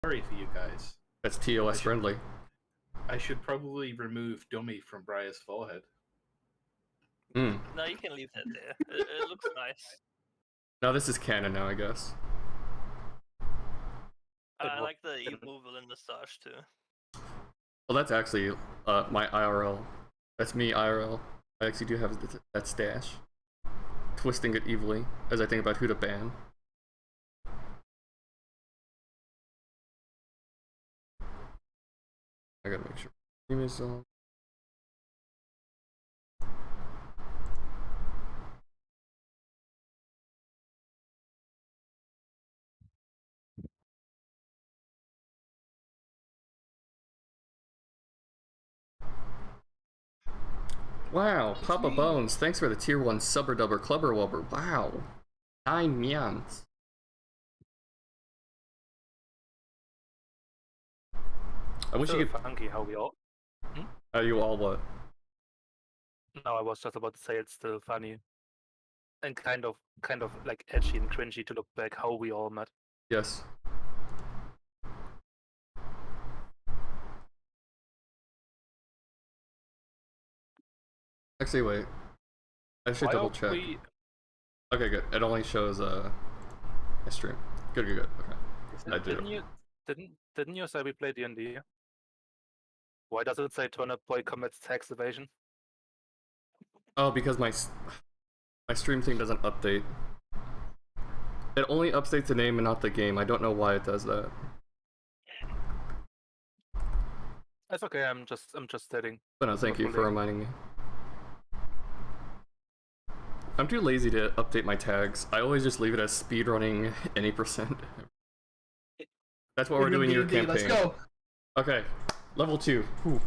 Sorry for you guys. That's TOS friendly. I should probably remove dummy from Briar's forehead. Hmm. No, you can leave that there. It looks nice. Now this is canon now, I guess. I like the evil villain moustache too. Well, that's actually my IRL. That's me IRL. I actually do have that stash. Twisting it evilly as I think about who to ban. I gotta make sure. Stream is on. Wow, Papa Bones, thanks for the tier 1 subber dubber clubber wubber. Wow. 9 mians. I wish you could. Funky how we all. You all what? No, I was just about to say it's still funny, and kind of like edgy and cringy to look back how we all met. Yes. Actually, wait. I should double check. Okay, good. It only shows my stream. Good. Okay. Didn't you say we play DND? Why does it say Turnip Boy commits tax evasion? Oh, because my stream thing doesn't update. It only updates the name and not the game. I don't know why it does that. That's okay. I'm just stating. But no, thank you for reminding me. I'm too lazy to update my tags. I always just leave it as speedrunning any %. That's what we're doing in your campaign. Let's go. Okay, level 2. Whew.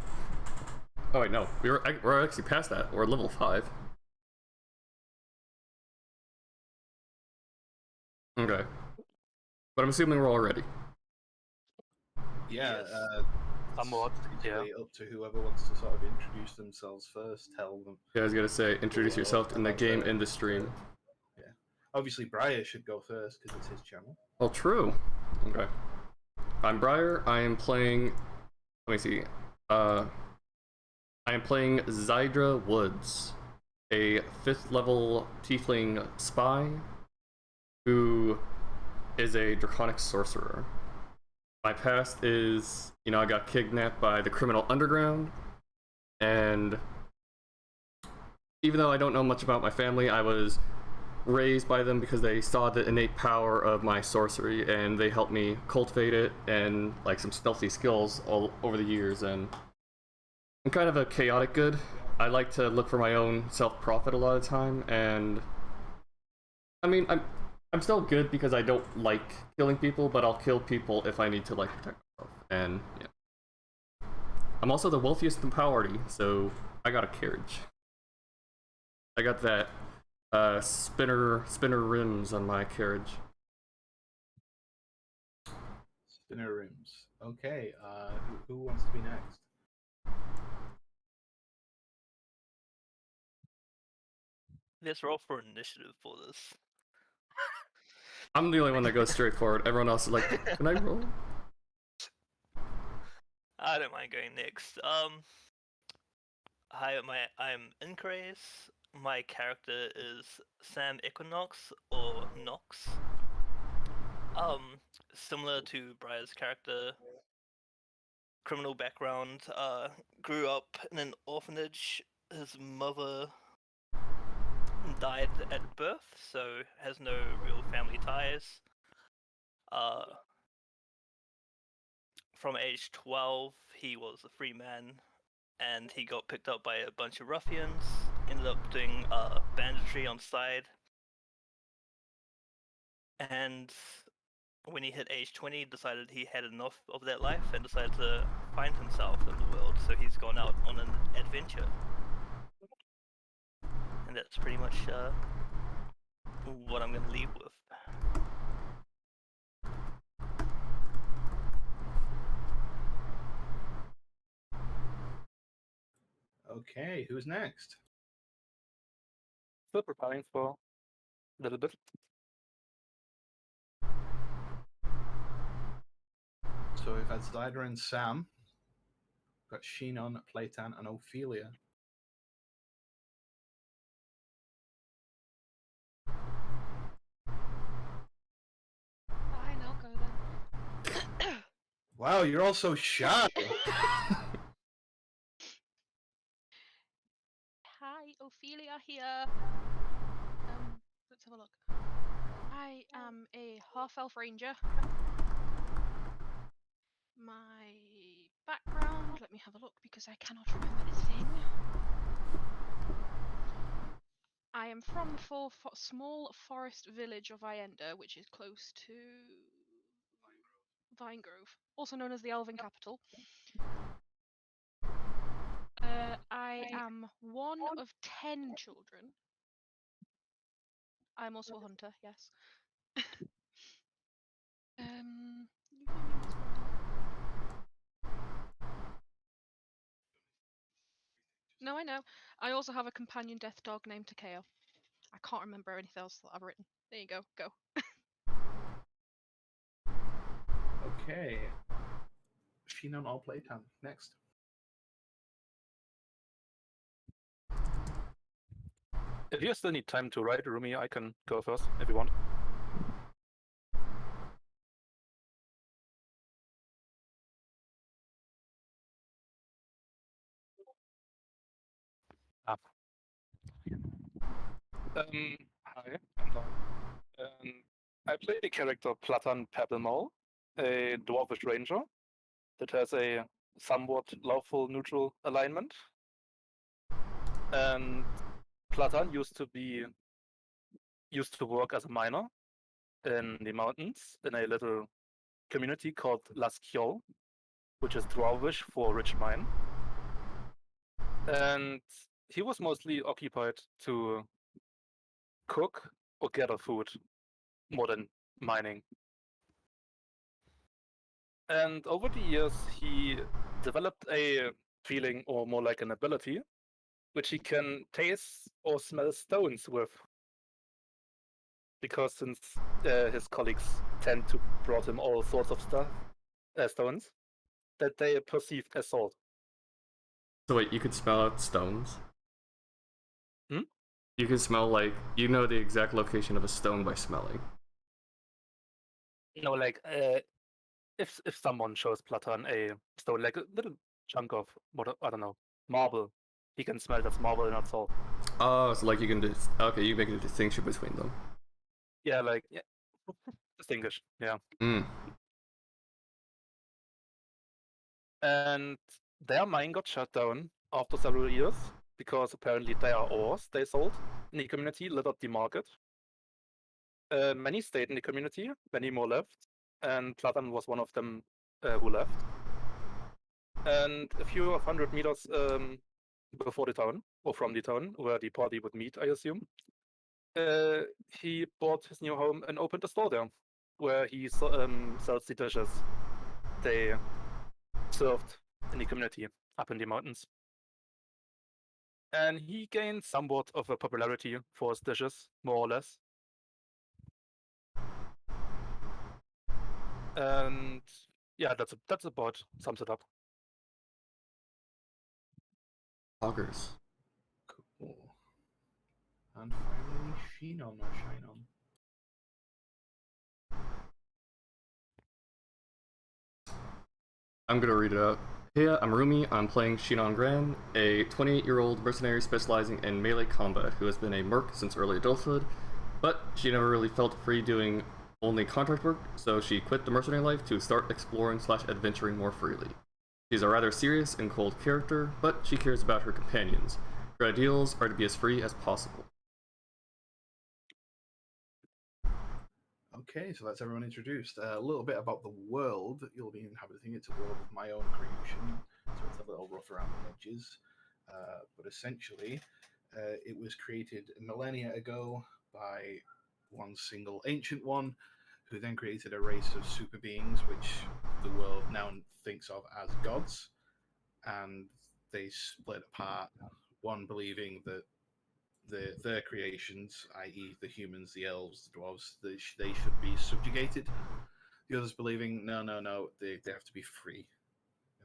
Oh wait, no, we're actually past that. We're level 5. Okay, but I'm assuming we're all ready. Yeah, somewhat. Yeah. Up to whoever wants to sort of introduce themselves first. Tell them. Yeah, I was gonna say, introduce yourself in the game and the stream. Yeah, obviously Briar should go first because it's his channel. Oh, true. Okay. I'm Briar. I am playing. Let me see. I am playing Zydra Woods, a 5th level tiefling spy who is a draconic sorcerer. My past is, I got kidnapped by the criminal underground, and even though I don't know much about my family, I was raised by them because they saw the innate power of my sorcery, and they helped me cultivate it and like some stealthy skills all over the years. And I'm kind of a chaotic good. I like to look for my own self-profit a lot of the time, and I mean, I'm still good because I don't like killing people, but I'll kill people if I need to like protect myself. And yeah, I'm also the wealthiest in the party, so I got a carriage. I got that spinner rims on my carriage. Spinner rims. Okay. Who wants to be next? Let's roll for initiative for this. I'm the only one that goes straight forward. Everyone else is like, can I roll? I don't mind going next. Hi, I'm Incraze. My character is Sam Equinox or Nox. Similar to Briar's character, criminal background. Grew up in an orphanage. His mother died at birth, so has no real family ties. From age 12, he was a free man, and he got picked up by a bunch of ruffians. Ended up doing banditry on the side, and when he hit age 20, decided he had enough of that life and decided to find himself in the world. So he's gone out on an adventure. And that's pretty much what I'm going to leave with. Okay, who's next? Still preparing for a little bit. So we've had Zyder and Sam. We've got Shinon, Playtan, and Ophelia. Fine, I'll go then. Wow, you're all so shy. Hi, Ophelia here. Let's have a look. I am a half-elf ranger. My background, let me have a look because I cannot remember a thing. I am from the small forest village of Ienda, which is close to Vinegrove, also known as the Elven capital. I am one of 10 children. I'm also a hunter, yes. No, I know. I also have a companion death dog named Takeo. I can't remember anything else that I've written. There you go. Go. Okay. Shinon or Playtan. Next. If you still need time to write, Rumi, I can go first if you want. Ah. Hi, I'm Don. I play the character Platan Pebblemole, a dwarvish ranger that has a somewhat lawful neutral alignment. And Platan used to work as a miner in the mountains in a little community called Las Kjol, which is dwarvish for rich mine. And he was mostly occupied to cook or gather food more than mining. And over the years, he developed a feeling, or more like an ability, which he can taste or smell stones with. Because since his colleagues tend to brought him all sorts of stuff, stones, that they perceived as salt. So wait, you could smell out stones? Hmm? You can smell, like, you know the exact location of a stone by smelling. You know, like if someone shows Platan a stone, like a little chunk of what I don't know, marble, he can smell that's marble and not salt. Oh, so like you can okay, you make a distinction between them. Yeah, like distinguish. Yeah. Mm. And their mine got shut down after several years because apparently their ores they sold in the community littered the market. Many stayed in the community, many more left, and Platan was one of them who left. And a few of 100 meters before the town, or from the town, where the party would meet, I assume, he bought his new home and opened a store there, where he sells the dishes they served in the community up in the mountains. And he gained somewhat of a popularity for his dishes, more or less. And yeah, that's about sums it up. Augers. Cool. And finally, Shinon or Shinon. I'm gonna read it out. Hey, I'm Rumi. I'm playing Shinon Gran, a 28-year-old mercenary specializing in melee combat who has been a merc since early adulthood, but she never really felt free doing only contract work, so she quit the mercenary life to start exploring/adventuring more freely. She's a rather serious and cold character, but she cares about her companions. Her ideals are to be as free as possible. Okay, so that's everyone introduced. A little bit about the world that you'll be inhabiting. It's a world of my own creation, so it's a little rough around the edges. But essentially, it was created millennia ago by one single ancient one, who then created a race of super beings, which the world now thinks of as gods. And they split apart, one believing that their creations, i.e., the humans, the elves, the dwarves, they should be subjugated. The others believing no, they have to be free.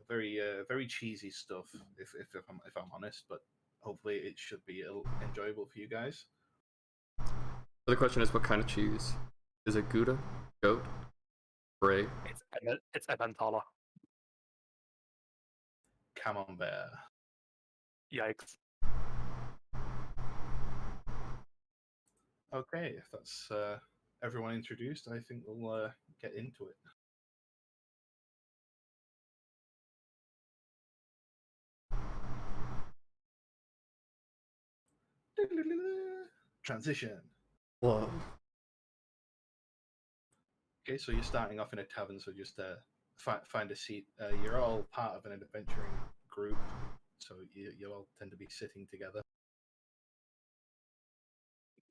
Very cheesy stuff, if I'm honest, but hopefully it should be enjoyable for you guys. The question is, what kind of cheese? Is it Gouda, goat, brie? It's Emmentaler. Camembert. Yikes. Okay, if that's everyone introduced, I think we'll get into it. Transition. Whoa. Okay, so you're starting off in a tavern, so just find a seat. You're all part of an adventuring group, so you all tend to be sitting together.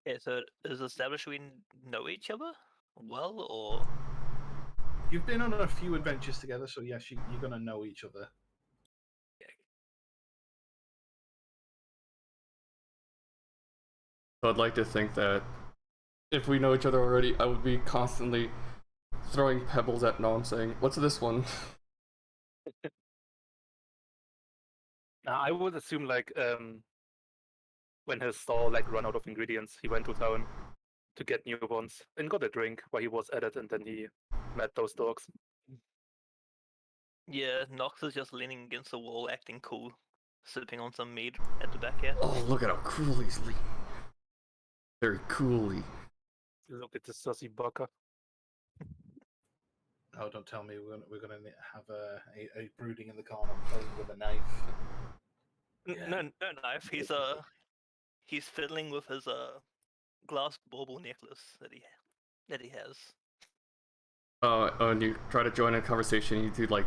Okay, so is established we know each other well, or You've been on a few adventures together, so yes, you're going to know each other. So I'd like to think that if we know each other already, I would be constantly throwing pebbles at Nom saying, "What's this one?" I would assume like when his store like run out of ingredients, he went to town to get new ones and got a drink while he was at it, and then he met those dogs. yeah, Nox is just leaning against the wall, acting cool, sipping on some mead at the back here. Oh, look at how cool he's leaning. Very coolly. Look at the sussy bucker. Oh, don't tell me we're gonna have a brooding in the corner playing with a knife. Yeah. No knife. He's fiddling with his glass bauble necklace that he has. And you try to join a conversation, you do like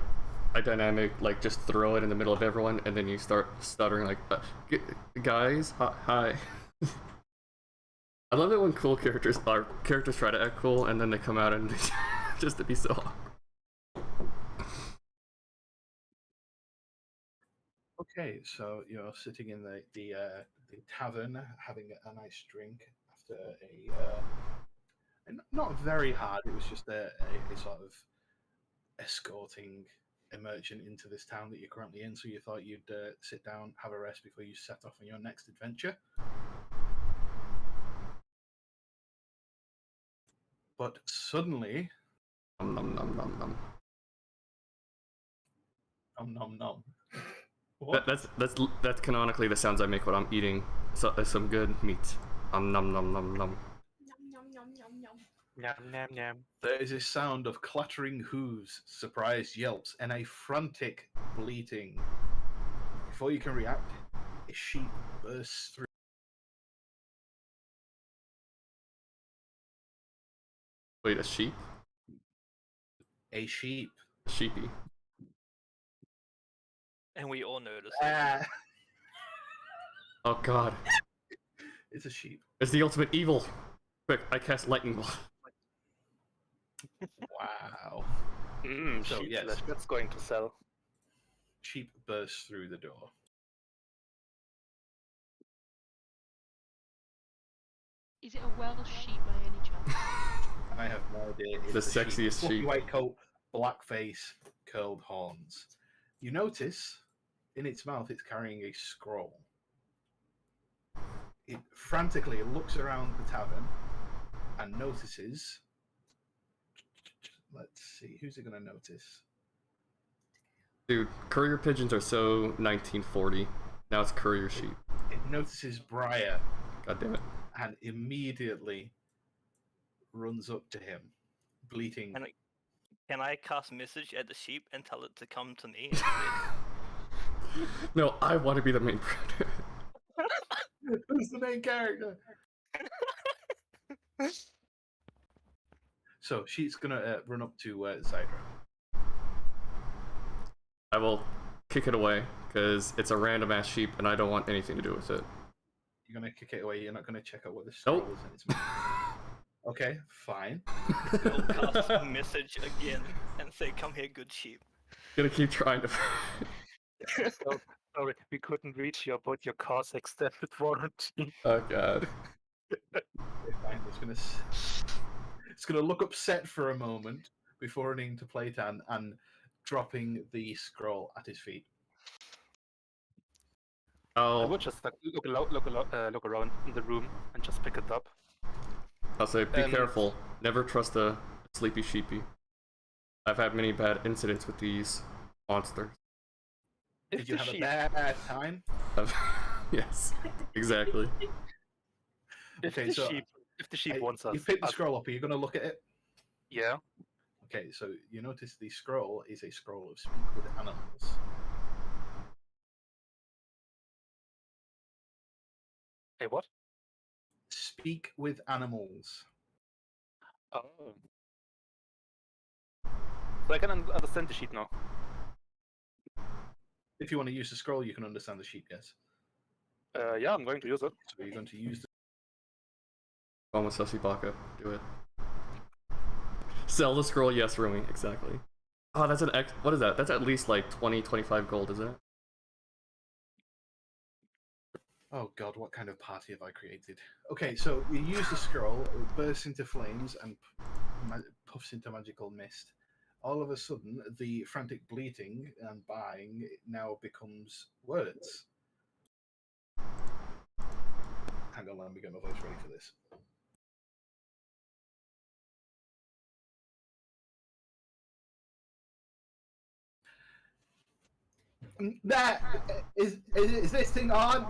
a dynamic, like just throw it in the middle of everyone, and then you start stuttering like, guys, hi. I love it when cool characters try to act cool, and then they come out and just to be so awkward. Okay, so you're sitting in the tavern having a nice drink after not very hard. It was just a sort of escorting a merchant into this town that you're currently in. So you thought you'd sit down, have a rest before you set off on your next adventure. But suddenly, Nom nom nom nom nom. nom nom nom. What? That's canonically the sounds I make when I'm eating some good meat. Nom nom nom nom nom. Yum, yum, yum. There is a sound of clattering hooves, surprised yelps, and a frantic bleating. Before you can react, a sheep bursts through. Wait, a sheep? A sheep. Sheepy. And we all notice. Oh god. It's a sheep. It's the ultimate evil. Quick, I cast lightning bolt. Wow. So, Sheep yes. flesh, that's going to sell. Sheep bursts through the door. Is it a Welsh sheep by any chance? I have no idea. It's The a sexiest Fluffy sheep. white coat, black face, curled horns. You notice in its mouth it's carrying a scroll. It frantically looks around the tavern and notices. Let's see, who's it going to notice? Dude, courier pigeons are so 1940. Now it's courier sheep. It notices Briar God damn it. and immediately runs up to him, bleating. Can I cast message at the sheep and tell it to come to me? No, I want to be the main predator. Who's the main character? So she's gonna run up to Zydra. I will kick it away, because it's a random ass sheep and I don't want anything to do with it. You're gonna kick it away. You're not gonna check out what the scroll Nope. is in its mouth. Okay, fine. We'll cast a message again and say, "Come here, good sheep." Gonna keep trying to. Sorry, we couldn't reach you about your car's extended warranty. Oh god. Okay, fine. It's gonna look upset for a moment before running to Playtan and dropping the scroll at his feet. I I'll would just like look around in the room and just pick it up. say, be And- careful. Never trust a sleepy sheepy. I've had many bad incidents with these monsters. Did you have a bad time? Yes, exactly. If Okay, the so sheep wants us, you picked the scroll up. Are you going to look at it? yeah. Okay, so you notice the scroll is a scroll of speak with animals. Hey, what? Speak with animals. Oh. So I can understand the sheep now. If you want to use the scroll, you can understand the sheep, yes. Yeah, I'm going to use it. So you're going to use the... Almost Sussy Baka. Do it. Sell the scroll, yes, Rumi, exactly. Oh, that's an X. What is that? That's at least like 20, 25 gold, isn't it? Oh god, what kind of party have I created? Okay, so you use the scroll, it bursts into flames and puffs into magical mist. All of a sudden, the frantic bleating and buying now becomes words. Hang on, let me get my voice ready for this. That is this thing on?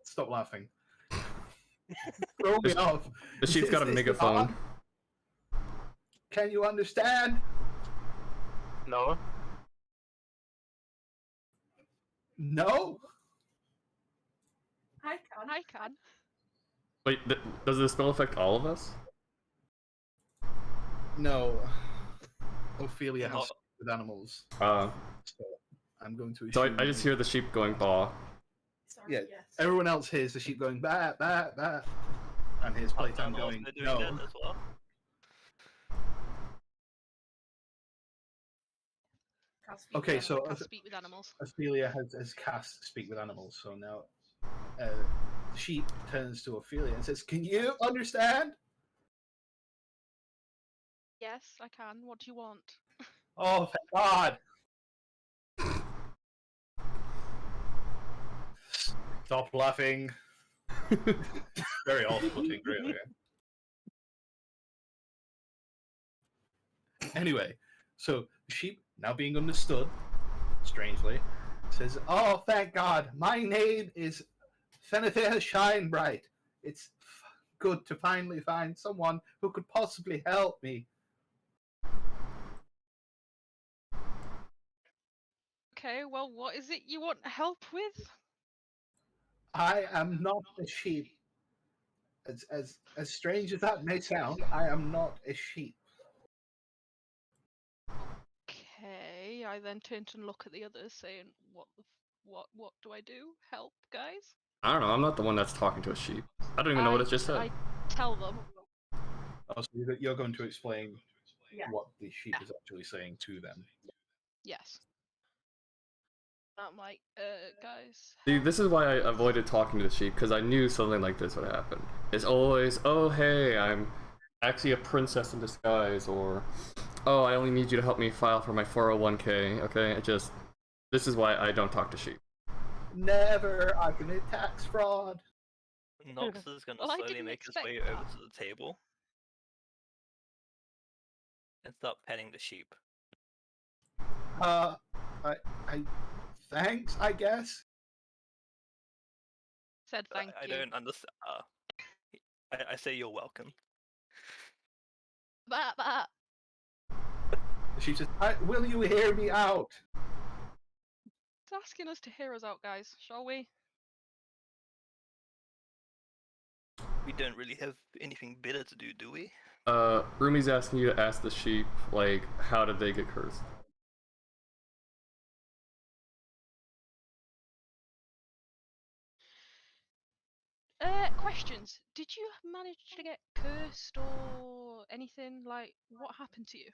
Stop laughing. Throw me off. The sheep's got a Is this megaphone. on? Can you understand? No. No. I can. Wait, does the spell affect all of us? No. Ophelia has No. sex with animals. Uh, So I'm going to so assume... I just hear the sheep going baw. Yeah, everyone else hears the sheep going bah, bah, bah. And hears Playtime Also going, doing no. that as well. Okay, Yes, so I can speak with animals. Ophelia has cast Speak with Animals. So now the sheep turns to Ophelia and says, can you understand? Yes, I can. What do you want? Oh, thank God. Stop laughing. Very off-putting, really. Anyway, so the sheep, now being understood, strangely, says, oh, thank God, my name is Fenethea Shinebright. It's good to finally find someone who could possibly help me. Okay, well, what is it you want help with? I am not a sheep. As strange as that may sound, I am not a sheep. Okay, I then turn to look at the others, saying, what do I do? Help, guys? I don't know, I'm not the one that's talking to a sheep. I don't even know what it just said. I tell them. Oh, so you're going to explain what the sheep is actually saying to them. Yes. I'm like, guys. See, this is why I avoided talking to the sheep, because I knew something like this would happen. It's always, oh hey, I'm actually a princess in disguise, or oh, I only need you to help me file for my 401k, okay? This is why I don't talk to sheep. Never, I commit tax fraud. Nox is gonna Well, I slowly didn't make his expect way over that. to the table and start petting the sheep. I thanks, I guess. Said thank I you. don't understand. I say you're welcome. Bah. She says, will you hear me out? It's asking us to hear us out, guys, shall we? We don't really have anything better to do we? Rumi's asking you to ask the sheep, like, how did they get cursed? Questions. Did you manage to get cursed or anything? Like, what happened to you?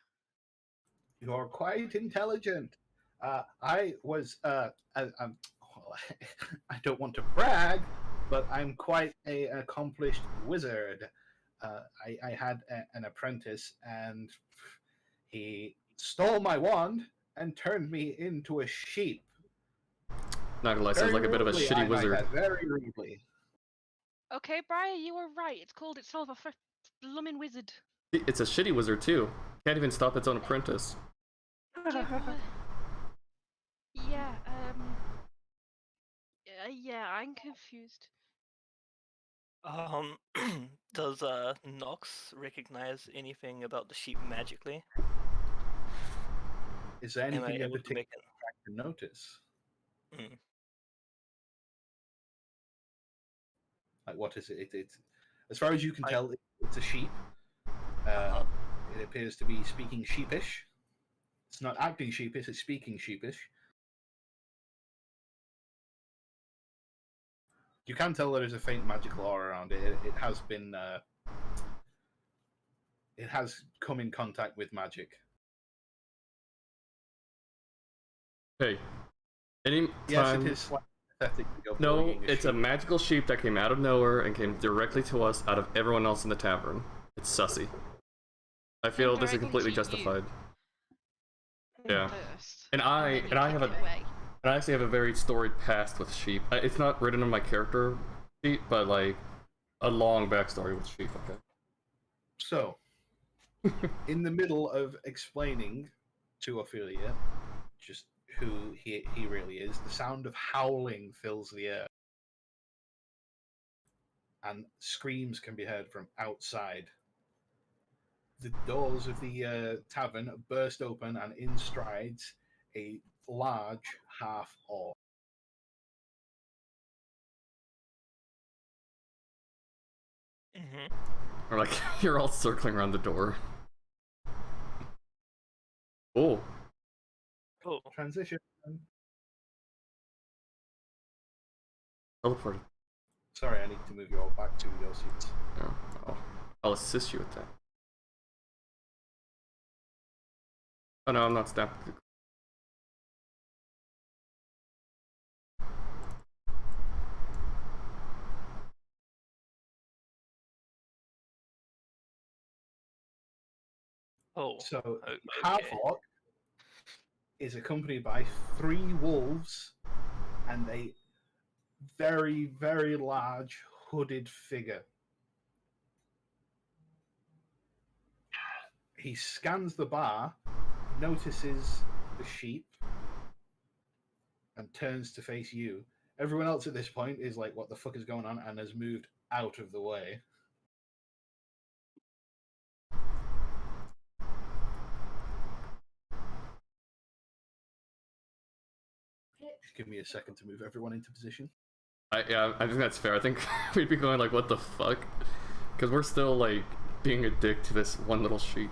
You're quite intelligent. I was, well, I don't want to brag, but I'm quite an accomplished wizard. I had an apprentice, and he stole my wand and turned me into a sheep. Not gonna lie, sounds like a bit of a Rudely, shitty I might wizard. add, very rudely. Okay, Brian, you were right. It's called itself a blooming wizard. It's a shitty wizard too. Can't even stop its own apprentice. Yeah, yeah, I'm confused. Does Nox recognize anything about the sheep magically? Is there Am I anything in able to particular make it? to notice? Like, what is it? It's as far as you can tell, it's a sheep. It appears to be speaking sheepish. It's not acting sheepish; it's speaking sheepish. You can tell there is a faint magical aura around it. It has been. It has come in contact with magic. Hey, anytime... Yes, it is slightly pathetic to go No, bullying it's a sheep. magical sheep that came out of nowhere and came directly to us out of everyone else in the tavern. It's sussy. I feel this is Directly completely to justified. you Yeah. first, And I then you have kick a it away. I actually have a very storied past with sheep. It's not written on my character sheet, but like a long backstory with sheep. Okay. So, in the middle of explaining to Ophelia just who he really is, the sound of howling fills the air, and screams can be heard from outside. The doors of the tavern burst open, and in strides a large half-orc. Or like you're all circling around the door. Oh. Oh, Transition. Teleported. Sorry, I need to move you all back to your seats. Oh, I'll assist you with that. Oh no, I'm not snapped. oh. So, Okay. half-orc is accompanied by 3 wolves and a very, very large hooded figure. He scans the bar, notices the sheep, and turns to face you. Everyone else at this point is like, what the fuck is going on? And has moved out of the way. Just give me a second to move everyone into position. Yeah, I think that's fair. I think we'd be going like, what the fuck? Because we're still like being a dick to this one little sheep.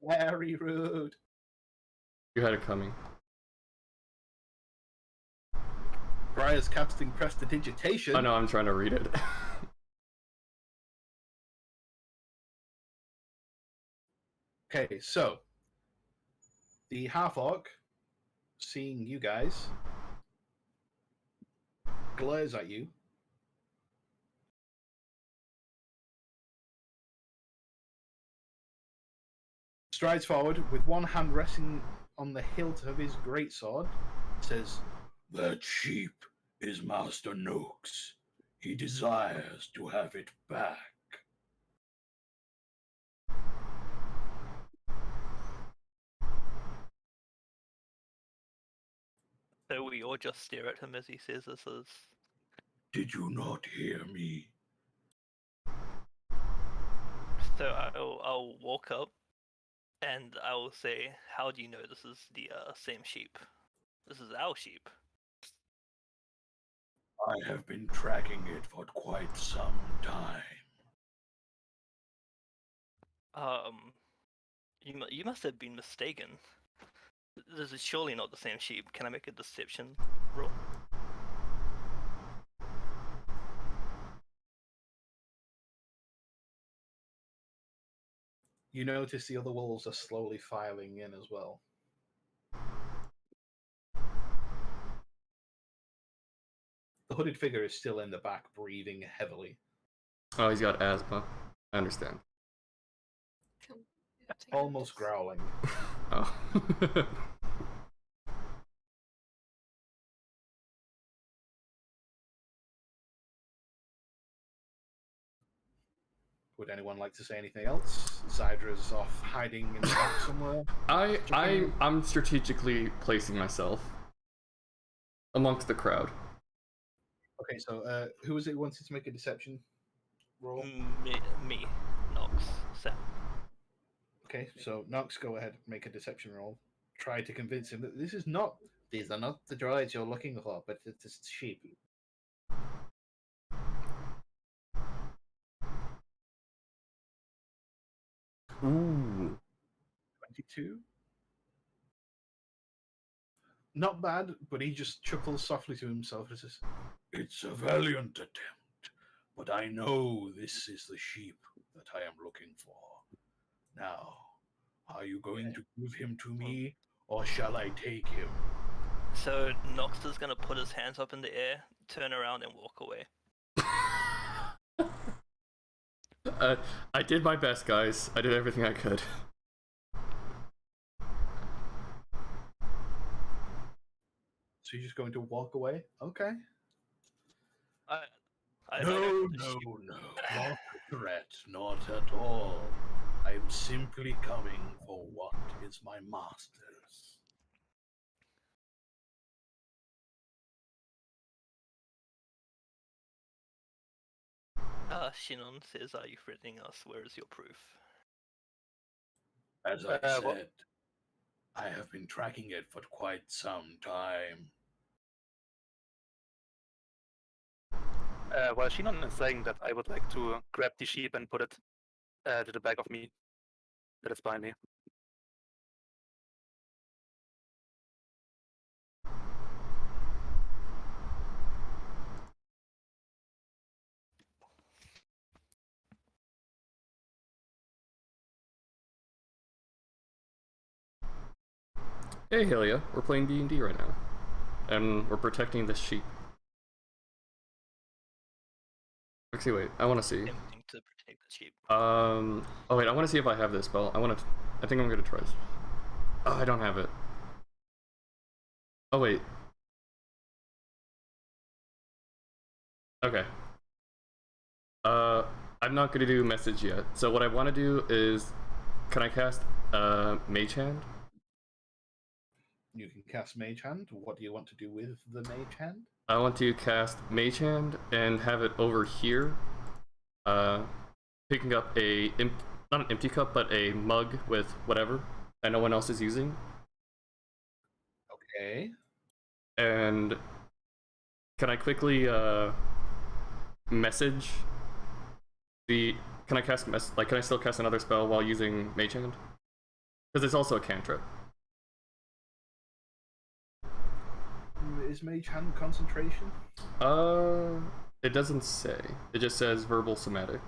Very rude. You had it coming. Briar's casting prestidigitation. Oh no, I'm trying to read it. Okay, so the half-orc, seeing you guys, glares at you. Strides forward with one hand resting on the hilt of his greatsword, says, "That sheep is Master Nook's. He desires to have it back." So we all just stare at him as he says this is. Did you not hear me? So I'll walk up and I'll say, how do you know this is the same sheep? This is our sheep. I have been tracking it for quite some time. You must have been mistaken. This is surely not the same sheep. Can I make a deception roll? You notice the other wolves are slowly filing in as well. The hooded figure is still in the back, breathing heavily. Oh, he's got asthma. I understand. Almost growling. Oh. Would anyone like to say anything else? Zydra's off hiding in the back somewhere. I'm strategically placing myself amongst the crowd. Okay, so who was it who wanted to make a deception roll? Me, Nox, Sam. Okay, so Nox, go ahead, make a deception roll. Try to convince him that these are not the droids you're looking for, but it's sheep. Ooh. 22. Not bad, but he just chuckles softly to himself and says, "It's a valiant attempt, but I know this is the sheep that I am looking for. Now, are you going to give him to me, or shall I take him?" So Nox is gonna put his hands up in the air, turn around, and walk away. I did my best, guys. I did everything I could. So you're just going to walk away? Okay. No. No, not a threat, not at all. I'm simply coming for what is my master's. Shinon says, "Are you threatening us? Where is your proof?" As I what- said, I have been tracking it for quite some time. Well, Shinon is saying that I would like to grab the sheep and put it to the back of me. That is behind me. Hey, Helia. We're playing D&D right now. And we're protecting the sheep. Actually, wait. I want to see. Attempting to protect the sheep. Oh, wait. I want to see if I have this spell. I think I'm going to try this. Oh, I don't have it. Oh, wait. Okay. I'm not going to do message yet. So what I want to do is... Can I cast Mage Hand? You can cast Mage Hand. What do you want to do with the Mage Hand? I want to cast Mage Hand and have it over here. Picking up not an empty cup, but a mug with whatever that no one else is using. Okay. And can I quickly message the... Can I still cast another spell while using Mage Hand? Because it's also a cantrip. Is Mage Hand concentration? It doesn't say. It just says verbal somatic.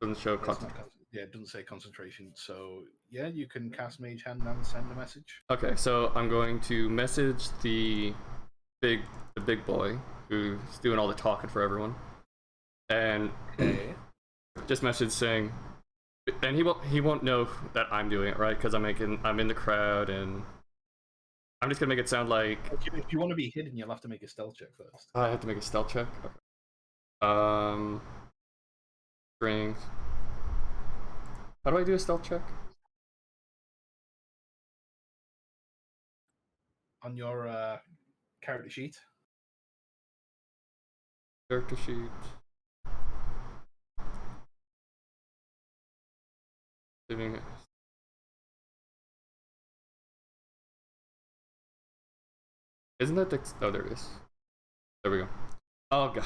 Doesn't show content. Yeah, it doesn't say concentration. So yeah, you can cast Mage Hand and send a message. Okay, so I'm going to message the big boy who's doing all the talking for everyone, and just message saying, and he won't know that I'm doing it, right? Because I'm in the crowd, and I'm just gonna make it sound like... If you want to be hidden, you'll have to make a stealth check first. I have to make a stealth check? Okay. Strength. How do I do a stealth check? On your character sheet. Character sheet. Living... Isn't that oh, there it is. There we go. Oh, God.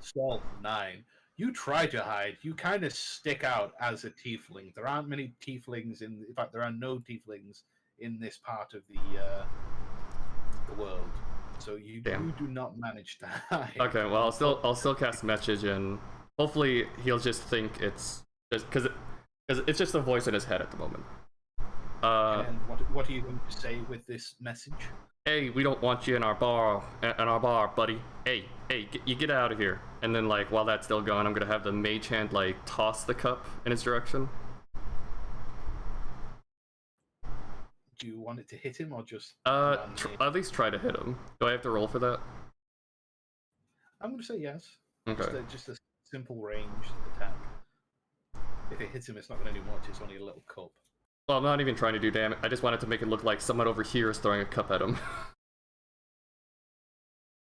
Stealth 9. You try to hide. You kind of stick out as a tiefling. There aren't many tieflings in fact, there are no tieflings in this part of the world. So you do not manage to hide. Okay, well, I'll still cast message, and hopefully he'll just think it's just because it's just a voice in his head at the moment. And what are you going to say with this message? Hey, we don't want you in our bar, buddy. Hey, you get out of here. And then, like, while that's still going, I'm gonna have the mage hand, like, toss the cup in its direction. Do you want it to hit him or just? At least try to hit him. Do I have to roll for that? I'm going to say yes. Okay. Just a simple ranged attack. If it hits him, it's not going to do much. It's only a little cup. Well, I'm not even trying to do damage. I just wanted to make it look like someone over here is throwing a cup at him.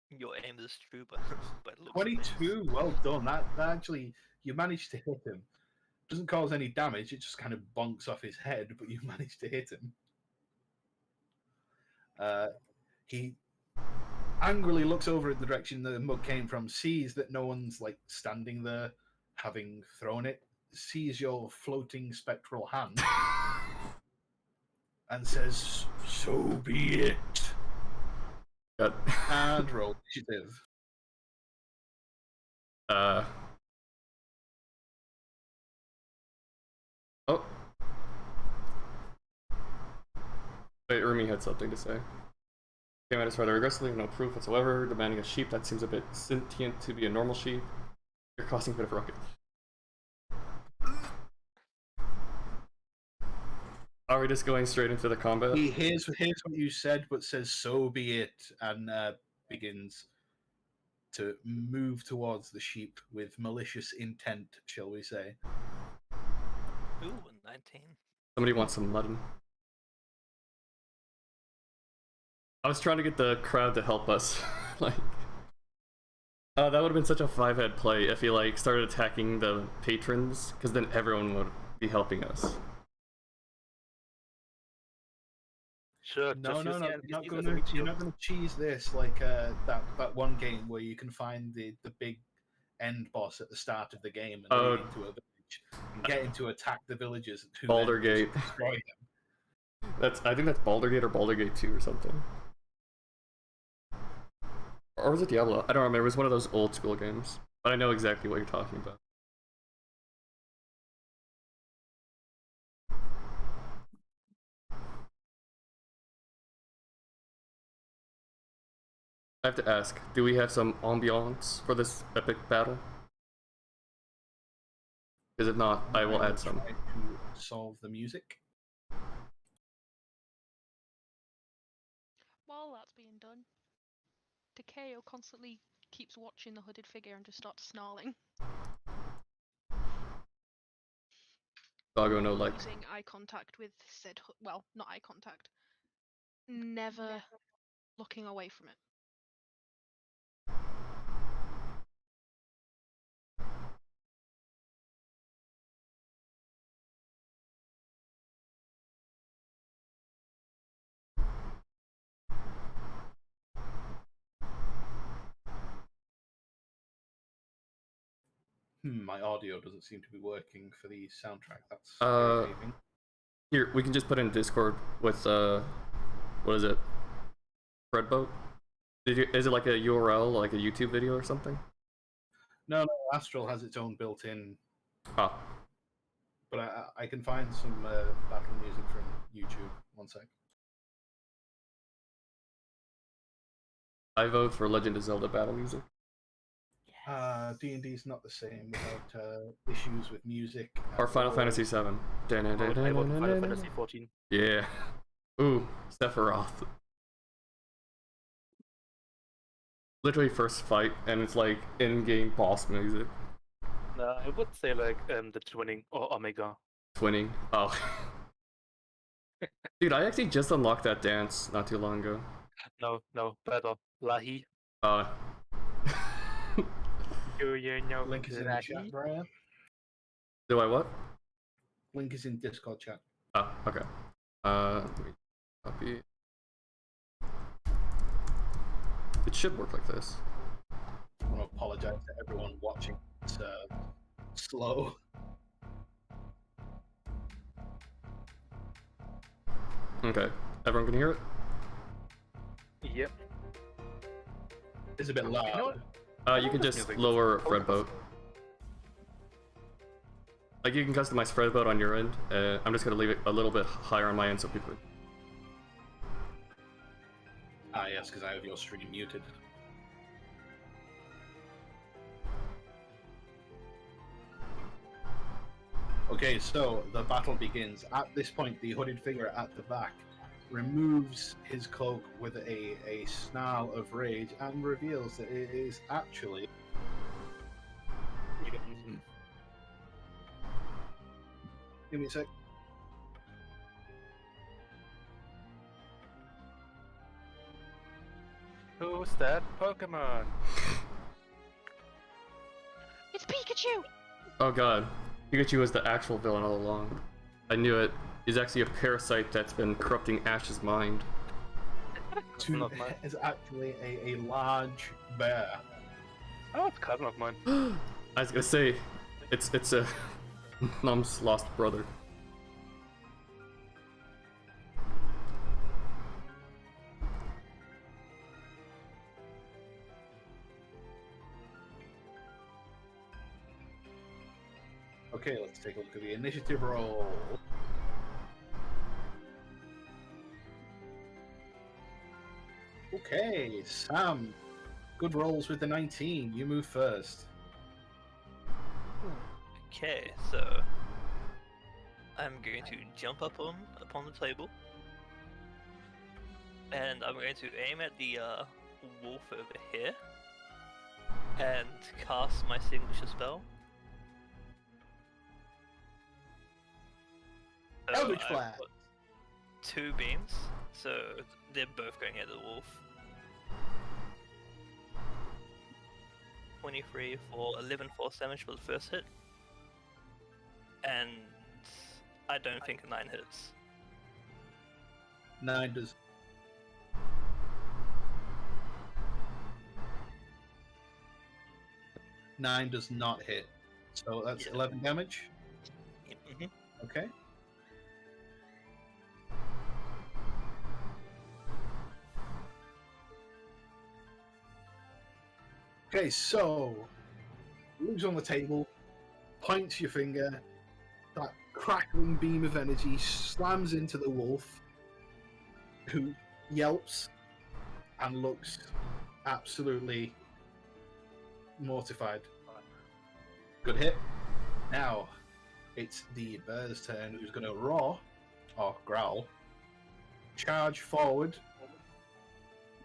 Your aim is true, but it looks 22. Well done. That actually, you managed to hit him. Doesn't cause any damage. It just kind of bonks off his head, but you managed to hit him. He angrily looks over at the direction the mug came from, sees that no one's like standing there, having thrown it, sees your floating spectral hand, and says, "So be it." Good. And roll initiative. Oh. Wait, Rumi had something to say. Came at us rather aggressively, no proof whatsoever, demanding a sheep that seems a bit sentient to be a normal sheep. You're causing a bit of a ruckus. Are we just going straight into the combat? He hears what you said, but says, "So be it," and begins to move towards the sheep with malicious intent, shall we say. Ooh, 19. Somebody wants some mutton. I was trying to get the crowd to help us. Like, that would have been such a 5-head play if he like started attacking the patrons, because then everyone would be helping us. Sure. No, just use the you're not NPCs as a gonna meat shield. cheese this like that one game where you can find the big end boss at the start of the game and lead into a village and get him to attack the villagers who Baldur's then Gate. destroy them. I think that's Baldur's Gate or Baldur's Gate 2 or something. Or was it Diablo? I don't remember. It was one of those old school games. But I know exactly what you're talking about. I have to ask, do we have some ambiance for this epic battle? Is it not? I will add some. Try to solve the music. While that's being done, Takeo constantly keeps watching the hooded figure and just starts snarling. Doggo no like. Using eye contact with said well, not eye contact. Never looking away from it. My audio doesn't seem to be working for the soundtrack. That's irritating. Here, we can just put in Discord with, what is it? Fredboat? Is it like a URL, like a YouTube video or something? No, Astral has its own built-in. Ah. But I can find some battle music from YouTube. One sec. I vote for Legend of Zelda battle music. D&D is not the same without issues with music. Or Final Fantasy VII. I vote Final Fantasy 14. Yeah. Ooh, Sephiroth. Literally first fight, and it's like in-game boss music. No, I would say like the twinning or Omega. Twinning. Oh. Dude, I actually just unlocked that dance not too long ago. No, better. Lahi. Do you know Link is in the chat, Brian. Do I what? Link is in Discord chat. Oh, okay. Let me copy. It should work like this. I want to apologize to everyone watching. It's slow. Okay. Everyone can hear it? Yep. It's a bit loud. You know what? You can just lower Fredboat. like you can customize spread about on your end. I'm just gonna leave it a little bit higher on my end so people. Ah, yes, because I have your stream muted. Okay, so the battle begins. At this point, the hooded figure at the back removes his cloak with a snarl of rage and reveals that it is actually. Give me a sec. Who's that Pokemon? It's Pikachu! Oh god, Pikachu was the actual villain all along. I knew it. He's actually a parasite that's been corrupting Ash's mind. Is actually a large bear. Oh, it's a cousin of mine. I was gonna say, it's a Mom's lost brother. Okay, let's take a look at the initiative roll. Okay, Sam. Good rolls with the 19. You move first. Okay, so I'm going to jump upon the table, and I'm going to aim at the wolf over here, and cast my signature spell. So Eldritch I've Blast. got 2 beams, so they're both going at the wolf. 23 for 11 force damage for the first hit. And I don't think a 9 hits. 9 does. Nine does not hit. So that's Yeah. 11 damage. hmm Okay. Okay, so moves on the table, points your finger, that crackling beam of energy slams into the wolf, who yelps and looks absolutely mortified. Good hit. Now it's the bear's turn, who's going to roar or growl, charge forward,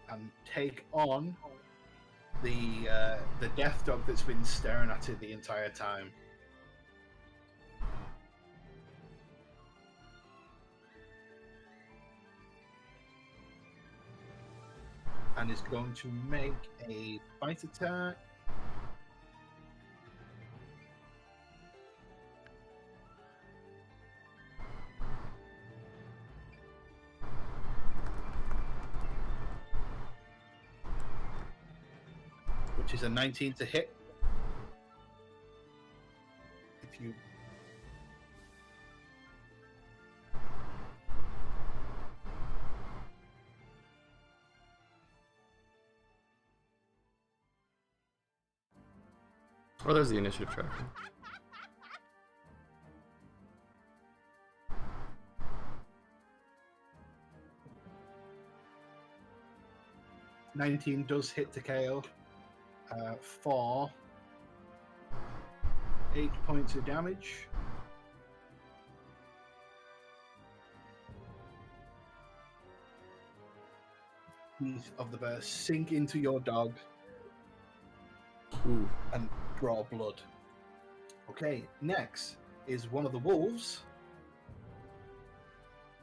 and take on the death dog that's been staring at it the entire time. And is going to make a bite attack. Which is a 19 to hit. If you Oh, there's the initiative tracker. $19 does hit to KO for 8 points of damage. Teeth of the bear sink into your dog Ooh. and draw blood. Okay, next is one of the wolves.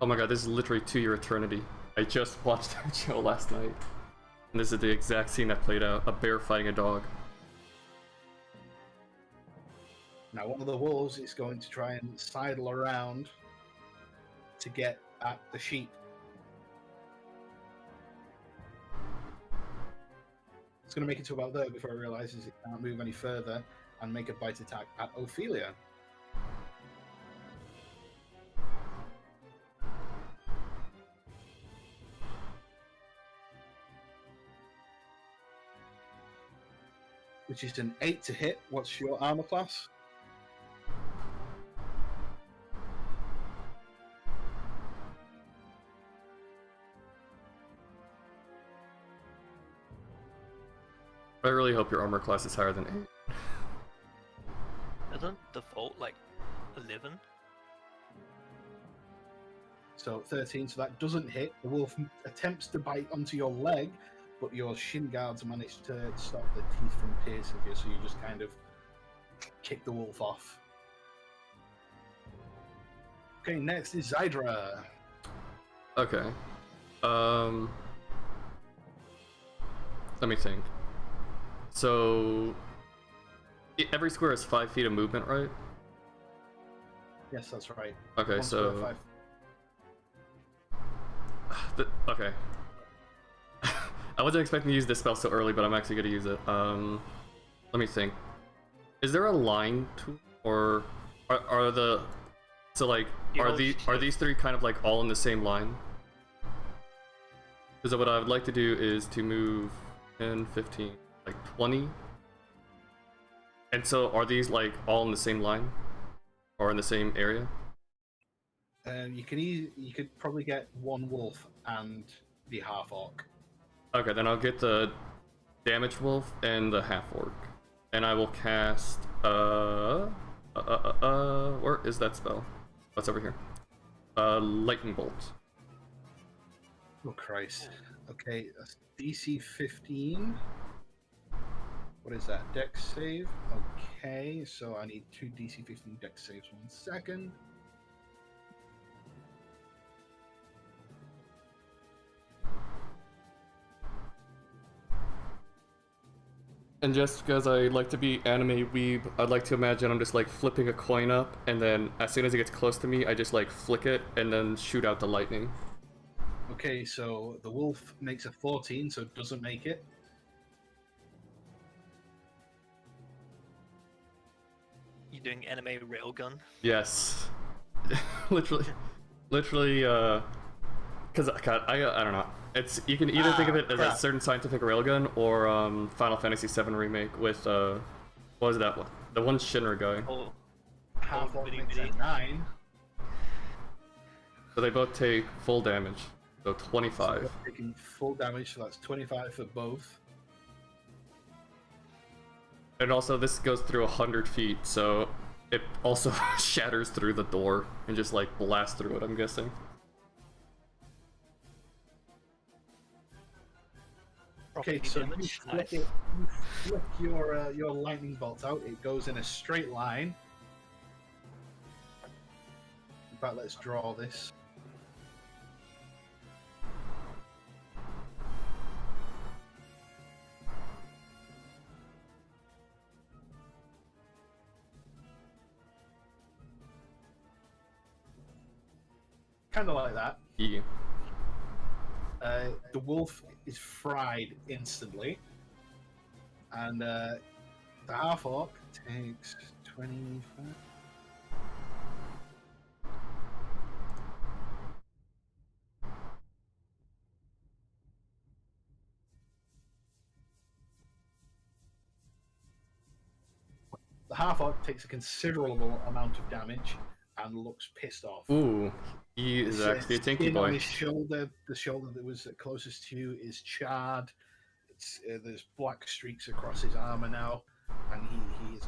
Oh my god, this is literally To Your Eternity. I just watched that show last night. And this is the exact scene that played out. A bear fighting a dog. Now, one of the wolves is going to try and sidle around to get at the sheep. It's going to make it to about there before it realizes it can't move any further and make a bite attack at Ophelia. Which is an 8 to hit. What's your armor class? really hope your armor class is higher than 8. Isn't default like 11? So 13, so that doesn't hit. The wolf attempts to bite onto your leg, but your shin guards manage to stop the teeth from piercing you, so you just kind of kick the wolf off. Okay, next is Zydra. Okay. Let me think. So every square is 5 feet of movement, right? Yes, that's right. Okay, One square, so 5. okay. I wasn't expecting to use this spell so early, but I'm actually gonna use it. Let me think. Is there a line tool, or are the so like are these three kind of like all in the same line? Because what I would like to do is to move 10, 15, like 20. And so are these like all in the same line, or in the same area? You could probably get one wolf and the half orc. Okay, then I'll get the damage wolf and the half orc, and I will cast where is that spell? What's over here? Lightning bolt. Oh Christ. Okay, that's DC 15. What is that? Dex save? Okay, so I need 2 DC 15 dex saves. 1 second. And just because I like to be anime weeb, I'd like to imagine I'm just like flipping a coin up, and then as soon as it gets close to me, I just like flick it and then shoot out the lightning. Okay, so the wolf makes a 14, so it doesn't make it. You doing anime railgun? Yes. literally, because God, I don't know. It's you can either think of it as a certain scientific railgun or Final Fantasy VII remake with what was that one? The one Shinra guy. Oh, Half orc bitty makes a bitty. 9. So they both take full damage. So 25. So taking full damage, so that's 25 for both. And also this goes through 100 feet, so it also shatters through the door and just like blasts through it, I'm guessing. Okay, Property so damage. you Nice. flick your lightning bolt out. It goes in a straight line. In fact, let's draw this. Kind of like that. Yeah. The wolf is fried instantly, and the half orc takes 25. The half orc takes a considerable amount of damage and looks pissed off. Ooh, he is actually a tinky Skin on boy. his shoulder, the shoulder that was closest to you is charred. There's black streaks across his armor now, and he is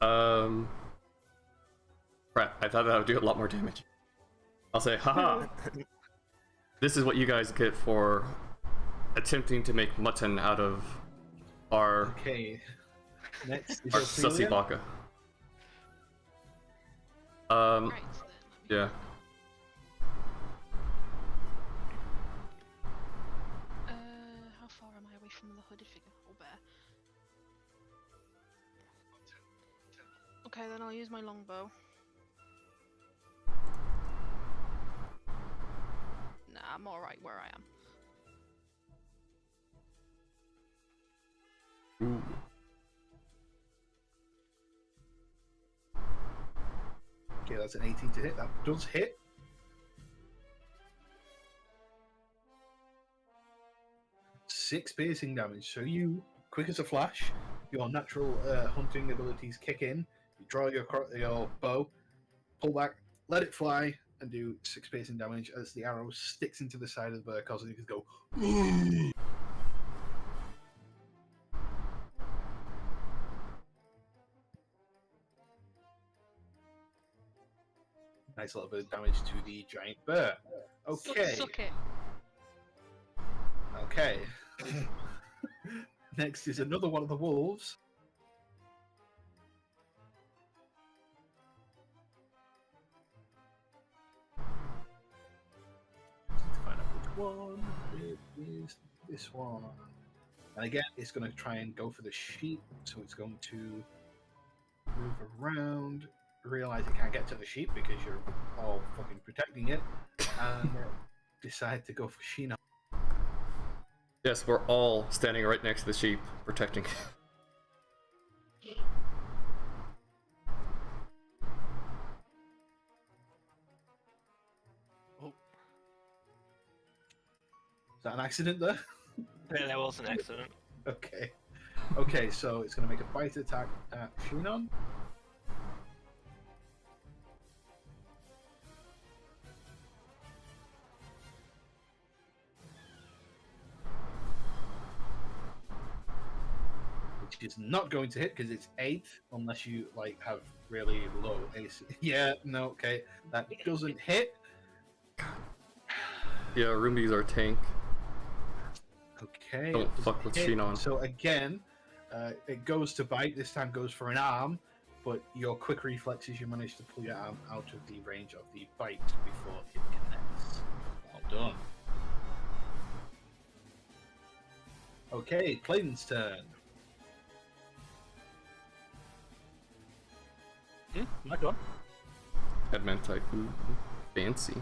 annoyed. Crap, I thought that would do a lot more damage. I'll say, haha! This is what you guys get for attempting to make mutton out of our Okay. Next is sussy Ophelia. baka. Right, so then let me Yeah. how far am I away from the hooded figure? Oh, bear. Okay, then I'll use my longbow. Nah, I'm alright where I am. Ooh. Okay, that's an 18 to hit. That does hit. Six piercing damage. So you, quick as a flash, your natural hunting abilities kick in. You draw your bow, pull back, let it fly, and do 6 piercing damage as the arrow sticks into the side of the bear, causing it to go. Nice little bit of damage to the giant bear. Okay. Suck it. Okay. Next is another one of the wolves. To find out which one it is. This one. And again, it's going to try and go for the sheep, so it's going to move around, realize it can't get to the sheep because you're all fucking protecting it, and decide to go for Sheena. Yes, we're all standing right next to the sheep, protecting. Is that an accident there? Yeah, that was an accident. Okay. Okay, so it's going to make a bite attack at Shinon. Which is not going to hit because it's 8, unless you like have really low AC. Yeah, no, okay. That doesn't hit. Yeah, Rumbi's our tank. Okay. Don't it doesn't fuck with hit. Shinon. So again, it goes to bite. This time goes for an arm, but your quick reflexes, you manage to pull your arm out of the range of the bite before it connects. Well done. Okay, Clayton's turn. My turn. Adamantite. Ooh, fancy.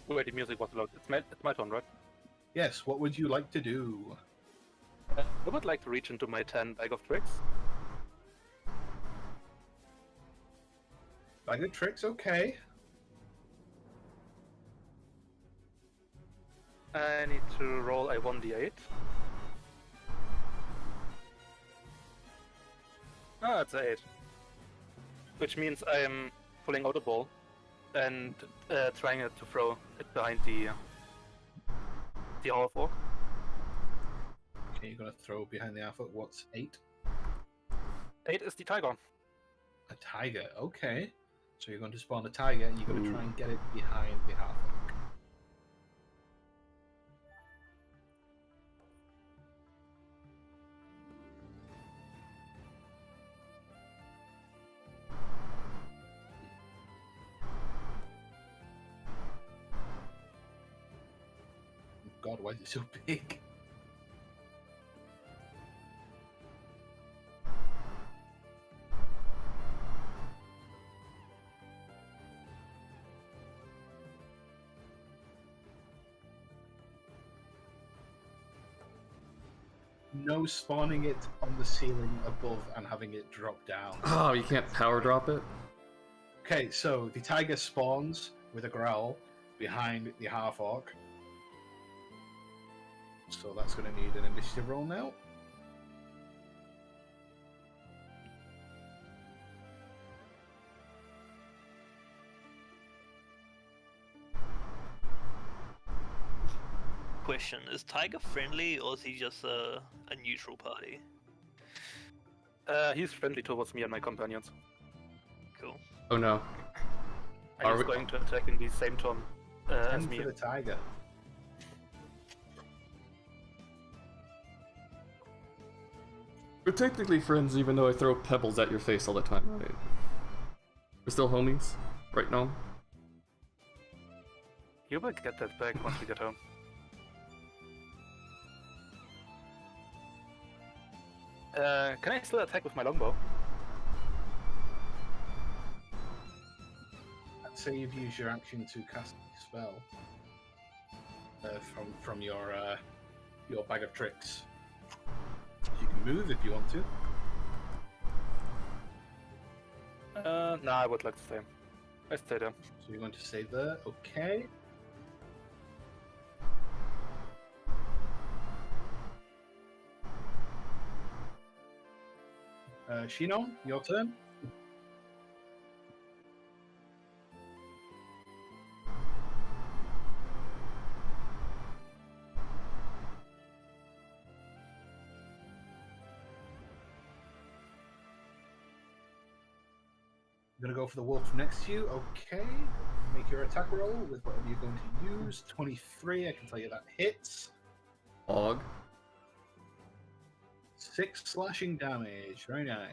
Wait, the music was loud. It's my turn, right? Yes, what would you like to do? I would like to reach into my 10 bag of tricks. Bag of tricks, okay. I need to roll a 1d8. Ah, it's a 8. Which means I am pulling out a ball and trying to throw it behind the half orc. Okay, you're gonna throw behind the alpha. What's 8? 8 is the tiger. A tiger, okay. So you're going to spawn a tiger and you're going to try and get it behind the half orc. God, why is it so big? No spawning it on the ceiling above and having it drop down. Oh, you can't power drop it? Okay, so the tiger spawns with a growl behind the half orc. So that's going to need an initiative roll now. Question: is Tiger friendly, or is he just a neutral party? He's friendly towards me and my companions. Cool. Oh no. And Are he's we- going to attack in the same turn as 10 me. for the tiger. We're technically friends even though I throw pebbles at your face all the time, right? We're still homies? Right now? You will get that back once we get home. Can I still attack with my longbow? I'd say you've used your action to cast a spell from your bag of tricks. You can move if you want to. Nah, I would like to stay. I stay there. So you're going to stay there, okay. Shinon, your turn. gonna go for the wolf next to you. Okay. Make your attack roll with whatever you're going to use. 23, I can tell you that hits. Og. 6 slashing damage. Very nice.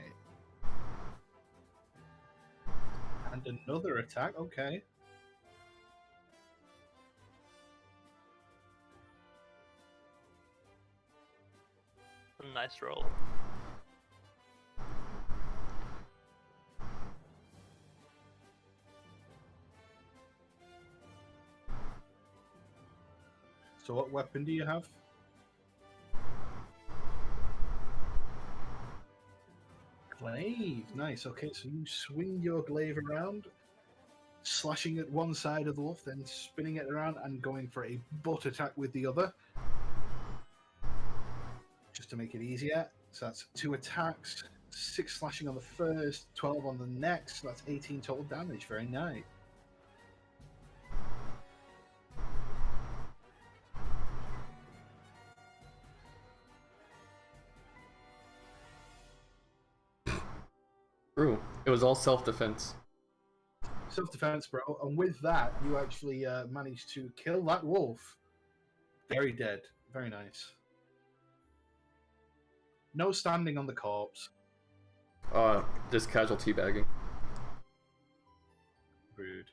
And another attack. Okay. A nice roll. So what weapon do you have? Glaive. Nice. Okay, so you swing your glaive around, slashing at one side of the wolf, then spinning it around and going for a butt attack with the other. Just to make it easier. So that's 2 attacks, 6 slashing on the first, 12 on the next. So that's 18 total damage. Very nice. True. It was all self-defense. Self-defense, bro. And with that, you actually managed to kill that wolf. Very dead. Very nice. No standing on the corpse. Just casual teabagging. Rude.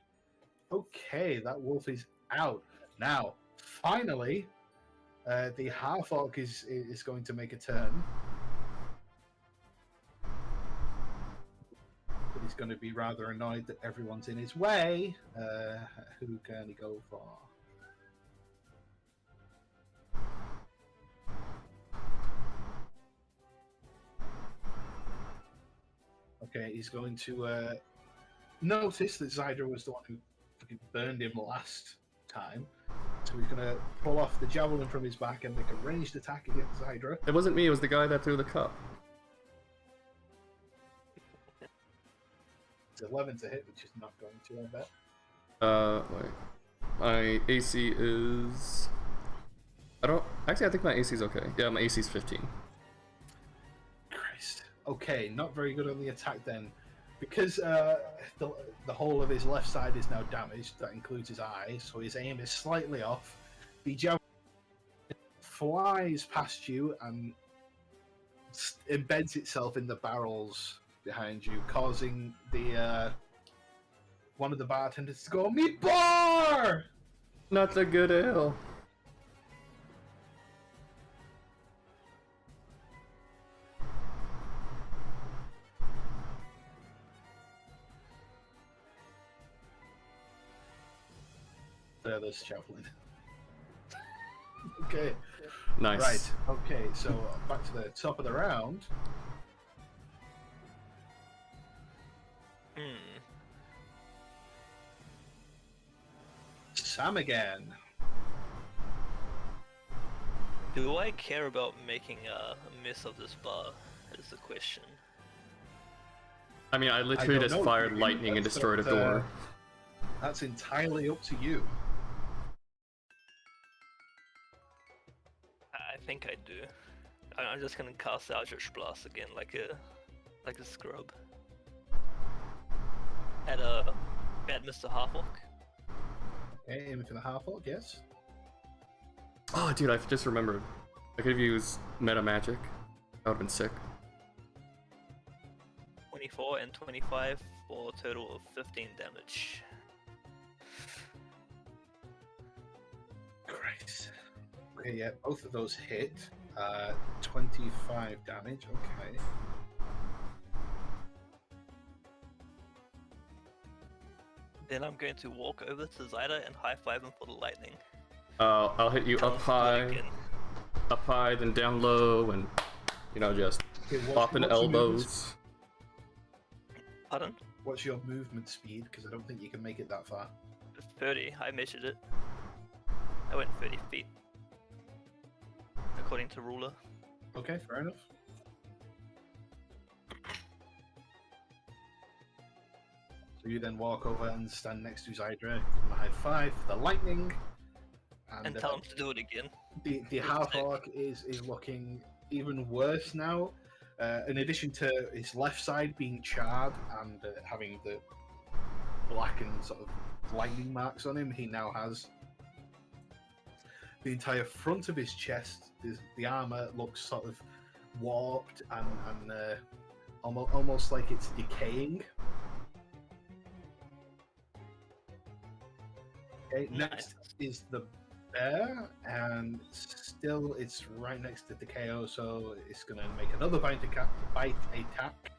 Okay, that wolf is out. Now, finally, the half-orc is going to make a turn. But he's going to be rather annoyed that everyone's in his way. Who can he go for? Okay, he's going to notice that Zydra was the one who fucking burned him last time. So he's going to pull off the javelin from his back and make a ranged attack against Zydra. It wasn't me, it was the guy that threw the cup. It's 11 to hit, which is not going to, I bet. Wait. My AC is... Actually, I think my AC is okay. Yeah, my AC is 15. Christ. Okay, not very good on the attack then. Because the whole of his left side is now damaged, that includes his eye, so his aim is slightly off. The javelin flies past you and embeds itself in the barrels behind you, causing the one of the bartenders to go, "Me bar!" Not the good ale. There's javelin. Okay. Nice. Right. Okay. So back to the top of the round. Sam again. Do I care about making a mess of this bar? Is the question. I mean, I literally don't just know. fired lightning and destroyed a door. That's entirely up to you. I think I do. I'm just gonna cast Eldritch Blast again, like a scrub. At a bad Mr. Half-Orc. Okay, aiming for the half-orc, yes. Oh, dude, I just remembered. I could have used meta magic. That would have been sick. 24 and 25 for a total of 15 damage. Christ. Okay, yeah, both of those hit. 25 damage, okay. Then I'm going to walk over to Zyda and high-five him for the lightning. I'll hit you Tell up him to do it high, again. then down low, and, you know, just Okay, popping what's your elbows. Pardon? What's your movement speed? Because I don't think you can make it that far. 30, I measured it. I went 30 feet. According to ruler. Okay, fair enough. So you then walk over and stand next to Zydra, give him a high five for the lightning. And tell him to do it again. The half-orc is looking even worse now. In addition to his left side being charred and having the blackened sort of lightning marks on him, he now has the entire front of his chest. The armor looks sort of warped and almost like it's decaying. Okay, next is the bear, and still it's right next to the KO, so it's going to make another bite attack.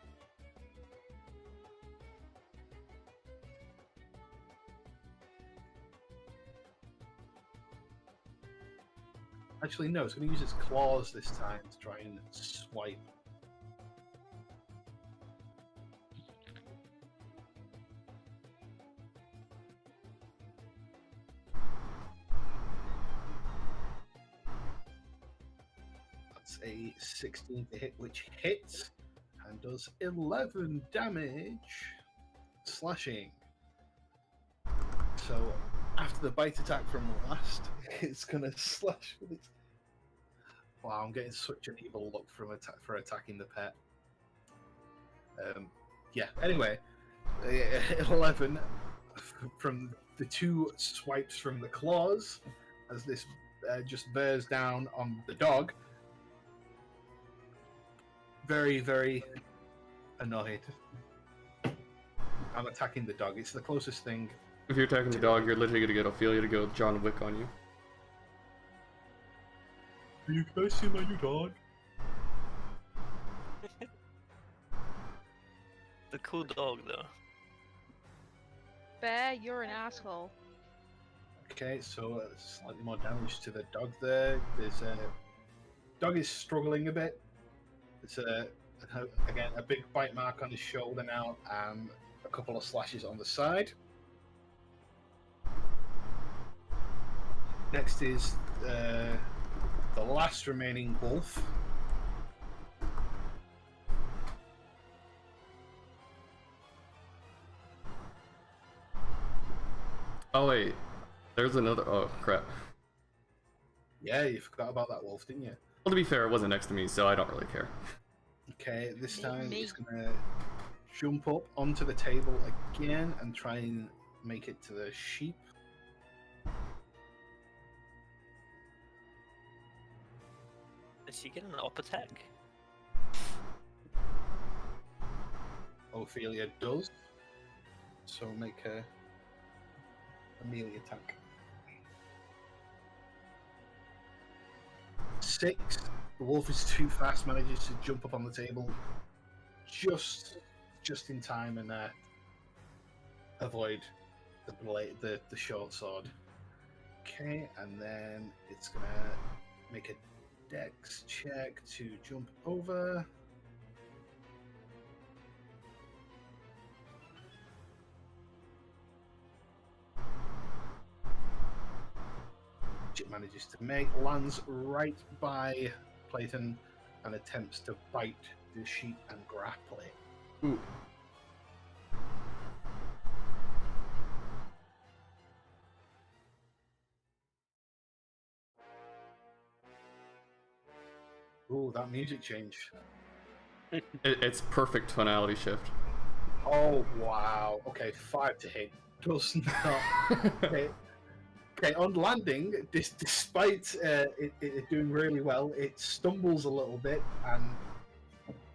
Actually, no, it's going to use its claws this time to try and swipe. That's a 16 to hit, which hits and does 11 damage, slashing. So after the bite attack from last, it's gonna slash with its. Wow, I'm getting such an evil look for attacking the pet. Yeah. Anyway, 11 from the 2 swipes from the claws as this just bears down on the dog. Very, very annoyed. I'm attacking the dog. It's the closest thing. If you're attacking the dog, you're literally gonna get Ophelia to go John Wick on you. You guys see my new dog? The cool dog, though. Bear, you're an asshole. Okay, so slightly more damage to the dog there. There's dog is struggling a bit. It's again a big bite mark on his shoulder now, and a couple of slashes on the side. Next is the last remaining wolf. Oh wait, there's another. Oh crap. Yeah, you forgot about that wolf, didn't you? Well, to be fair, it wasn't next to me, so I don't really care. Okay, this Me- time me. it's gonna jump up onto the table again and try and make it to the sheep. Does she get an up attack? Ophelia does. So make a melee attack. 6. The wolf is too fast, manages to jump up on the table just in time and avoid the blade, the short sword. Okay, and then it's gonna make a dex check to jump over. Which it manages to make, lands right by Clayton and attempts to bite the sheep and grapple it. Ooh. Ooh, that music change. It's perfect tonality shift. Oh, wow. Okay, 5 to hit. Does not. Okay. Okay, on landing, despite it doing really well, it stumbles a little bit and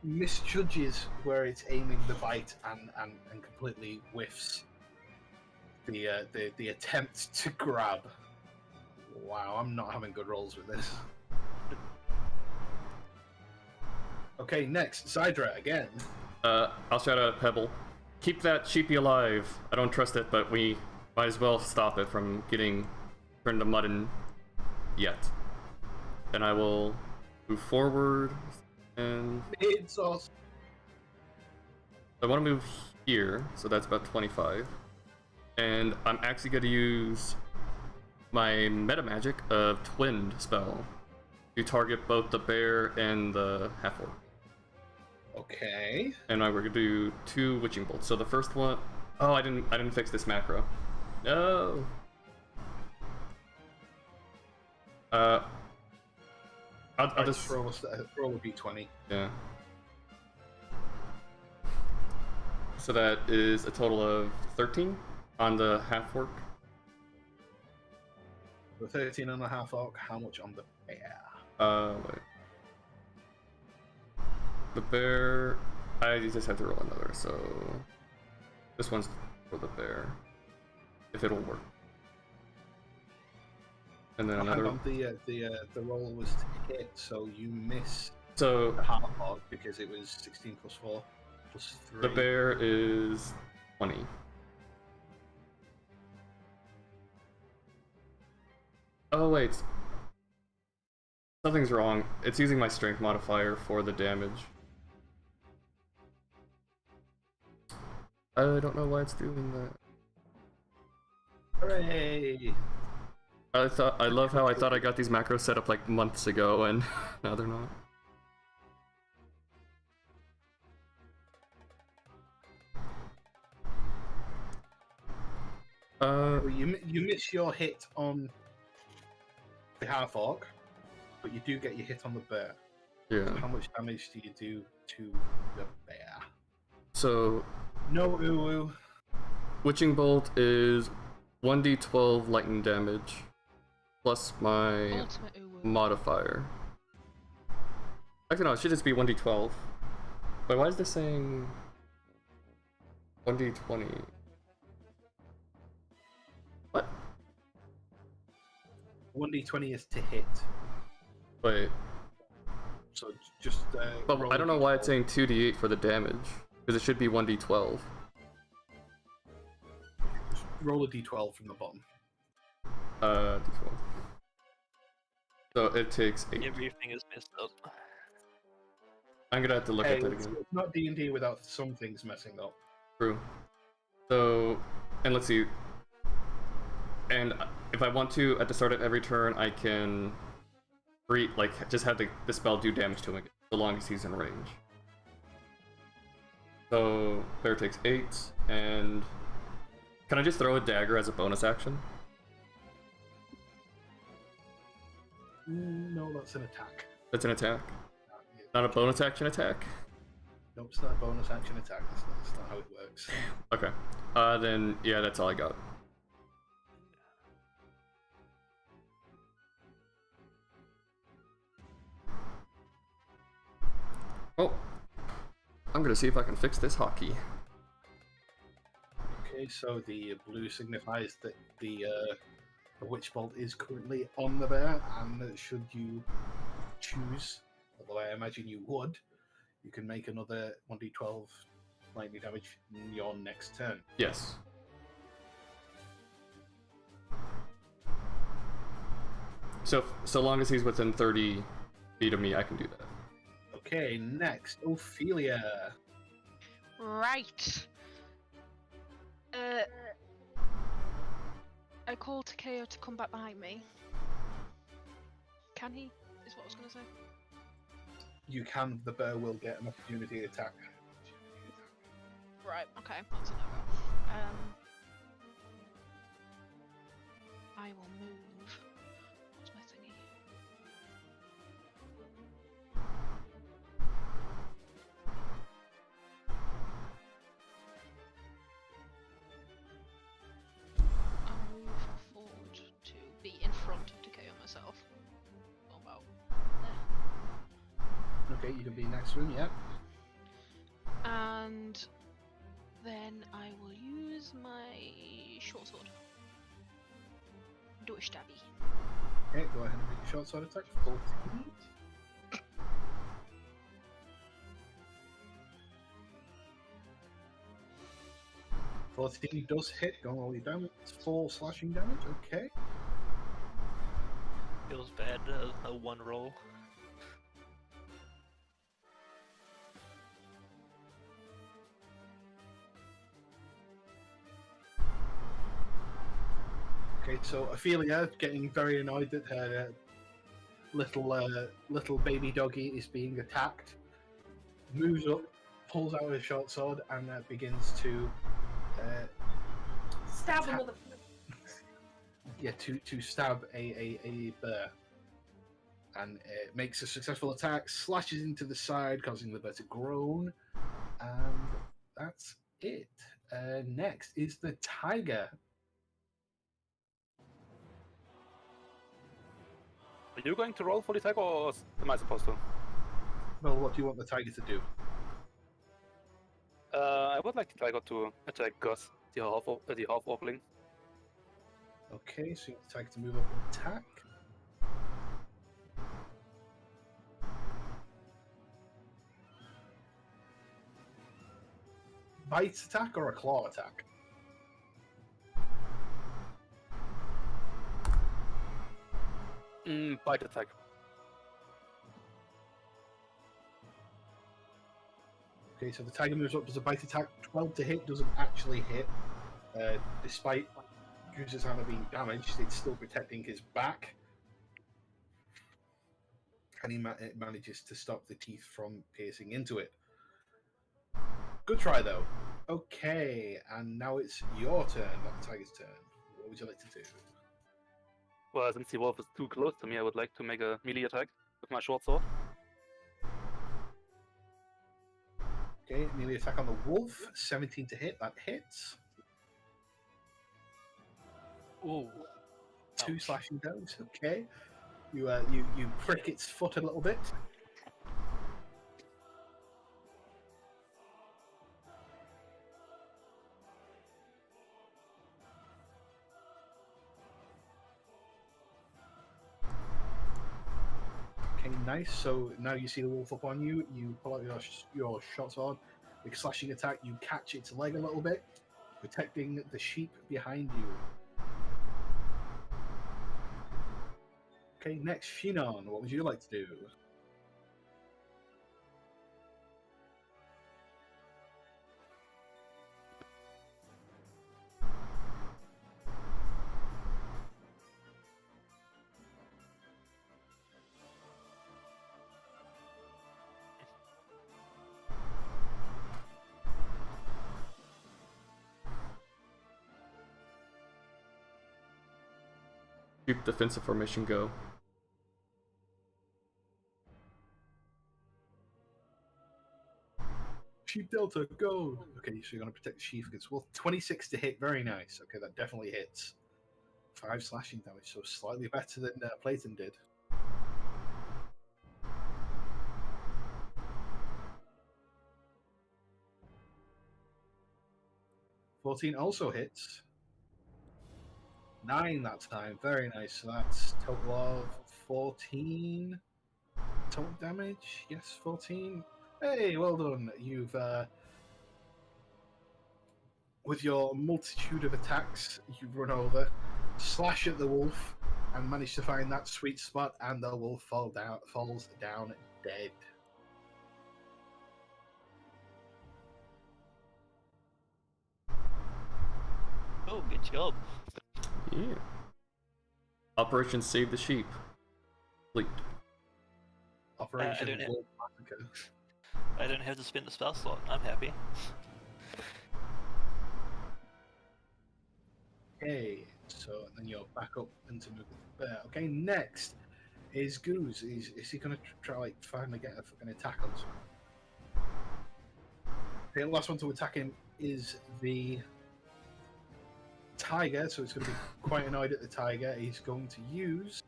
misjudges where it's aiming the bite and completely whiffs the attempt to grab. Wow, I'm not having good rolls with this. Okay, next, Zydra again. I'll shout out at Pebble. Keep that sheepy alive. I don't trust it, but we might as well stop it from getting turned to mutton yet. Then I will move forward and It's awesome. I want to move here, so that's about 25. And I'm actually going to use my meta magic of Twinned spell to target both the bear and the half-orc. Okay. And we're gonna do 2 witching bolts. So the first one, oh, I didn't fix this macro. No. I'll just roll a d20. yeah. So that is a total of 13 on the half orc. The 13 and a half orc, how much on the bear? Wait. The bear, I just have to roll another, so this one's for the bear, if it'll work. And then another. The roll was to hit, so you miss So the half orc because it was 16 plus 4 plus 3. the bear is 20. Oh wait, something's wrong. It's using my strength modifier for the damage. I don't know why it's doing that. Hooray! I love how I thought I got these macros set up like months ago, and now they're not. Well, you miss your hit on the half orc, but you do get your hit on the bear. Yeah. How much damage do you do to the bear? So No uwu. Witching Bolt is 1d12 lightning damage plus my Ultimate uwu. modifier. Actually, no, it should just be 1d12. Wait, why is this saying 1d20? What? 1d20 is to hit. Wait, So just. but roll I don't know a why it's d12. saying 2d8 for the damage, because it should be 1d12. Just roll a d12 from the bottom. D12. So it takes 8. Everything is messed up. I'm gonna have to look Hey, at that it's again. not D&D without some things messing up. True. So, and let's see. And if I want to, at the start of every turn, I can just have the spell do damage to him again, so long as he's in range. So, bear takes 8, and can I just throw a dagger as a bonus action? No, that's an attack. That's an attack. Not a bonus action attack? Nope, it's not a bonus action attack. That's not how it works. Okay. Then, yeah, that's all I got. Oh. I'm gonna see if I can fix this hockey. Okay, so the blue signifies that the witch bolt is currently on the bear, and should you choose, although I imagine you would, you can make another 1d12 lightning damage in your next turn. Yes. So long as he's within 30 feet of me, I can do that. Okay, next, Ophelia. Right. I call Takeo to come back behind me. Can he? Is what I was gonna say. You can, the bear will get an opportunity attack. Right. Okay. That's a no-go. I will move. What's my thingy? I'll move forward to be in front of Takeo myself. What about there? Okay, you can be next to him, yeah. And then I will use my short sword. Do a stabby. Okay, go ahead and make a short sword attack. 14. 14 does hit, don't roll your damage. It's 4 slashing damage, okay. Feels bad, a one roll. Okay, so Ophelia, getting very annoyed that her little baby doggy is being attacked, moves up, pulls out her short sword, and begins to Stab him with a. to stab a bear, and it makes a successful attack, slashes into the side, causing the bear to groan, and that's it. Next is the tiger. Are you going to roll for the tiger, or am I supposed to? Well, what do you want the tiger to do? I would like the tiger to attack Gus, the half-orpling. Okay, so you want the tiger to move up and attack. Bite attack or a claw attack? Bite attack. Okay, so the tiger moves up, does a bite attack. 12 to hit, doesn't actually hit. Despite Goose's hammer being damaged, it's still protecting his back. And he manages to stop the teeth from piercing into it. Good try, though. Okay, and now it's your turn, not the tiger's turn. What would you like to do? Well, since the wolf is too close to me, I would like to make a melee attack with my short sword. Okay, melee attack on the wolf. 17 to hit, that hits. Ooh. 2 Ouch. slashing damage, okay. You prick its foot a little bit. Okay, nice. So now you see the wolf up on you. You pull out your short sword. With slashing attack, you catch its leg a little bit, protecting the sheep behind you. Okay, next, Shinon. What would you like to do? Keep defensive formation go. Sheep Delta, go! Okay, so you're going to protect the sheep against wolf. 26 to hit, very nice. Okay, that definitely hits. 5 slashing damage, so slightly better than Platon did. $14 also hits. 9 that time, very nice. So that's total of 14 total damage. Yes, 14. Hey, well done. You've with your multitude of attacks, you run over, slash at the wolf, and manage to find that sweet spot, and the wolf falls down dead. Oh, good job. Yeah. Operation Save the Sheep. Complete. Operation don't know. Wolf Massacre. I don't have to spend the spell slot. I'm happy. Okay, so then you're back up into move the bear. Okay, next is Goose. Is he going to try like finally get a fucking attack on someone? The last one to attack him is the tiger, so he's going to be quite annoyed at the tiger. He's going to use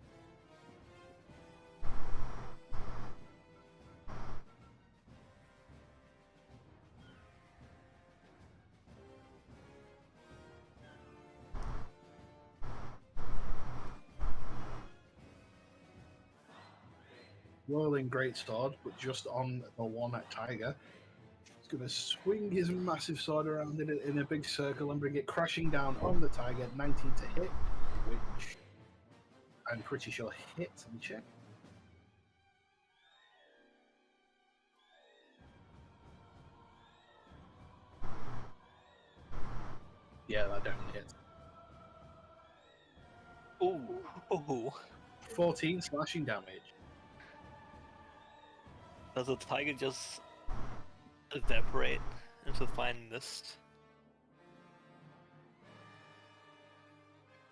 Whirling Greatsword, but just on the one at tiger. He's going to swing his massive sword around in a big circle and bring it crashing down on the tiger. 19 to hit, which I'm pretty sure hits. Let me check. Yeah, that definitely hits. Ooh. 14 slashing damage. Does the tiger just evaporate into fine mist?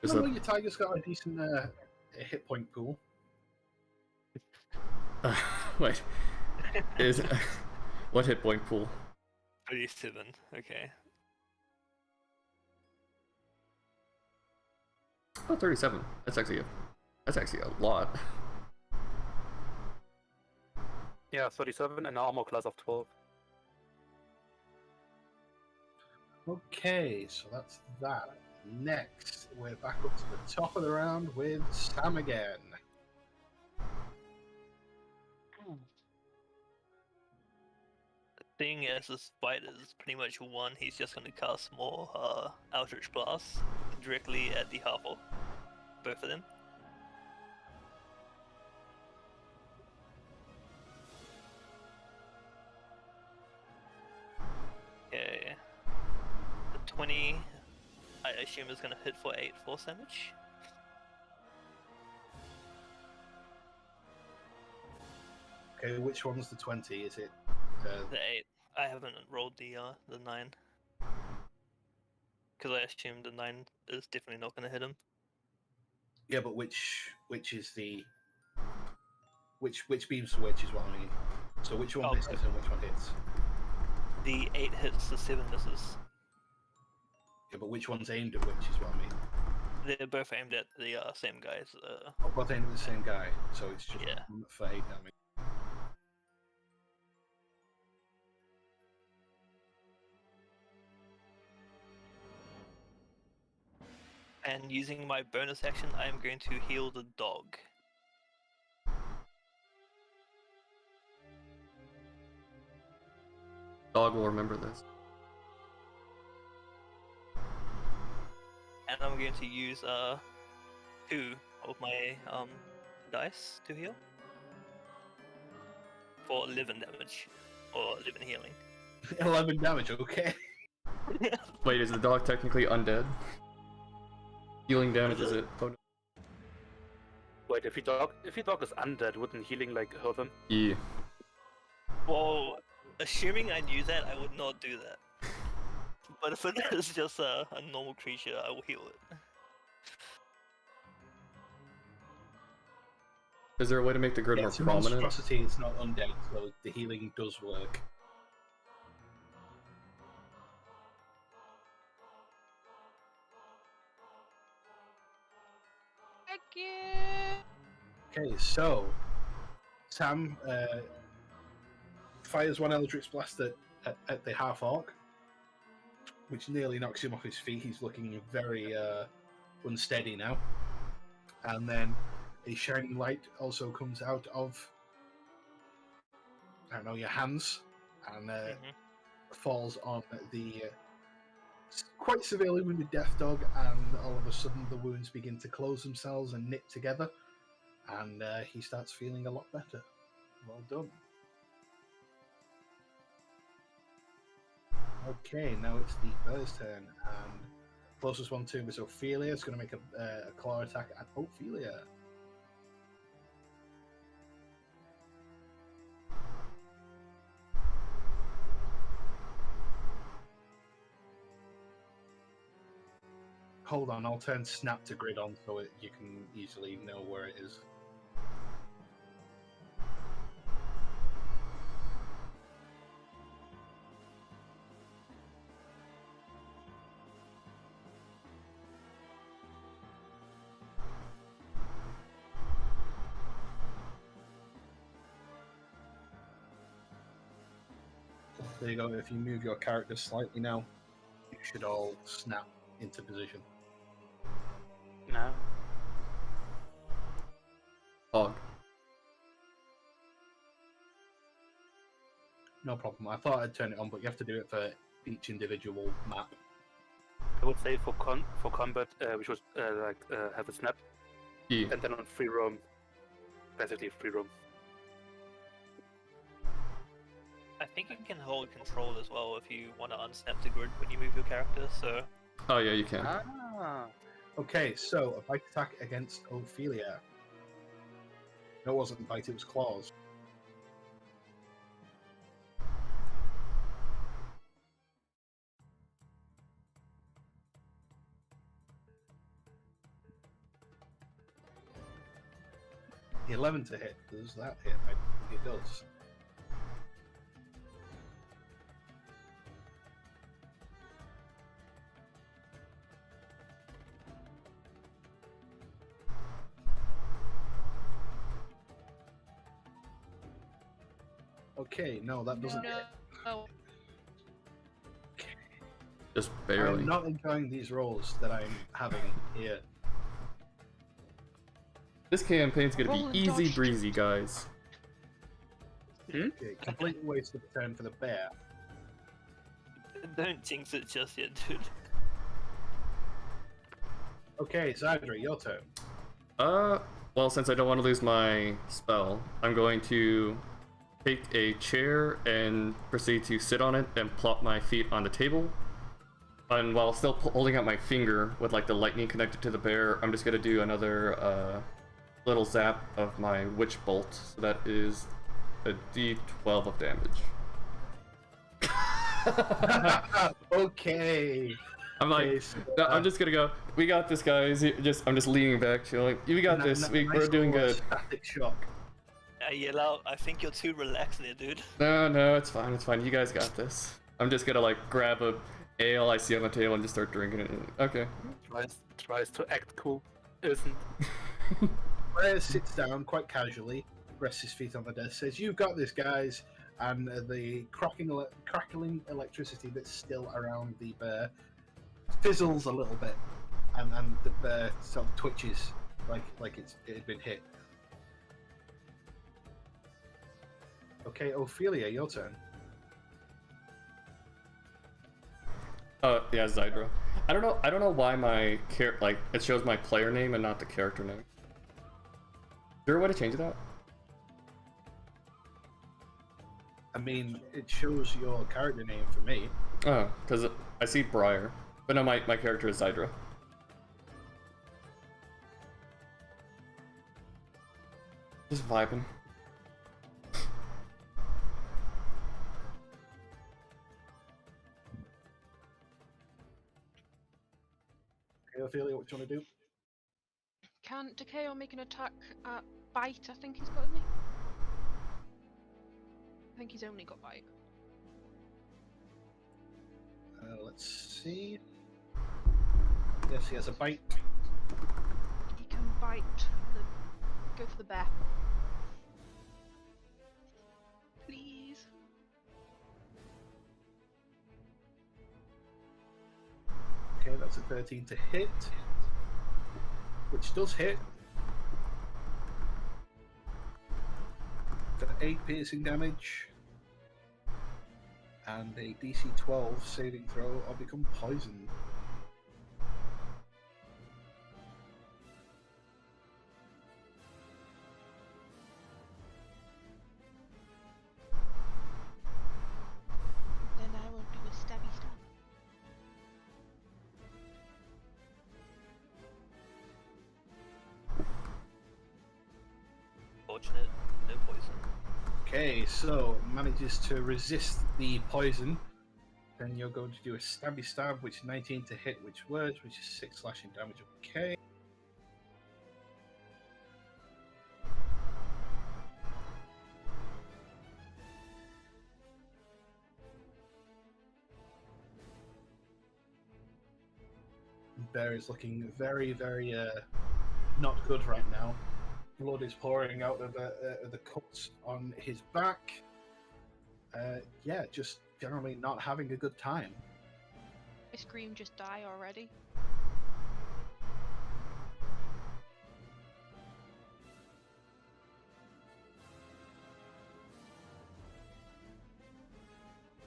Is No, that... your tiger's got a decent hit point pool. Wait. Is what hit point pool? 37. Okay. Oh, 37. That's actually a lot. Yeah, 37 and an armor class of 12. Okay, so that's that. Next, we're back up to the top of the round with Sam again. Seeing as this fight is pretty much won, he's just gonna cast more Eldritch Blast directly at the Harville. Both of them. Okay. The 20, I assume, is gonna hit for 8 force damage. Okay, which one's the 20? Is it The 8. I haven't rolled the 9. Because I assume the 9 is definitely not gonna hit him. yeah, but which is the which beams to which is what I mean. So which one misses and which one hits? The 8 hits, the 7 misses. Yeah, but which one's aimed at which is what I mean. They're both aimed at the same guys. Both aimed at the same guy, so it's just Yeah. one for 8 damage. And using my bonus action, I am going to heal the dog. Dog will remember this. And I'm going to use 2 of my dice to heal. For 11 damage. Or 11 healing. 11 damage, okay. Wait, is the dog technically undead? Healing damage is it? Oh, no. Wait, if your dog is undead, wouldn't healing like hurt him? Yeah. Well, assuming I knew that, I would not do that. But if it is just a normal creature, I will heal it. Is there a way to make the grid Yeah, more it's a prominent? monstrosity, it's not undead, so the healing does work. Heck yeah! Okay, so Sam fires one Eldritch Blast at the half orc, which nearly knocks him off his feet. He's looking very unsteady now. And then a shining light also comes out of, I don't know, your hands, and falls on the quite severely wounded death dog, and all of a sudden the wounds begin to close themselves and knit together, and he starts feeling a lot better. Well done. Okay, now it's the bear's turn, and closest one to him is Ophelia. It's going to make a claw attack at Ophelia. Hold on, I'll turn Snap to grid on so you can easily know where it is. There you go. If you move your character slightly now, you should all snap into position. No. Dog. No problem. I thought I'd turn it on, but you have to do it for each individual map. I would say for combat, we should have a snap, Yeah. and then on free roam, basically free roam. I think you can hold control as well if you want to unsnap the grid when you move your character, so... Oh yeah, you can. Ah. Okay, so a bite attack against Ophelia. No, it wasn't bite, it was claws. The 11 to hit. Does that hit? I think it does. Okay, no, that doesn't hit. No. Just barely. I'm not enjoying these rolls that I'm having here. This campaign's gonna Roll and be easy dodge. breezy, guys. Okay, complete waste of a turn for the bear. Don't jinx it just yet, dude. Okay, Zydra, your turn. Well, since I don't want to lose my spell, I'm going to take a chair and proceed to sit on it and plop my feet on the table. And while still holding out my finger with like the lightning connected to the bear, I'm just gonna do another little zap of my witch bolt. So that is a d12 of damage. Okay. I'm like, Okay, so, no, I'm just gonna go. We got this, guys. I'm just leaning back, chilling. We got this. We're doing good. Static shock. I yell out, I think you're too relaxed there, dude. No, it's fine. It's fine. You guys got this. I'm just gonna like grab a ale I see on the table and just start drinking it. Okay. Tries to act cool. Isn't. Blair sits down quite casually, rests his feet on the desk, says, "You've got this, guys." And the crackling electricity that's still around the bear fizzles a little bit, and the bear sort of twitches like it had been hit. Okay, Ophelia, your turn. Yeah, Zydra. I don't know why my it shows my player name and not the character name. Is there a way to change that? I mean, it shows your character name for me. Oh, because I see Briar. But no, my character is Zydra. Just vibing. Okay, Ophelia, what do you want to do? Can Takeo make an attack at bite? I think he's got, isn't he? I think he's only got bite. Let's see. Yes, he has a bite. He can bite go for the bear. Please. Okay, that's a 13 to hit, which does hit. For 8 piercing damage. And a DC 12 saving throw or become poisoned. Then I will do a stabby stab. Fortunate, no poison. Okay, so manages to resist the poison. Then you're going to do a stabby stab, which is 19 to hit, which works, which is 6 slashing damage. Okay. Bear is looking very, very not good right now. Blood is pouring out of the cuts on his back. Yeah, just generally not having a good time. I scream, just die already.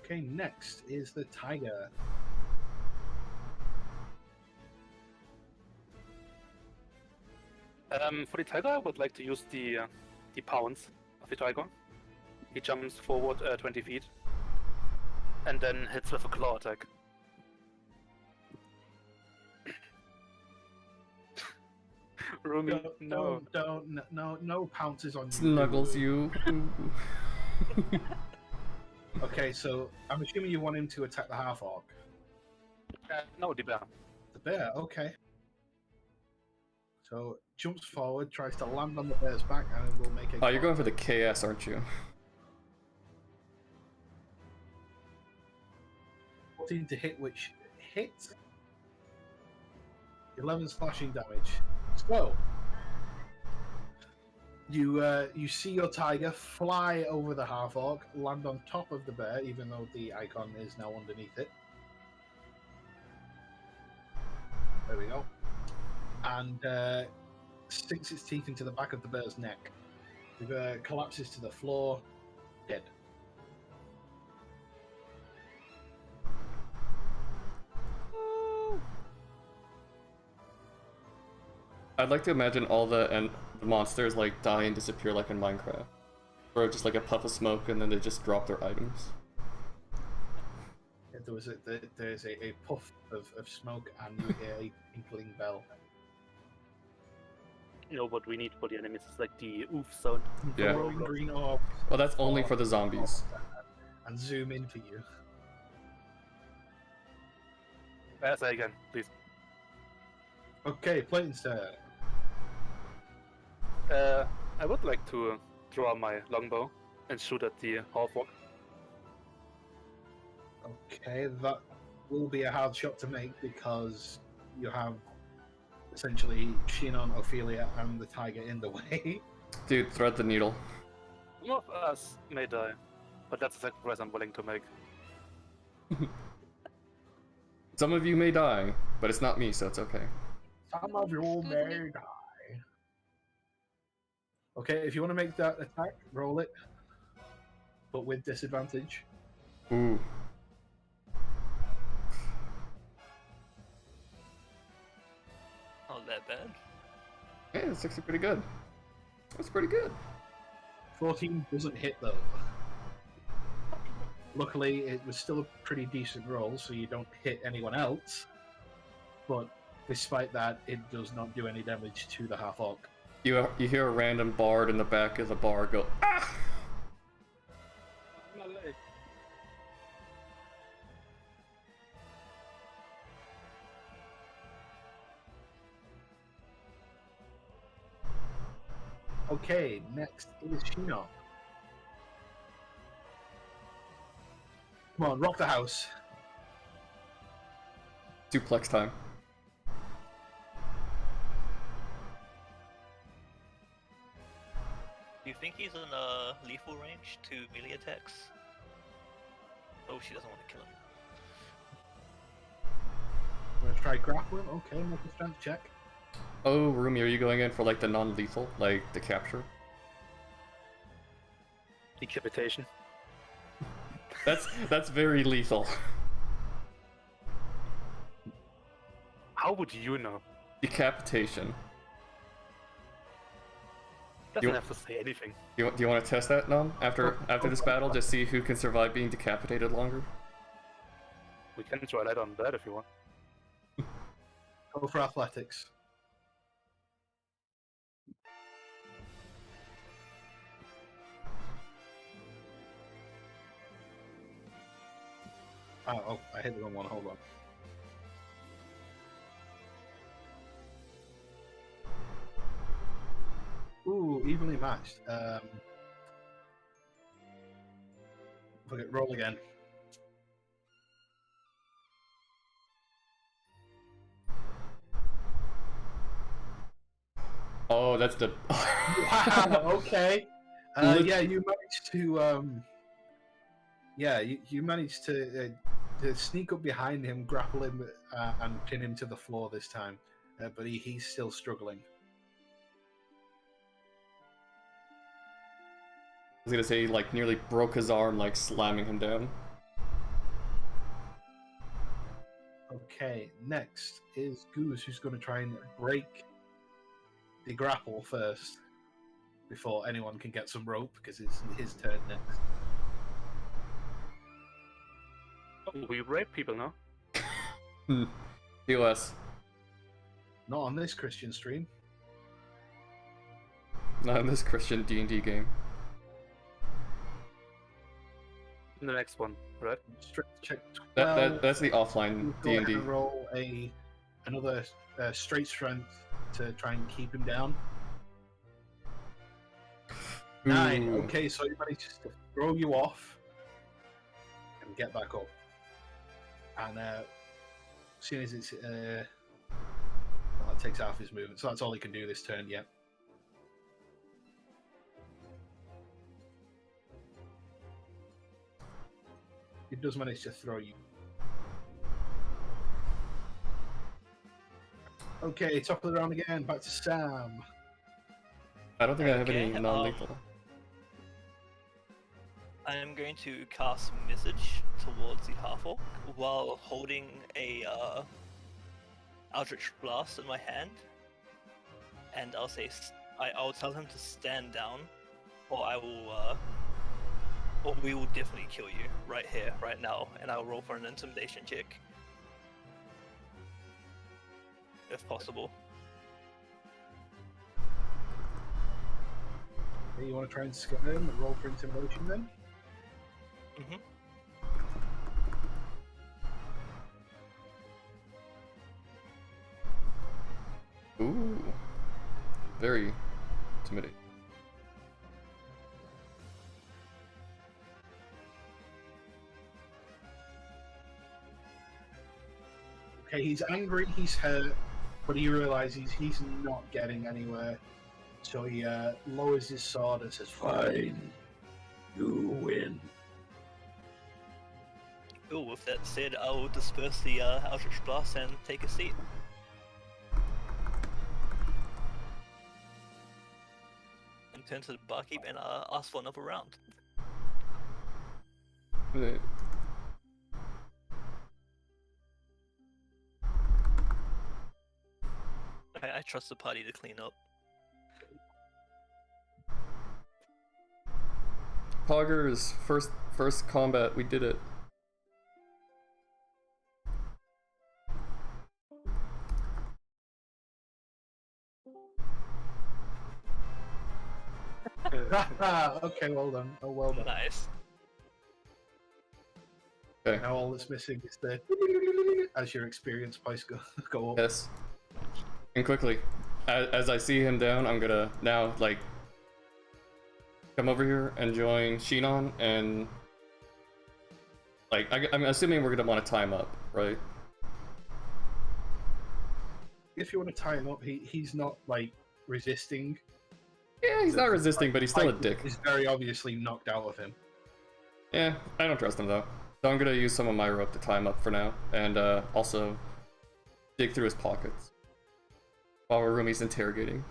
Okay, next is the tiger. For the tiger, I would like to use the pounce of the tiger. He jumps forward 20 feet and then hits with a claw attack. Rumi, no. No pounces on you. Snuggles you. Okay, so I'm assuming you want him to attack the half orc. No, the bear. The bear, okay. So jumps forward, tries to land on the bear's back, and will make a. Oh, you're going for the KS, aren't you? 14 to hit, which hits. 11 slashing damage. So You see your tiger fly over the half orc, land on top of the bear, even though the icon is now underneath it. There we go. And sinks its teeth into the back of the bear's neck. The bear collapses to the floor, dead. I'd like to imagine all the monsters like die and disappear like in Minecraft, or just like a puff of smoke and then they just drop their items. There's a puff of smoke, and you hear a tinkling bell. You know what we need for the enemies is like the oof sound. Yeah. Glowing green orbs. Well, that's only for the zombies. And zoom in for you. Say again, please. Okay, Platon's turn. I would like to draw my longbow and shoot at the half-orc. Okay, that will be a hard shot to make because you have essentially Shinon, Ophelia, and the tiger in the way. Dude, thread the needle. Some of us may die, but that's a sacrifice I'm willing to make. Some of you may die, but it's not me, so it's okay. Some of you may die. Okay, if you want to make that attack, roll it, but with disadvantage. Ooh. Not that bad. Yeah, it's actually pretty good. That's pretty good. 14 doesn't hit though. Luckily, it was still a pretty decent roll, so you don't hit anyone else. But despite that, it does not do any damage to the half-orc. You hear a random bard in the back of the bar go, ah! My leg. Okay, next is Shinon. Come on, rock the house. Suplex time. Do you think he's in lethal range to melee attacks? Oh, she doesn't want to kill him. I'm gonna try grapple him. Okay, make a strength check. Oh, Rumi, are you going in for like the non-lethal, like the capture? Decapitation. That's very lethal. How would you know? Decapitation. Doesn't have to say anything. Do you want to test that, Nom? After this battle, just see who can survive being decapitated longer? We can try that on that if you want. Go for athletics. Oh, I hit the wrong one. Hold on. Ooh, evenly matched. Okay, roll again. Oh, that's the. Wow. Okay. Yeah, you managed to. Yeah, you managed to sneak up behind him, grapple him, and pin him to the floor this time. But he's still struggling. I was gonna say, like, nearly broke his arm, like, slamming him down. Okay, next is Goose, who's going to try and break the grapple first before anyone can get some rope, because it's his turn next. Oh, we rape people now? POS. Not on this Christian stream. Not in this Christian D&D game. In the next one, right? Strength check 12. That's the offline Go ahead D&D. and roll another straight strength to try and keep him down. 9. Ooh. Okay, so he manages to throw you off and get back up. And as soon as it's that takes half his movement, so that's all he can do this turn. Yeah. It does manage to throw you. Okay, top of the round again. Back to Sam. I don't think I have any Okay, non-lethal. I am going to cast Message towards the half-orc while holding a Eldritch Blast in my hand, and I'll say I'll tell him to stand down, or or we will definitely kill you right here, right now, and I'll roll for an intimidation check, if possible. Okay, you want to try and scare him and roll for intimidation then? Mm-hmm. Ooh, very intimidating. Okay, he's angry, he's hurt, but he realizes he's not getting anywhere. So he lowers his sword and says, "Fine, you win." Oh, with that said, I will disperse the Eldritch Blast and take a seat. And turn to the barkeep and ask for another round. I trust the party to clean up. Poggers, first combat, we did it. Okay, well done. Oh, well done. Nice. Okay. Now all that's missing is the as your experience points go up. Yes. And quickly, as I see him down, I'm gonna now like come over here and join Shinon, and like I'm assuming we're gonna want to tie him up, right? If you want to tie him up, he's not like resisting. Yeah, he's not resisting, but he's still a dick. He's very obviously knocked out of him. Yeah, I don't trust him though. So I'm gonna use some of my rope to tie him up for now, and also dig through his pockets while Rumi's interrogating.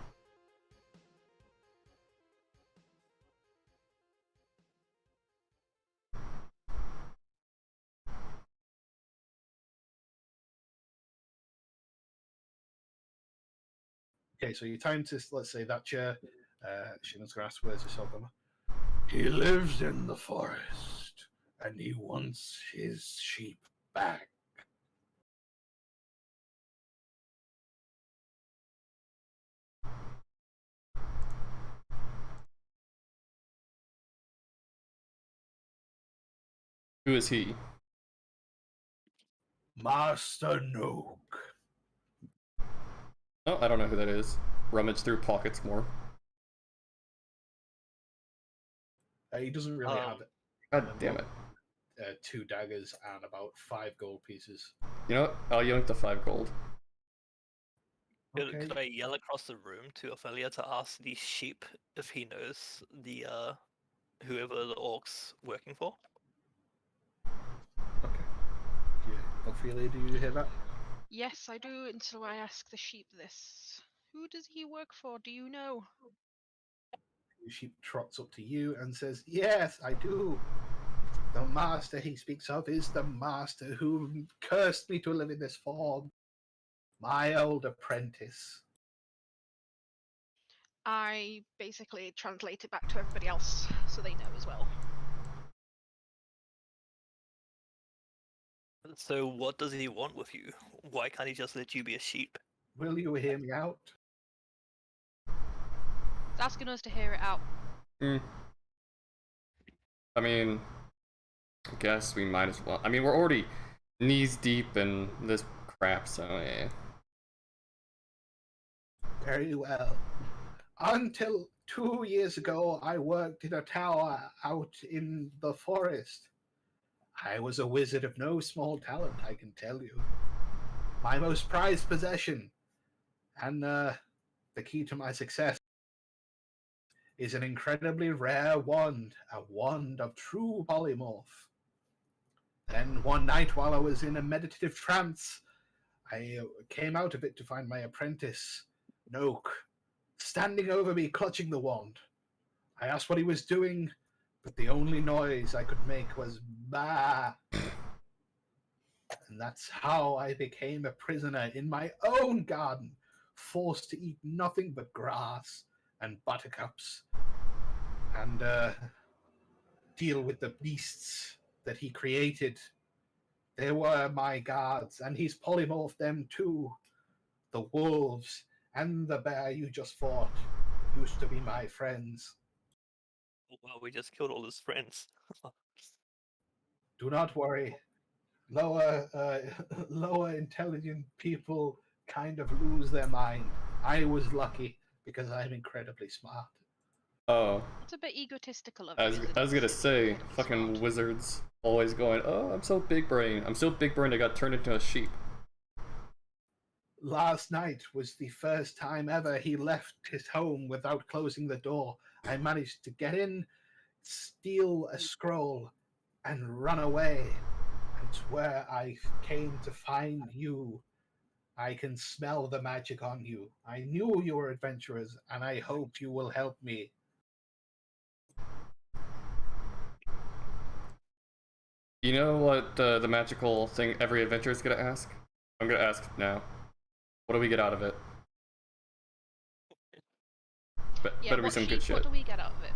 Okay, so you time to, let's say, that chair. Shinon's gonna ask, where's this Ogama? He lives in the forest, and he wants his sheep back. Who is he? Master Nook. Oh, I don't know who that is. Rummage through pockets more. He doesn't really have God damn it. 2 daggers and about 5 gold pieces. You know what? I'll yoink the 5 gold. Okay. Could I yell across the room to Ophelia to ask the sheep if he knows the whoever the orc's working for? Okay. Yeah. Ophelia, do you hear that? Yes, I do, and so I ask the sheep this. Who does he work for? Do you know? The sheep trots up to you and says, "Yes, I do. The master he speaks of is the master who cursed me to live in this form. My old apprentice." I basically translate it back to everybody else so they know as well. So what does he want with you? Why can't he just let you be a sheep? Will you hear me out? He's asking us to hear it out. I mean, I guess we might as well. I mean, we're already knees deep in this crap, so yeah. Very well. Until 2 years ago, I worked in a tower out in the forest. I was a wizard of no small talent, I can tell you. My most prized possession, and the key to my success, is an incredibly rare wand, a wand of true polymorph. Then one night, while I was in a meditative trance, I came out of it to find my apprentice, Noak, standing over me, clutching the wand. I asked what he was doing, but the only noise I could make was bah. And that's how I became a prisoner in my own garden, forced to eat nothing but grass and buttercups, and deal with the beasts that he created. They were my guards, and he's polymorphed them too. The wolves and the bear you just fought used to be my friends. Wow, we just killed all his friends. Do not worry. Lower, lower intelligent people kind of lose their mind. I was lucky because I'm incredibly smart. Oh, It's a bit egotistical of I you. was, isn't I was it? gonna say, Incredibly fucking smart. wizards always going, oh, I'm so big brain. I'm so big brain I got turned into a sheep. Last night was the first time ever he left his home without closing the door. I managed to get in, steal a scroll, and run away. It's where I came to find you. I can smell the magic on you. I knew you were adventurers, and I hope you will help me. You know what the magical thing every adventurer is gonna ask? I'm gonna ask now. What do we get out of it? Yeah, Better be what some sheep? good shit. What do we get out of it?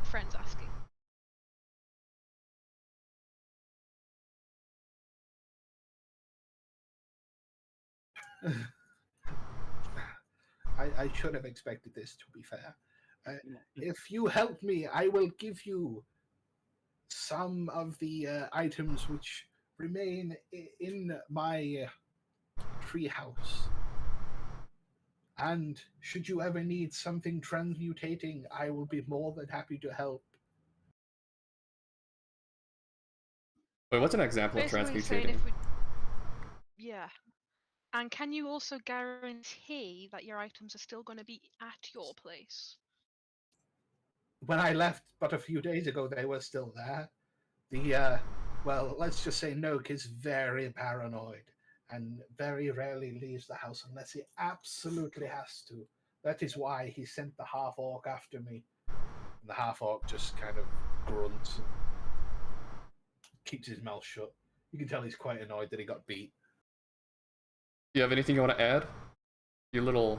Friends asking. I should have expected this, to be fair. If you help me, I will give you some of the items which remain in my treehouse. And should you ever need something transmutating, I will be more than happy to help. Wait, what's an example of Basically saying transmutating? if we. Yeah. And can you also guarantee that your items are still going to be at your place? When I left but a few days ago, they were still there. Well, let's just say Noak is very paranoid and very rarely leaves the house unless he absolutely has to. That is why he sent the half orc after me. And the half orc just kind of grunts and keeps his mouth shut. You can tell he's quite annoyed that he got beat. You have anything you want to add? You little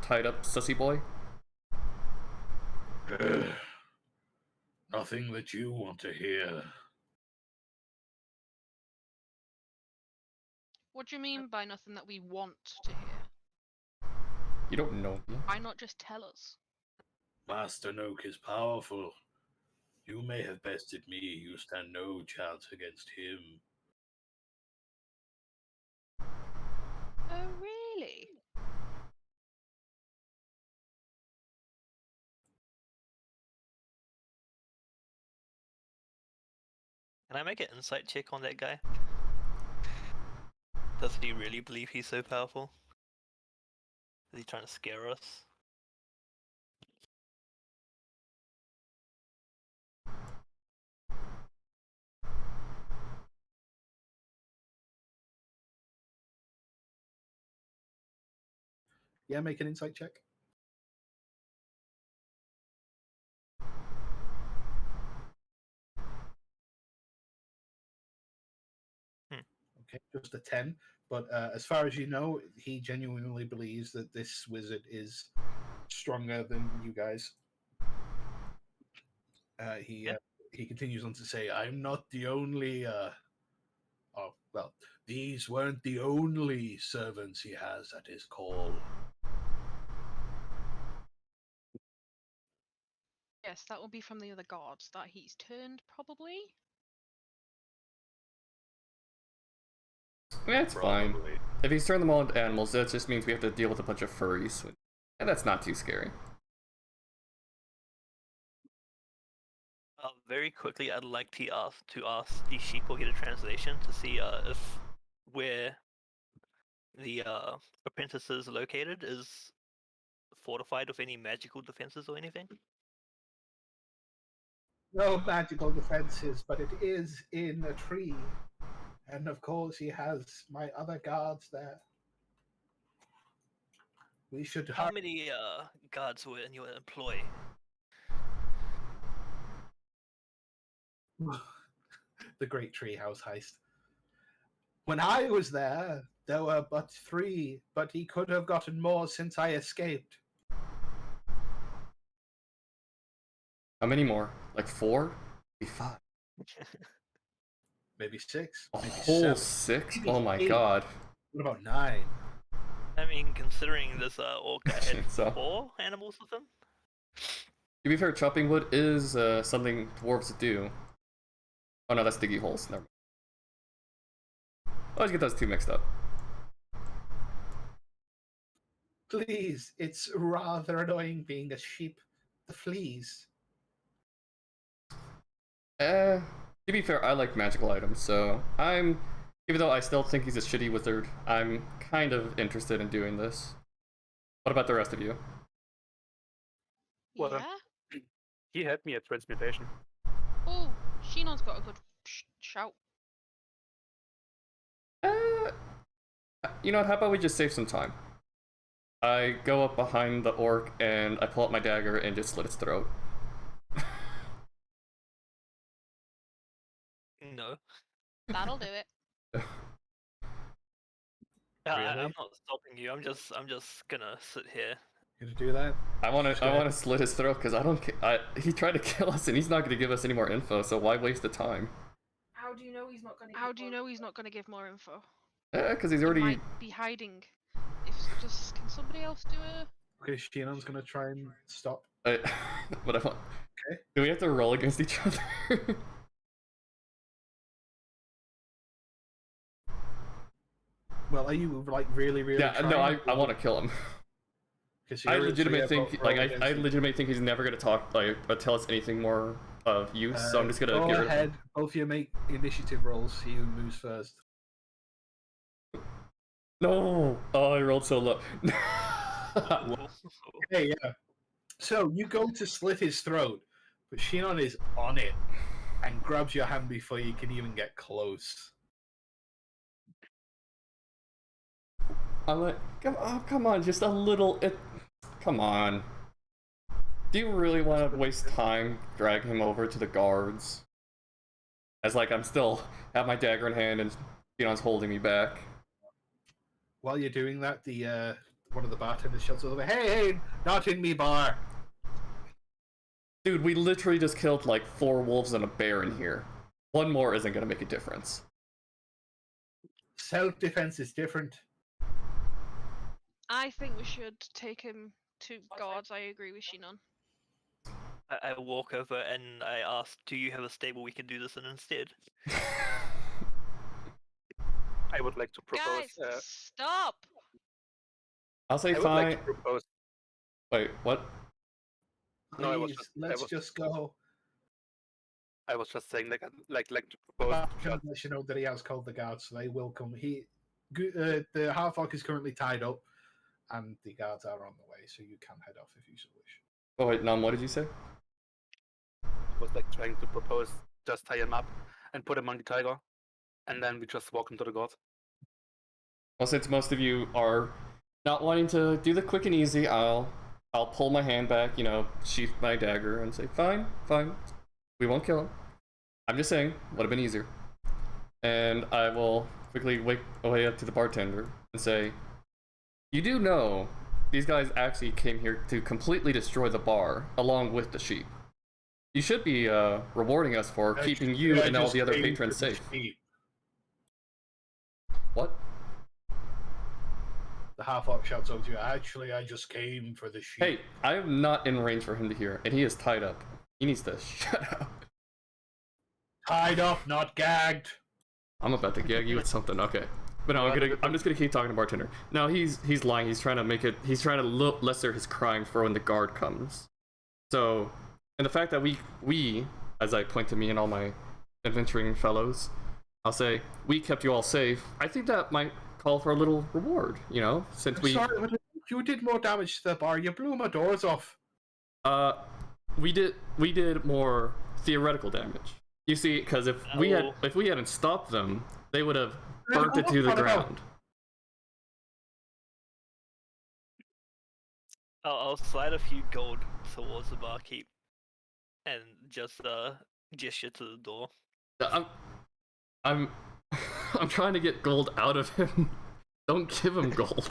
tied up sussy boy? Nothing that you want to hear. What do you mean by nothing that we want to hear? You don't know me. Why not just tell us? Master Noak is powerful. You may have bested me. You stand no chance against him. Oh, really? Can I make an insight check on that guy? Does he really believe he's so powerful? Is he trying to scare us? Yeah, make an insight check. Okay, just a 10. But as far as you know, he genuinely believes that this wizard is stronger than you guys. He continues on to say, "I'm not the only. Oh well, these weren't the only servants he has at his call. Yes, that will be from the other gods that he's turned, probably. Yeah, it's fine. Probably. If he's turned them all into animals, that just means we have to deal with a bunch of furries. And that's not too scary. Very quickly, I'd like to ask the sheep or get a translation to see if where the apprentice is located is fortified with any magical defenses or anything. no magical defenses, but it is in a tree. And of course, he has my other guards there. We should How many guards were in your employ? The Great Treehouse Heist. When I was there were but 3, but he could have gotten more since I escaped. How many more? Like 4? Maybe 5. Maybe 6. A Maybe whole 7. 6? Maybe Oh my 8. god. What about 9? I mean, considering this orc had So- 4 animals with him. To be fair, chopping wood is something dwarves do. Oh no, that's diggy holes. Never mind. I always get those two mixed up. Please, it's rather annoying being a sheep. The fleas. To be fair, I like magical items, so even though I still think he's a shitty wizard, I'm kind of interested in doing this. What about the rest of you? Well, Yeah. he had me at transmutation. Oh, Sheenon's got a good shout. You know what, how about we just save some time? I go up behind the orc and I pull out my dagger and just slit its throat. No. That'll do it. I'm Really? not stopping you. I'm just gonna sit here. Gonna do that? I want to slit his throat because he tried to kill us and he's not going to give us any more info, so why waste the time? How do you know he's not going to? How do you know he's not going to give more info? Because he's He already... might be hiding. Can somebody else do it? Okay, Sheenon's gonna try and stop. But I want... Okay. Do we have to roll against each other? Well, are you like really Yeah, trying? no, I want to kill him. 'Cause I you're- so legitimately yeah, think, roll I against him. legitimately think he's never gonna talk, like, or tell us anything more of use. So I'm just gonna go get rid of ahead. him. Both of you make initiative rolls. See who moves first. No! Oh, I rolled so low. Hey, yeah. So you go to slit his throat, but Sheenon is on it and grabs your hand before you can even get close. I'm like, come on, just a little. Come on. Do you really want to waste time dragging him over to the guards? As like I'm still have my dagger in hand and Sheenon's holding me back. While you're doing that, the one of the bartenders shouts over, "Hey, not in me bar!" Dude, we literally just killed like 4 wolves and a bear in here. One more isn't gonna make a difference. Self-defense is different. I think we should take him to guards. I agree with Sheenon. I walk over and I ask, "Do you have a stable we can do this in instead?" I would like to propose. Guys, stop! I'll say I would fine. like to propose. Wait, what? No, I was Please, just- let's just go. I was just saying, like to The propose. bartender lets you know that he has called the guards, so they will come. The half-orc is currently tied up, and the guards are on the way, so you can head off if you so wish. Oh wait, Nam, what did you say? Was like trying to propose just tie him up and put him on the tiger, and then we just walk into the guard. Well, since most of you are not wanting to do the quick and easy, I'll pull my hand back, sheath my dagger, and say, fine, we won't kill him. I'm just saying, would have been easier. And I will quickly wake away up to the bartender and say, you do know these guys actually came here to completely destroy the bar, along with the sheep. You should be rewarding us for keeping you and all the other patrons safe. What? The half-orc shouts over to you, "Actually, I just came for the sheep." Hey, I am not in range for him to hear, and he is tied up. He needs to shut up. Tied up, not gagged. I'm about to gag you with something. Okay, but no, I'm just gonna keep talking to bartender. No, he's lying. He's trying to look lesser his crime for when the guard comes. So, and the fact that we, as I point to me and all my adventuring fellows, I'll say we kept you all safe. I think that might call for a little reward. Since we. Sorry, but you did more damage to the bar. You blew my doors off. We did more theoretical damage. You see, because if we hadn't stopped them, they would have burnt it to the ground. I'll slide a few gold towards the barkeep and just gesture to the door. I'm trying to get gold out of him. Don't give him gold.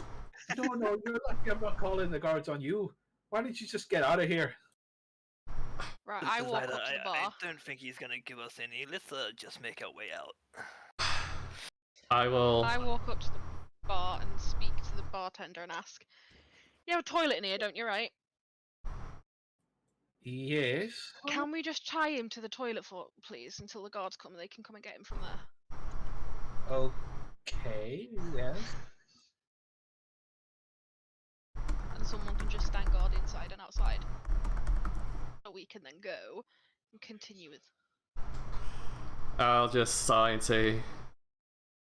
No, you're lucky I'm not calling the guards on you. Why don't you just get out of here? Right, I walk up to the bar. I don't think he's gonna give us any. Let's just make our way out. I walk up to the bar and speak to the bartender and ask, "You have a toilet in here, don't you, right?" Yes. Can we just tie him to the toilet for, please, until the guards come and they can come and get him from there? Okay, yes. And someone can just stand guard inside and outside. So we can then go and continue with. I'll just sigh and say,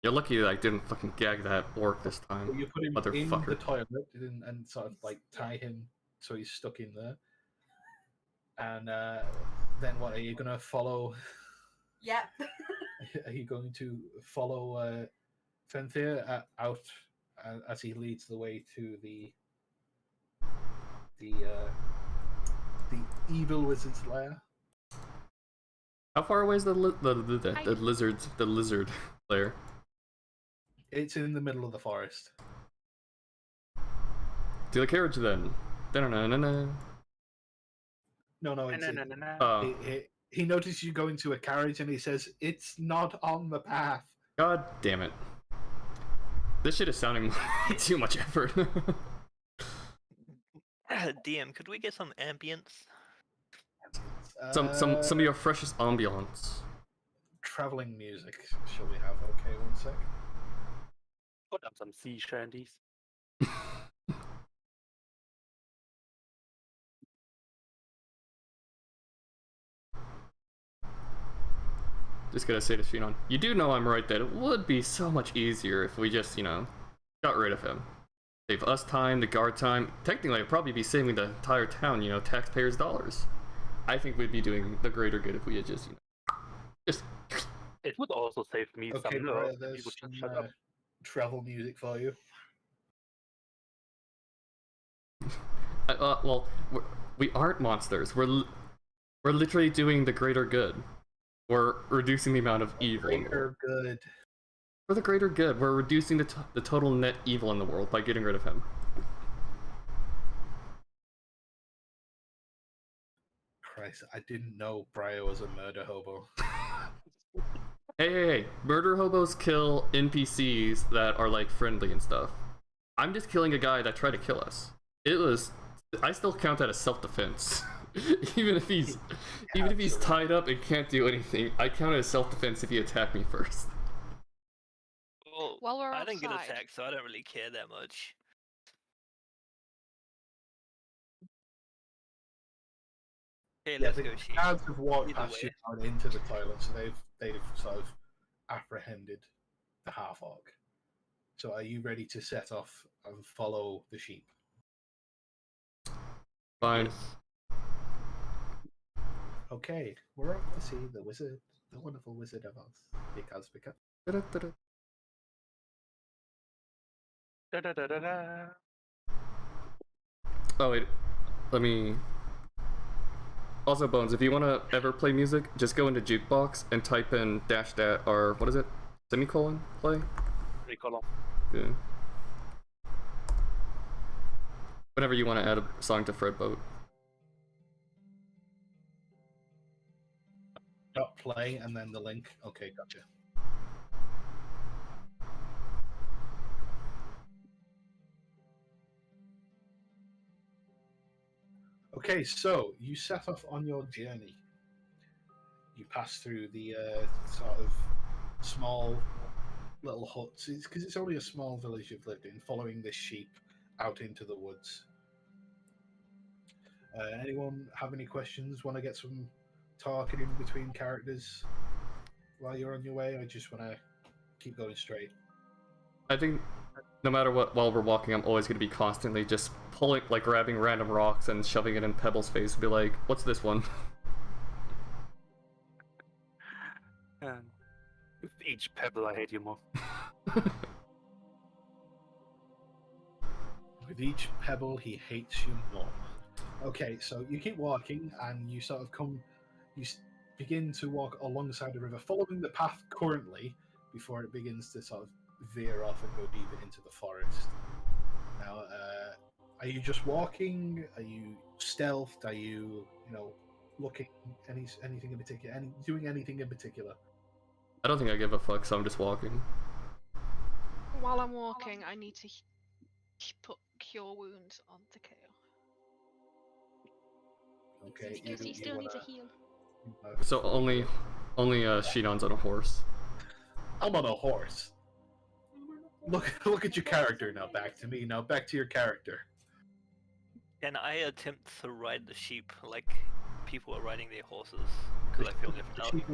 "You're lucky that I didn't fucking gag that orc this time." Well, you put him in Motherfucker. the toilet and sort of like tie him so he's stuck in there. And then what, are you going to follow? Yep. Are you going to follow Fenthir out as he leads the way to the evil wizard's lair? How far away is the lizard lair? It's in the middle of the forest. To the carriage then. Da-na-na-na-na. No, it's Oh. he notices you go into a carriage and he says, "It's not on the path." God damn it. This shit is sounding too much effort. DM, could we get some ambience? Some of your freshest ambiance. Traveling music. Shall we have? Okay, one sec. Put up some sea shanties. Just gotta say to Shinon, you do know I'm right that it would be so much easier if we just, got rid of him. Save us time, the guard time. Technically, I'd probably be saving the entire town, taxpayers' dollars. I think we'd be doing the greater good if we had just. It would also save me Okay, some right, nerve. there's You would some just shut up. travel music for you. Well, we aren't monsters. We're literally doing the greater good. We're reducing the amount of evil in the world. Greater good. For the greater good, we're reducing the total net evil in the world by getting rid of him. Christ, I didn't know Briar was a murder hobo. Hey, murder hobos kill NPCs that are like friendly and stuff. I'm just killing a guy that tried to kill us. I still count that as self-defense. even if he's tied up and can't do anything, I count it as self-defense if he attacked me first. Well, While we're I didn't get outside- attacked, so I don't really care that much. Hey, Yeah, let's the go, Sheep. guards have walked Either past you way. and into the toilet, so they've sort of apprehended the half orc. So are you ready to set off and follow the sheep? Fine. Okay, we're off to see the wizard, the wonderful Wizard of Oz. Because. Da-da-da-da. Da-da-da-da-da. Oh wait, let me. Also, Bones, if you want to ever play music, just go into jukebox and type in -- or what is it? Semicolon play. Recolor. Yeah. Whenever you want to add a song to Fred Boat. Dot play and then the link. Okay, gotcha. Okay, so you set off on your journey. You pass through the sort of small little huts, because it's only a small village you've lived in, following this sheep out into the woods. Anyone have any questions? Want to get some talking in between characters while you're on your way? I just want to keep going straight. I think no matter what, while we're walking, I'm always going to be constantly just pulling, grabbing random rocks and shoving it in Pebble's face and be like, "What's this one?" With each pebble, I hate you more. With each pebble, he hates you more. Okay, so you keep walking, and you sort of begin to walk alongside the river, following the path currently, before it begins to sort of veer off and go deeper into the forest. Now, are you just walking? Are you stealthed? Are you, looking anything in particular? Doing anything in particular? I don't think I give a fuck, so I'm just walking. While I'm walking, I need to put Cure Wounds on Takeo. Okay, Because he still needs a heal. So only Shinon's on a horse. I'm on a horse. Look at your character now. Back to me now. Back to your character. Can I attempt to ride the sheep like people are riding their horses? Because I feel left The out. sheep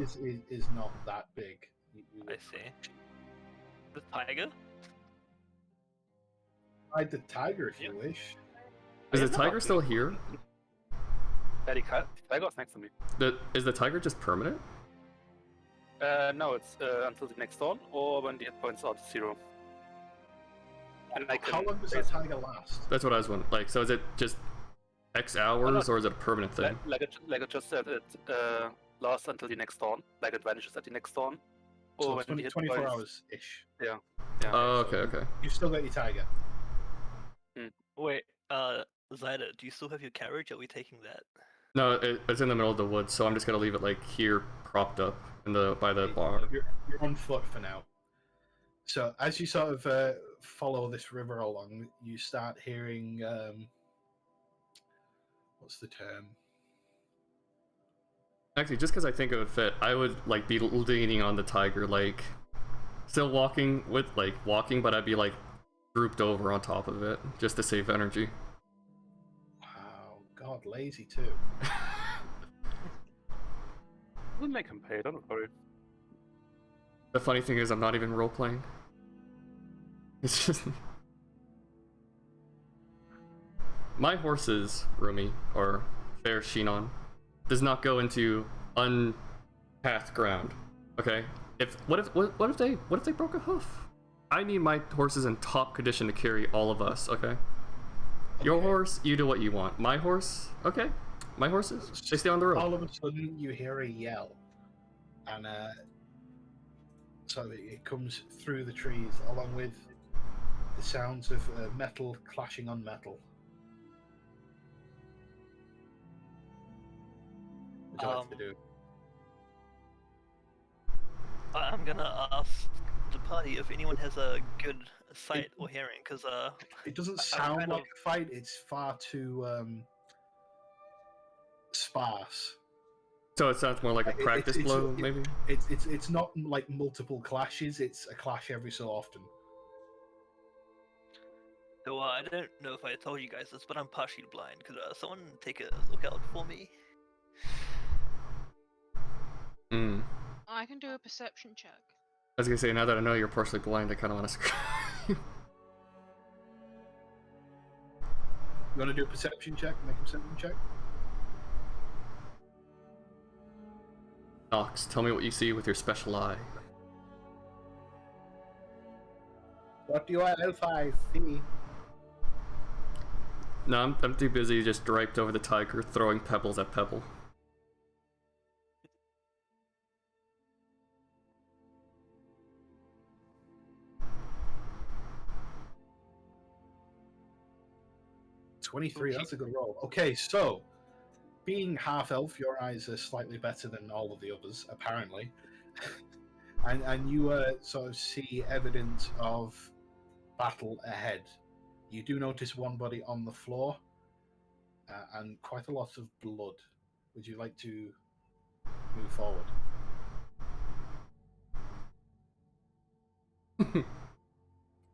is not that big. I see. The tiger? Ride the tiger if you wish. Is the tiger still here? Yeah, the tiger's next to me. Is the tiger just permanent? No, it's until the next turn, or when the hit points are 0. And I can How long does that tiger last? That's what I was wondering. Like, so is it just X hours, or is it a permanent thing? like I just said, it lasts until the next turn. Like it vanishes at the next turn. Or So when the hit 24 points... hours ish. Yeah. Oh, okay. You still got your tiger. Wait, Zyda, do you still have your carriage? Are we taking that? No, it's in the middle of the woods, so I'm just gonna leave it like here, propped up by the bar. You're on foot for now. So as you sort of follow this river along, you start hearing what's the term? Actually, just because I think it would fit, I would like be leaning on the tiger, like still walking, but I'd be like grouped over on top of it, just to save energy. Wow, God, lazy too. We'll make him pay, don't worry. The funny thing is, I'm not even role playing. It's just my horses, Rumi, or fair Shinon, does not go into unpathed ground. Okay? What if they broke a hoof? I need my horses in top condition to carry all of us. Okay? Your horse, you do what you want. My horse, okay? My horses, they stay on the road. All of a sudden, you hear a yell, and so it comes through the trees, along with the sounds of metal clashing on metal. What would you like to do? I'm gonna ask the party if anyone has a good sight or hearing, because It doesn't I'm sound kind like of- a fight. It's far too sparse. So it sounds more like a practice blow, maybe? It's not like multiple clashes. It's a clash every so often. So I don't know if I told you guys this, but I'm partially blind. Could someone take a look out for me? Mm. I can do a perception check. I was gonna say, now that I know you're partially blind, I kind of want to scream. You want to do a perception check? Make a perception check. Nox, tell me what you see with your special eye. What do you L5 see? No, I'm too busy just draped over the tiger, throwing pebbles at Pebble. $23, that's a good roll. Okay, so being half elf, your eyes are slightly better than all of the others, apparently. and you sort of see evidence of battle ahead. You do notice one body on the floor and quite a lot of blood. Would you like to move forward?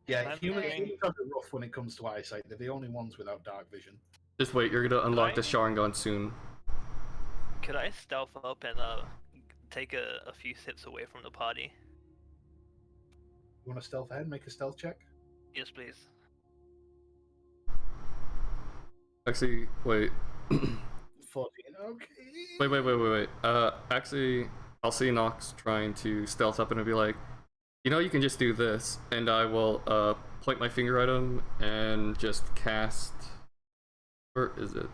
Yeah, I'm humans hearing- have it rough when it comes to eyesight. They're the only ones without dark vision. Just wait, you're gonna unlock the Right. Sharingan soon. Could I stealth up and take a few steps away from the party? You want to stealth ahead? Make a stealth check. Yes, please. Actually, wait. 14. Okay. Wait. Actually, I'll see Nox trying to stealth up and I'll be like, you know, you can just do this, and I will point my finger at him and just cast. Where is it?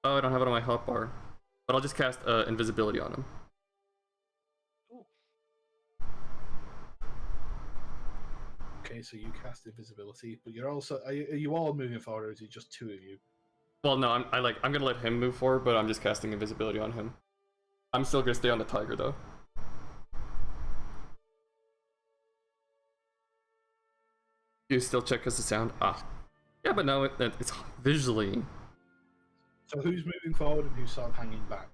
Oh, I don't have it on my hotbar, but I'll just cast invisibility on him. Okay, so you cast invisibility, but you're also are you all moving forward, or is it just two of you? Well, no, I'm gonna let him move forward, but I'm just casting invisibility on him. I'm still gonna stay on the tiger though. You still check as the sound? Ah, yeah, but no, it's visually. So who's moving forward and who's sort of hanging back?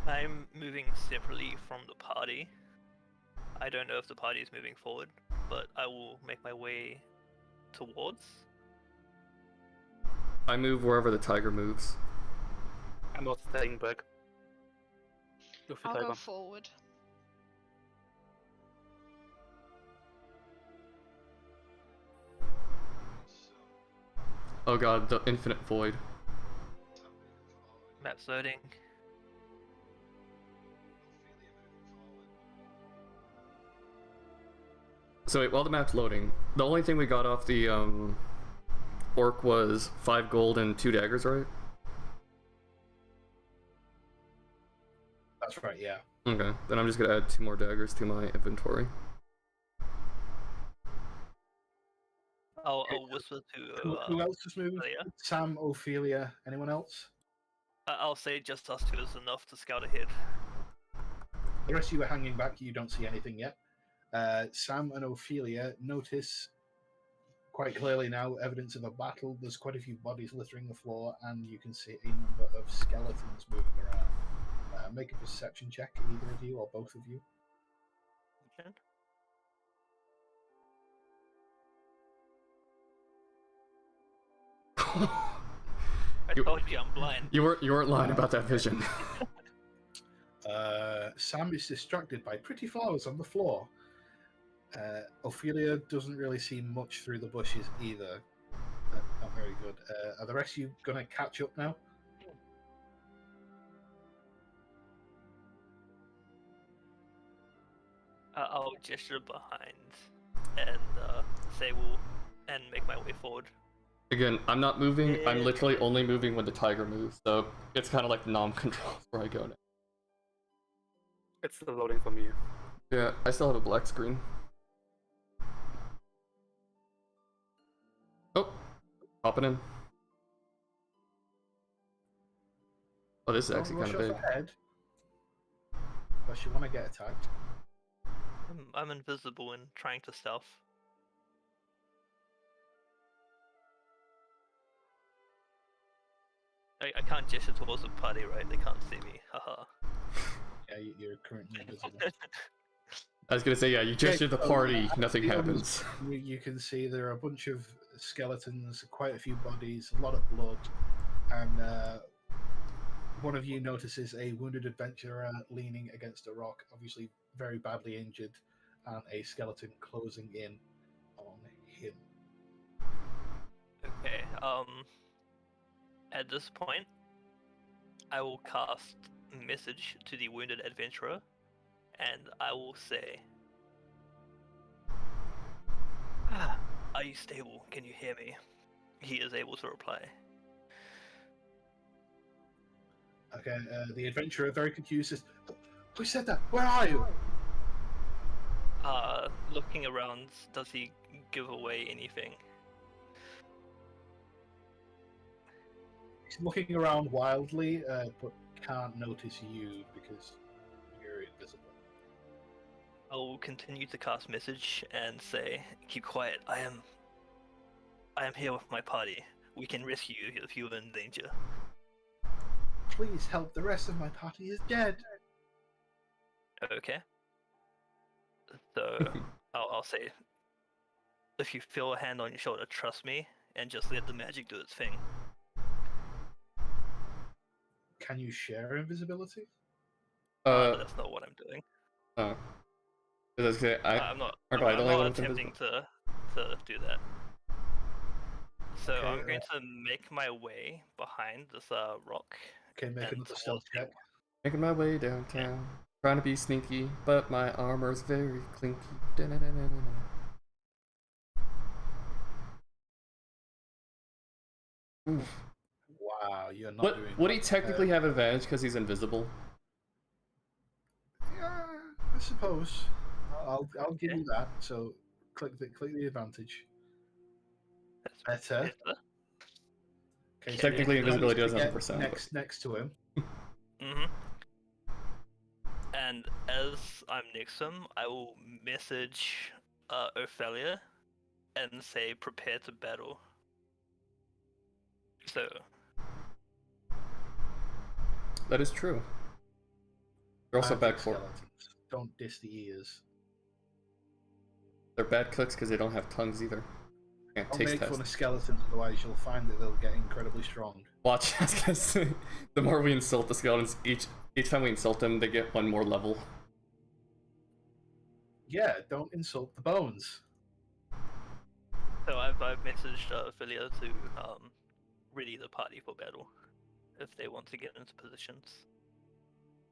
I'm moving separately from the party. I don't know if the party is moving forward, but I will make my way towards. I move wherever the tiger moves. I'm not staying back. With the I'll go tiger. forward. Oh god, the infinite void. Map's loading. So wait, while the map's loading, the only thing we got off the orc was 5 gold and 2 daggers, right? That's right, yeah. Okay, then I'm just gonna add 2 more daggers to my inventory. I'll whisper to Who else is moving? Ophelia. Sam, Ophelia, anyone else? I'll say just us two is enough to scout ahead. The rest of you are hanging back. You don't see anything yet. Sam and Ophelia notice quite clearly now evidence of a battle. There's quite a few bodies littering the floor, and you can see a number of skeletons moving around. Make a perception check, either of you or both of you. Okay. I told you I'm blind. You weren't lying about that vision. Sam is distracted by pretty flowers on the floor. Ophelia doesn't really see much through the bushes either. Not very good. Are the rest of you going to catch up now? I'll gesture behind and say we'll and make my way forward. Again, I'm not moving. I'm literally only moving when the tiger moves, so it's kind of like nom controls where I go now. It's still loading for me. Yeah, I still have a black screen. Oh, hopping in. Oh, this is actually kind of big. Ahead, unless you want to get attacked. I'm invisible and trying to stealth. I can't gesture towards the party, right? They can't see me. Haha. Yeah, you're currently invisible. I was gonna say, yeah, you gesture the party, nothing Beyond, happens. You can see there are a bunch of skeletons, quite a few bodies, a lot of blood, and one of you notices a wounded adventurer leaning against a rock, obviously very badly injured, and a skeleton closing in on him. Okay. At this point, I will cast message to the wounded adventurer, and I will say, "Are you stable? Can you hear me?" He is able to reply. Okay, the adventurer, very confused, says, "Who said that? Where are you?" Looking around, does he give away anything? He's looking around wildly, but can't notice you because you're invisible. I will continue to cast message and say, "Keep quiet. I am here with my party. We can rescue you if you're in danger." Please help, the rest of my party is dead. Okay. So I'll say, if you feel a hand on your shoulder, trust me, and just let the magic do its thing. Can you share invisibility? That's not what I'm doing. Oh. I was gonna say, I'm not attempting to do that. So Okay, I'm going to make my way behind this rock. Okay, make and another stealth check. Making my way downtown. Trying to be sneaky, but my armor's very clinky. Da-na-na-na-na-na. Oof. Wow, you're not doing Would he well. technically have advantage because he's invisible? Yeah, I suppose. I'll give you that. So click the advantage. That's Better. better. Okay, so Technically, you invisibility managed to doesn't have get a percent, next to him. And as I'm next to him, I will message Ophelia and say, "Prepare to battle." So That is true. They're also Magic bad for. skeletons. Don't diss the ears. They're bad cooks because they don't have tongues either. Can't Don't taste make test. fun of skeletons, otherwise you'll find that they'll get incredibly strong. Watch, because the more we insult the skeletons, each time we insult them, they get one more level. Yeah, don't insult the bones. So I've messaged Ophelia to ready the party for battle if they want to get into positions.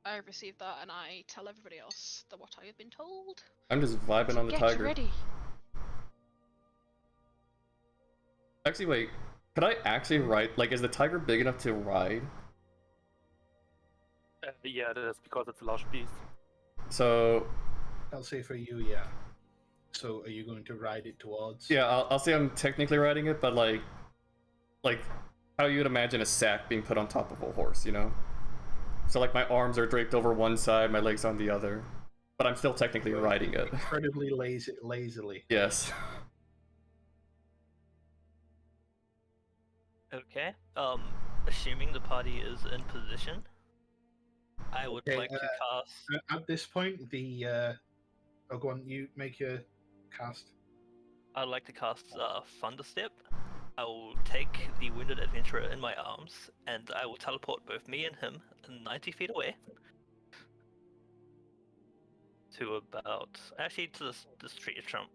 I received that and I tell everybody else what I have been told. I'm just vibing on the Get tiger. ready. Actually, wait. Could I actually ride? Like, is the tiger big enough to ride? Yeah, it is because it's a large beast. So, I'll say for you, yeah. So are you going to ride it towards? yeah, I'll say I'm technically riding it, but like how you'd imagine a sack being put on top of a horse, you know? So like my arms are draped over one side, my legs on the other, but I'm still technically riding it. Incredibly lazily. Yes. Okay. Assuming the party is in position, I would Okay, like to cast. At this point, oh, go on. You make your cast. I'd like to cast Thunderstep. I will take the wounded adventurer in my arms, and I will teleport both me and him 90 feet away to about to this tree trunk.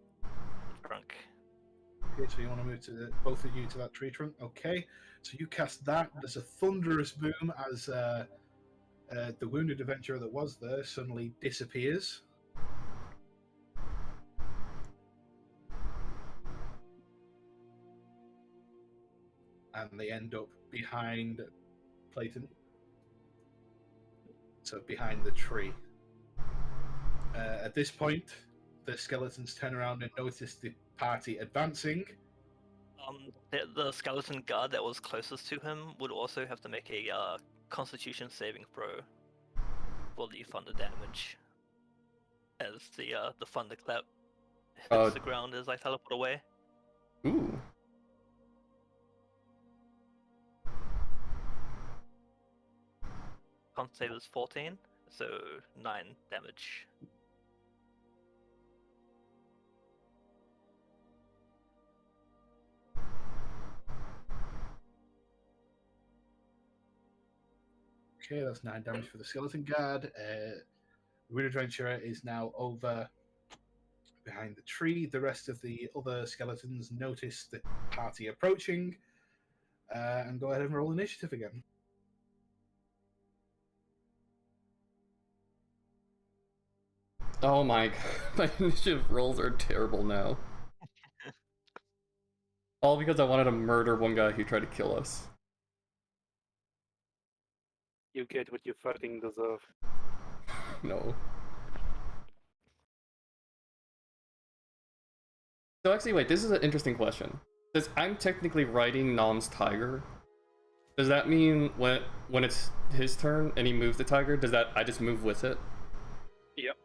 Okay, so you want to move to both of you to that tree trunk. Okay, so you cast that. There's a thunderous boom as the wounded adventurer that was there suddenly disappears. And they end up behind Clayton. So behind the tree. At this point, the skeletons turn around and notice the party advancing. The skeleton guard that was closest to him would also have to make a Constitution saving throw for the thunder damage, as the thunderclap hits the ground as I teleport away. Ooh. Con save is 14, so 9 damage. Okay, that's 9 damage for the skeleton guard. Wounded adventurer is now over behind the tree. The rest of the other skeletons notice the party approaching and go ahead and roll initiative again. Oh my god, my initiative rolls are terrible now. All because I wanted to murder one guy who tried to kill us. You get what you fucking deserve. No. So actually, wait, this is an interesting question. Since I'm technically riding Nom's tiger, does that mean when it's his turn and he moves the tiger, does that I just move with it? Yep.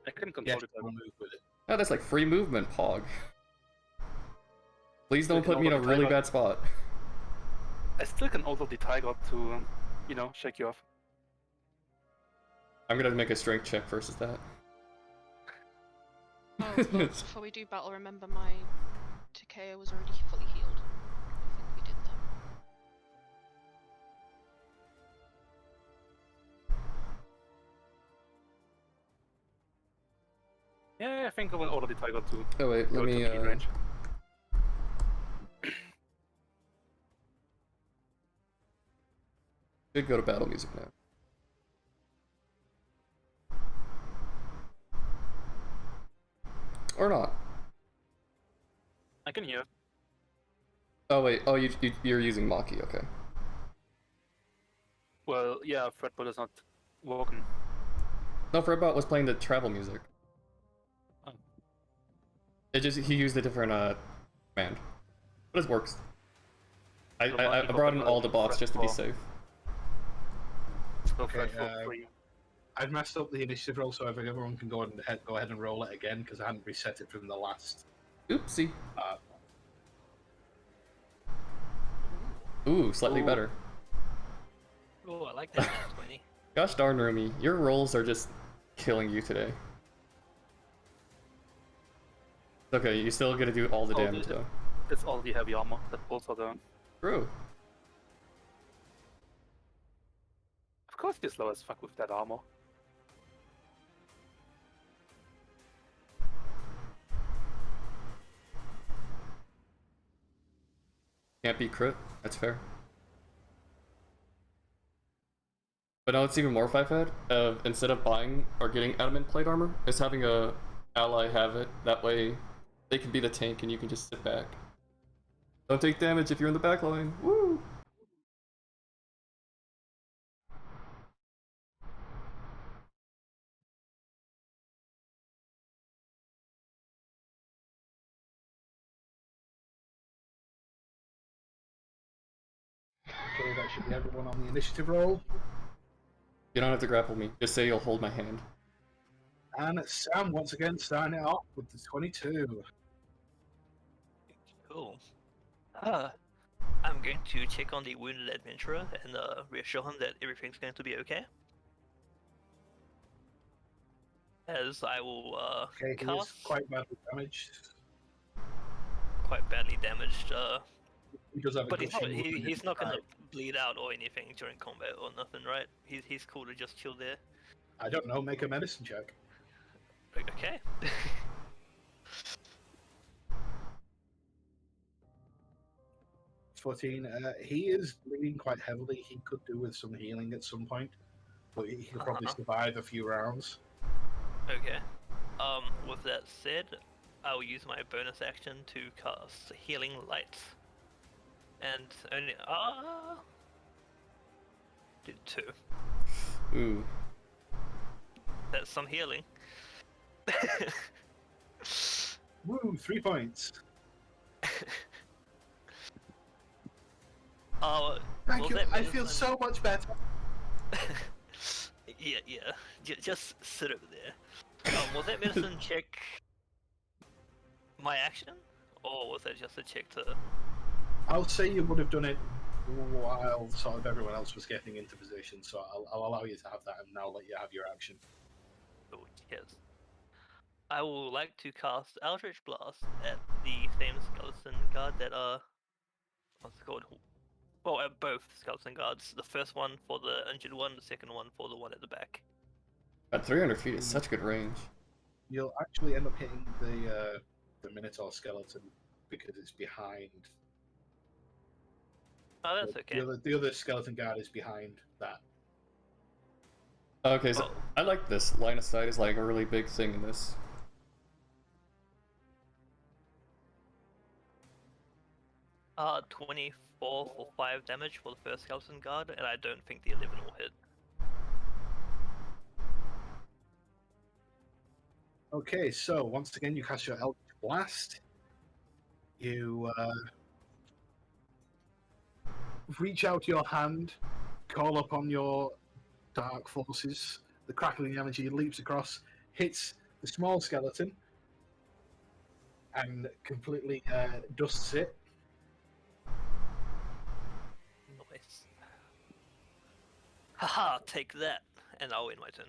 I can control Yes, it. we'll move with it. Oh, that's like free movement, Pog. Please don't put me in a really bad spot. I still can order the tiger to, you know, shake you off. I'm gonna make a strength check versus that. Oh, but before we do battle, remember my Takeo was already fully healed. I think we did that. Yeah, I think I will order the tiger too. Oh wait, let me range. Should go to battle music now. Or not? I can hear. Oh wait, oh you're using Maki, okay. Well, yeah, Fredbot is not woken. No, Fredbot was playing the travel music. Oh. It just, he used a different command. But it works. I brought in all the bots just to be safe. So Okay, Fredbot 3. I've messed up the initiative roll, so if everyone can go ahead and roll it again, because I hadn't reset it from the last. Oopsie. Uh, Ooh, slightly Ooh. better. Oh, I like that 20. Gosh darn, Rumi, your rolls are just killing you today. Okay, you still gotta do all the Oh, damage though. It's all the heavy armor that pulls her down. True. Of course you're slow as fuck with that armor. Can't be crit, that's fair. But now it's even more 5-head. Instead of buying or getting adamant plate armor, it's having a ally have it. That way they can be the tank and you can just sit back. Don't take damage if you're in the back line. Woo! Okay, that should be everyone on the initiative roll. You don't have to grapple me. Just say you'll hold my hand. And Sam once again starting it off with the 22. Cool. I'm going to check on the wounded adventurer and reassure him that everything's going to be okay. As I will Okay, he is cast quite badly damaged. quite badly damaged, He does have a but good shield and he's not gonna side. bleed out or anything during combat or nothing, right? He's cool to just chill there. I don't know, make a medicine check. Okay. 14. He is bleeding quite heavily. He could do with some healing at some point, but he could probably survive a few rounds. Okay. With that said, I will use my bonus action to cast Healing Light. And only did 2. Ooh. That's some healing. Woo, 3 points. Thank was you. that I feel medicine- so much better. yeah. Just sit over there. Was that medicine check my action? Or was that just a check to... I'll say you would have done it while sort of everyone else was getting into position, so I'll allow you to have that and now let you have your action. Oh, yes. I will like to cast Eldritch Blast at the same skeleton guard that what's it called? Well, at both skeleton guards. The first one for the injured one, the second one for the one at the back. At 300 feet is such good range. You'll actually end up hitting the Minotaur skeleton because it's behind. Oh, that's okay. The other skeleton guard is behind that. Okay, so I like this. Line of sight is like a really big thing in this. Uh, 24 for 5 damage for the first skeleton guard, and I don't think the 11 will hit. Okay, so once again, you cast your Eldritch Blast. You reach out your hand, call upon your dark forces. The crackling energy leaps across, hits the small skeleton, and completely dusts it. Nice. Haha, take that, and I'll win my turn.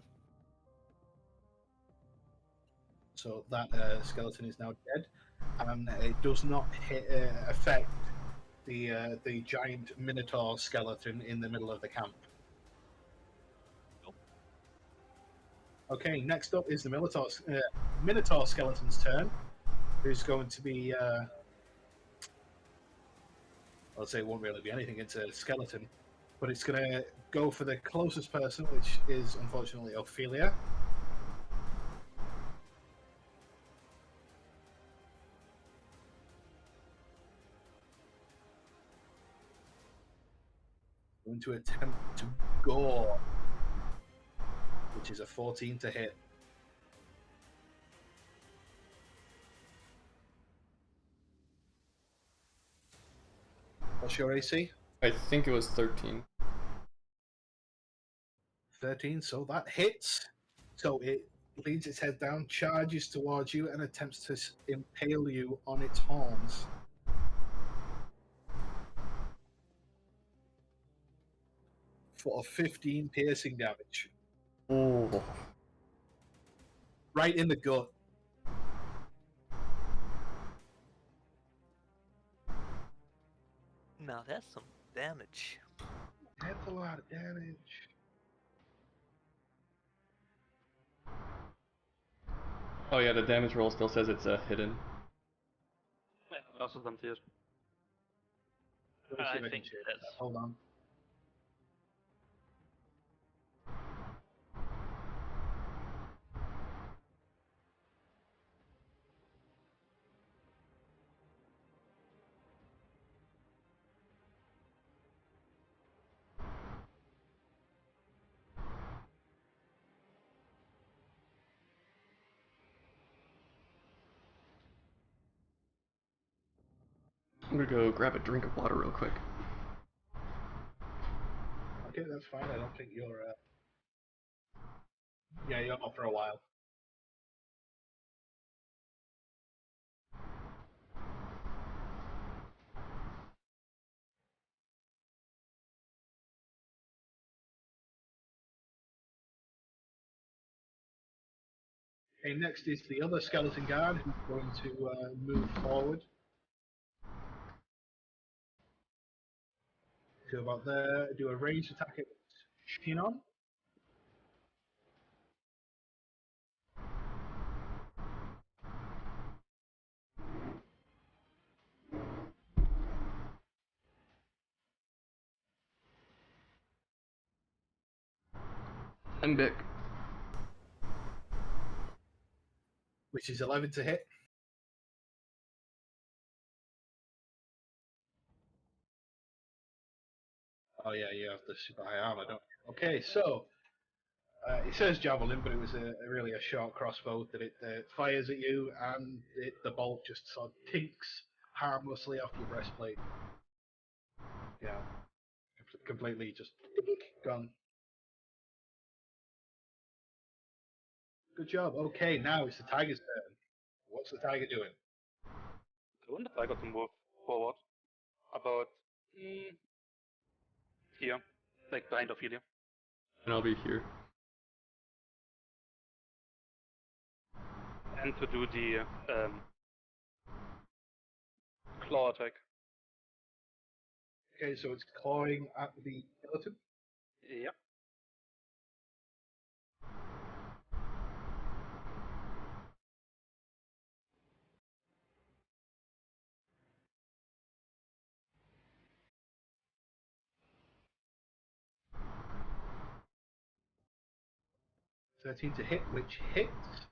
So that skeleton is now dead, and it does not affect the giant Minotaur skeleton in the middle of the camp. Nope. Okay, next up is the Minotaur skeleton's turn, who's going to be... I'll say it won't really be anything, it's a skeleton, but it's going to go for the closest person, which is unfortunately Ophelia. going to attempt to gore, which is a 14 to hit. What's your AC? I think it was 13. 13, so that hits. So it leans its head down, charges towards you, and attempts to impale you on its horns. For 15 piercing damage. Oh. Right in the gut. Now that's some damage. That's a lot of damage. Oh yeah, the damage roll still says it's hidden. Ja, dat is dan hier. Let me see I if I can think change that's- that. Hold on. I'm gonna go grab a drink of water real quick. Okay, that's fine. I don't think you're. Yeah, you're not for a while. Okay, next is the other skeleton guard who's going to move forward to about there, do a ranged attack at Shinon. And Dick. Which is 11 to hit. Oh yeah, you have the super high armor, don't you? Okay, so it says javelin, but it was really a short crossbow that it fires at you, and the bolt just sort of tinks harmlessly off your breastplate. Yeah, completely just gone. Good job. Okay, now it's the tiger's turn. What's the tiger doing? I want the tiger to move forward. About here. Like behind Ophelia. And I'll be here. And to do the claw attack. Okay, so it's clawing at the skeleton. Yeah. Thirteen to hit, which hits.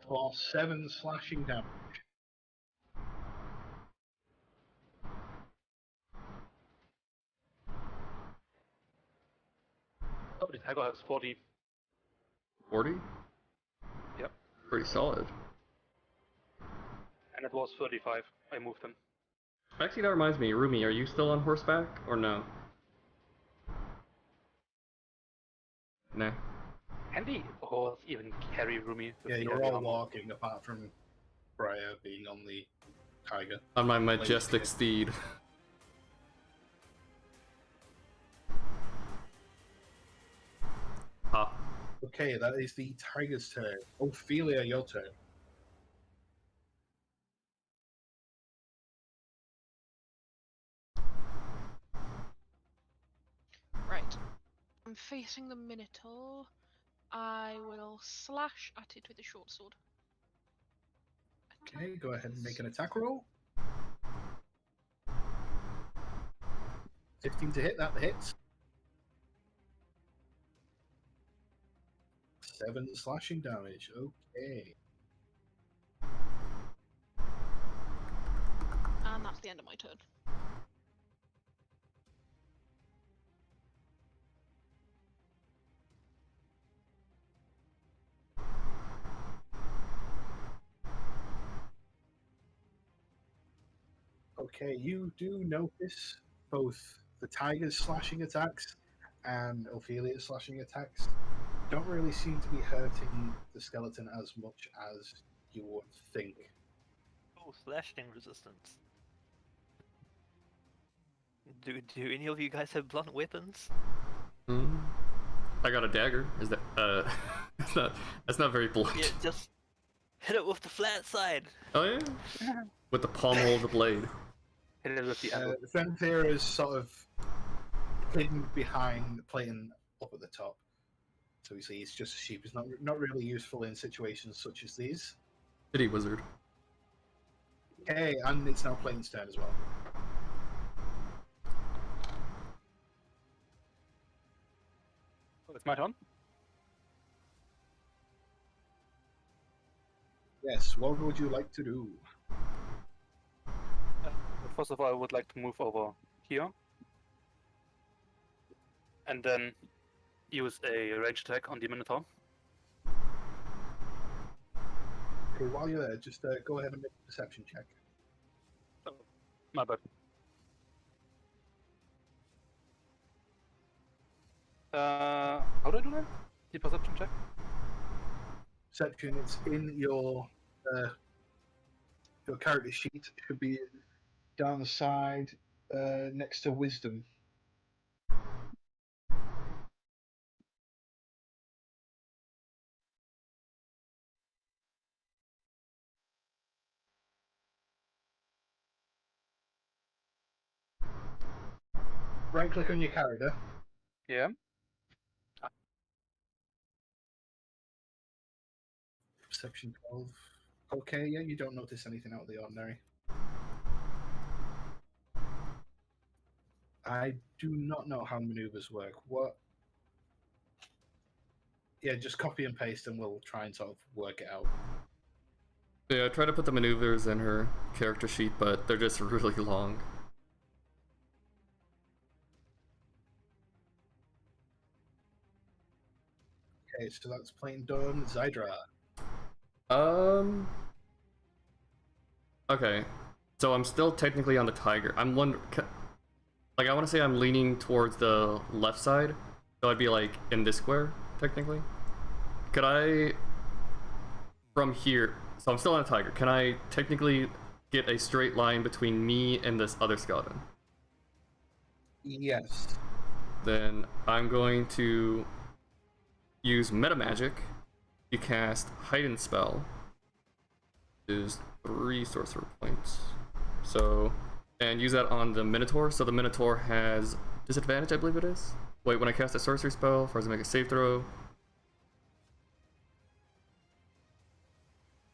For 7 slashing damage. Oh, the tiger has 40. 40? Yep. Pretty solid. And it was 35. I moved him. Actually, that reminds me, Rumi, are you still on horseback or no? Nah. Can the horse even carry Rumi? with Yeah, the you're heavy all armor? walking apart from Briar being on the tiger. On my majestic steed. Ah. Okay, that is the tiger's turn. Ophelia, your turn. Right. I'm facing the Minotaur. I will slash at it with a short sword. Okay, go ahead and make an attack roll. 15 to hit, that hits. 7 slashing damage, okay. And that's the end of my turn. Okay, you do notice both the tiger's slashing attacks and Ophelia's slashing attacks don't really seem to be hurting the skeleton as much as you would think. Oh, slashing resistance. Do any of you guys have blunt weapons? I got a dagger. Is that that's not very blunt. Yeah, just hit it with the flat side. Oh yeah? With the pommel of the blade. Hit it with the anvil. Fenrir is sort of hidden behind the plating up at the top. So you see, he's just a sheep. He's not really useful in situations such as these. Pity wizard. Okay, and it's now Plain's turn as well. It's my turn. Yes, what would you like to do? First of all, I would like to move over here. And then use a range attack on the Minotaur. Okay, while you're there, just go ahead and make a perception check. Oh, my bad. How do I do that? The perception check? Perception, it's in your character sheet. It should be down the side next to wisdom. Right click on your character. Yeah. Perception 12. Okay, yeah, you don't notice anything out of the ordinary. I do not know how maneuvers work. What? Yeah, just copy and paste and we'll try and sort of work it out. Yeah, I try to put the maneuvers in her character sheet, but they're just really long. Okay, so that's plain done. Zydra. Okay, so I'm still technically on the tiger. I'm wondering, like, I want to say I'm leaning towards the left side, so I'd be like in this square technically. Could I, from here? So I'm still on a tiger. Can I technically get a straight line between me and this other skeleton? Yes. Then I'm going to use meta magic to cast Heightened Spell. Is 3 sorcerer points. So, and use that on the Minotaur. So the Minotaur has disadvantage, I believe it is. Wait, when I cast a sorcery spell, if I was to make a save throw,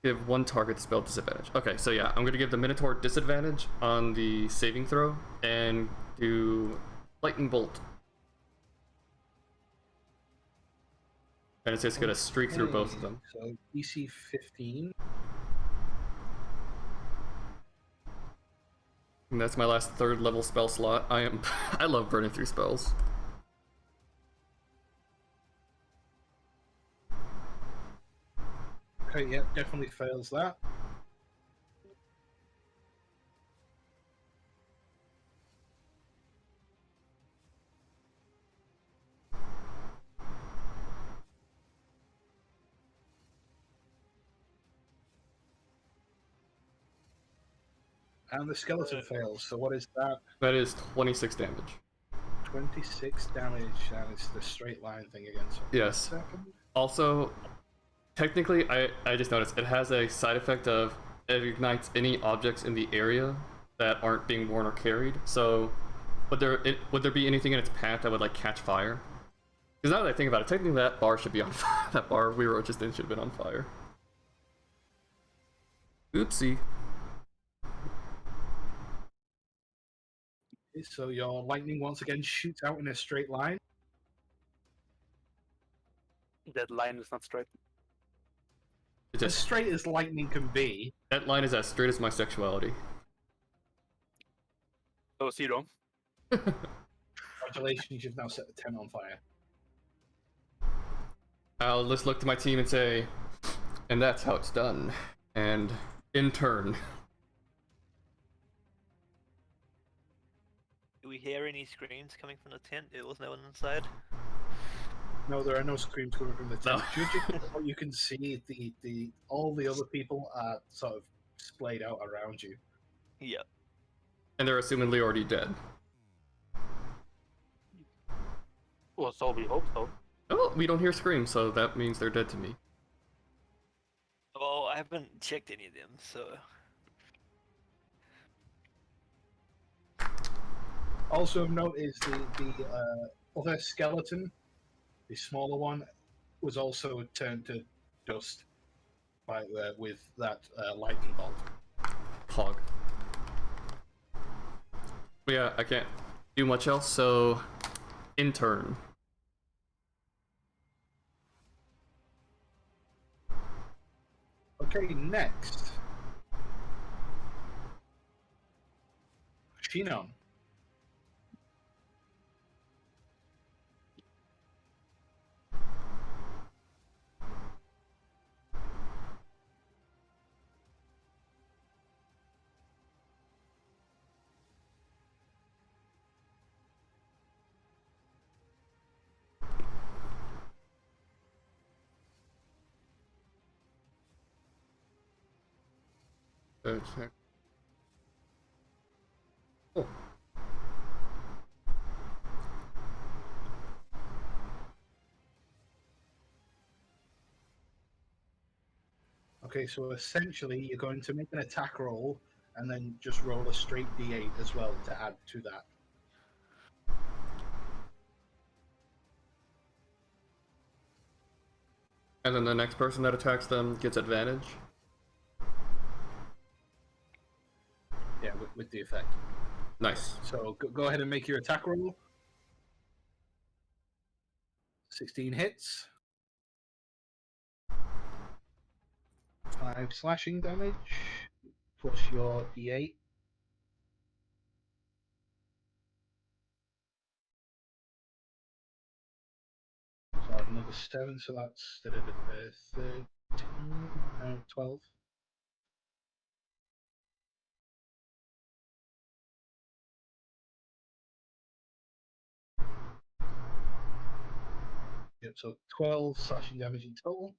give one target spell disadvantage. Okay, so yeah, I'm going to give the Minotaur disadvantage on the saving throw and do Lightning Bolt. And it's just going to streak through both of them. So DC 15. And that's my last 3rd level spell slot. I love burning through spells. Okay, yeah, definitely fails that. And the skeleton fails, so what is that? That is 26 damage. 26 damage, and it's the straight line thing again. So Yes. Second. Also, technically, I just noticed it has a side effect of it ignites any objects in the area that aren't being worn or carried. So, would there be anything in its path that would like catch fire? Because now that I think about it, technically that bar should be on fire. That bar we were just in should have been on fire. Oopsie. Okay, so your lightning once again shoots out in a straight line. That line is not straight. It's As just straight as lightning can be. that line is as straight as my sexuality. Oh, 0. Congratulations, you've now set the tent on fire. I'll just look to my team and say, and that's how it's done. And in turn. Do we hear any screams coming from the tent? There was no one inside. No, there are no screams coming from the tent. No. Judging from what you can see, all the other people are sort of splayed out around you. Yeah. And they're assumedly already dead. Well, so we hope so. Oh, we don't hear screams, so that means they're dead to me. Well, I haven't checked any of them, so. Also of note is the other skeleton, the smaller one, was also turned to dust by with that lightning bolt. Hog. But yeah, I can't do much else, so in turn. Okay, next. Shinon. Check. Oh. Okay, so essentially you're going to make an attack roll and then just roll a straight d8 as well to add to that. And then the next person that attacks them gets advantage. Yeah, with the effect. Nice. So go ahead and make your attack roll. 16 hits. 5 slashing damage. Plus your d8. So another 7, so that's 13, 12. Yep, so 12 slashing damage in total.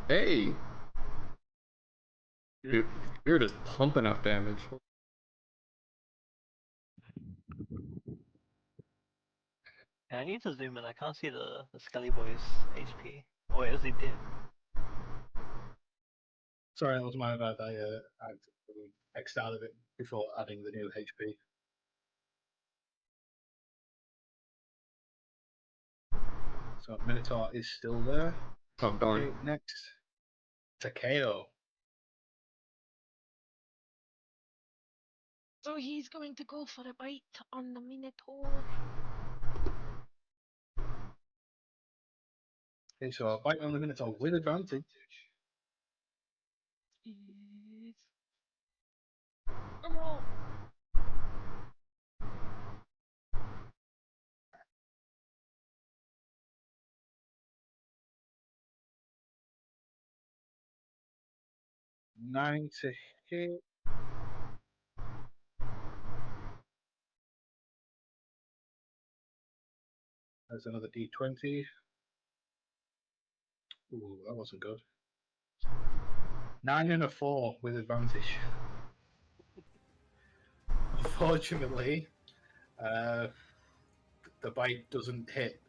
Hey! You're just pumping out damage. Yeah, I need to zoom in. I can't see the Scully Boy's HP. Or is he dead? Sorry, that was my bad. I X'd out of it before adding the new HP. So Minotaur is still there. Oh, darn. Okay, next. Takeo. So he's going to go for a bite on the Minotaur. Okay, so a bite on the Minotaur with advantage. Is... Roll. Nine to hit. There's another d20. Ooh, that wasn't good. 9 and a 4 with advantage. Unfortunately, the bite doesn't hit.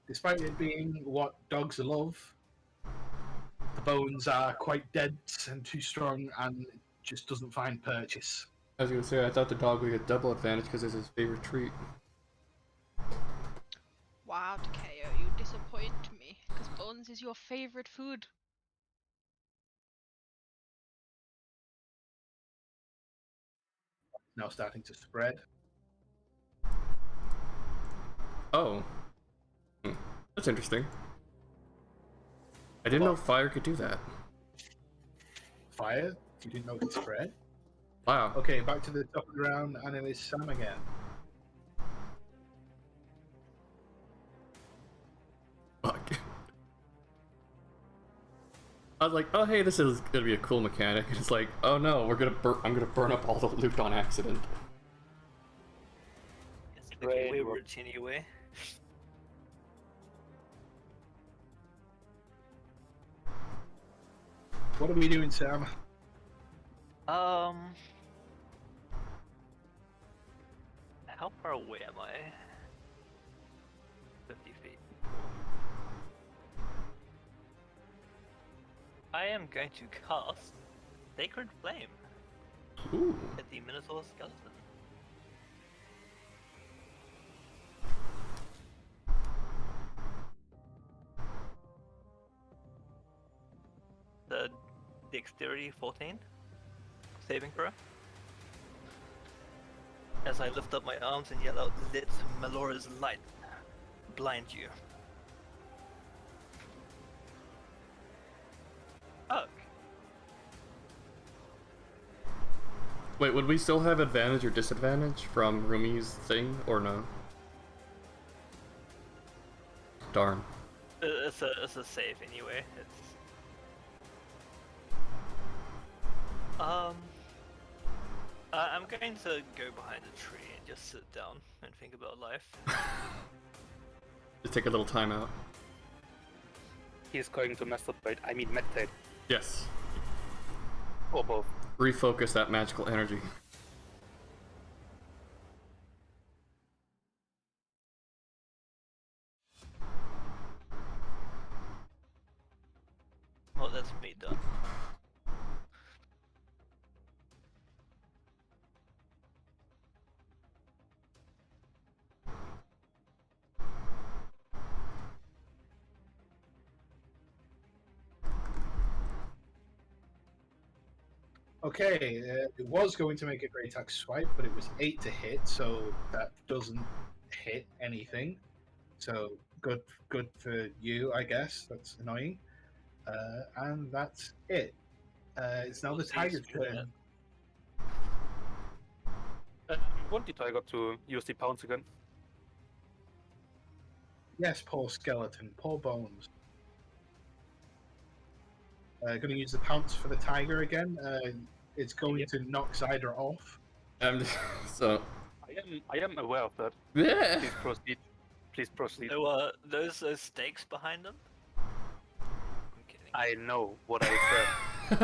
Despite it being what dogs love, the bones are quite dense and too strong and it just doesn't find purchase. I was gonna say, I thought the dog would get double advantage because it's his favorite treat. Wow, Takeo, you disappoint me. Because bones is your favorite food. now starting to spread. Oh. That's interesting. I didn't know fire could do that. Fire? You didn't know it could spread? Wow. Okay, back to the top of the round, and it is Sam again. Fuck. I was like, oh hey, this is gonna be a cool mechanic. And it's like, oh no, I'm gonna burn up all the loot on accident. It's okay, we were anyway. What are we doing, Sam? How far away am I? 50 feet. I am going to cast Sacred Flame Ooh. at the Minotaur skeleton. The Dexterity 14 saving throw. As I lift up my arms and yell out, "Let Melora's light blind you." Fuck. Wait, would we still have advantage or disadvantage from Rumi's thing, or no? Darn. It's a save anyway. It's I'm going to go behind a tree and just sit down and think about life. Just take a little time out. He's going to masturbate. I mean, meditate. Yes. Or both. Refocus that magical energy. Well, that's me done. Okay, it was going to make a great attack swipe, but it was 8 to hit, so that doesn't hit anything. So good for you, I guess. That's annoying. And that's it. It's now the tiger's turn. Want the tiger to use the pounce again? Yes, poor skeleton, poor bones. Going to use the pounce for the tiger again. It's going to knock Zydra off. So. I am aware of that. Yeah. Please proceed. Please proceed. So, those stakes behind them? I'm kidding. I know what I said.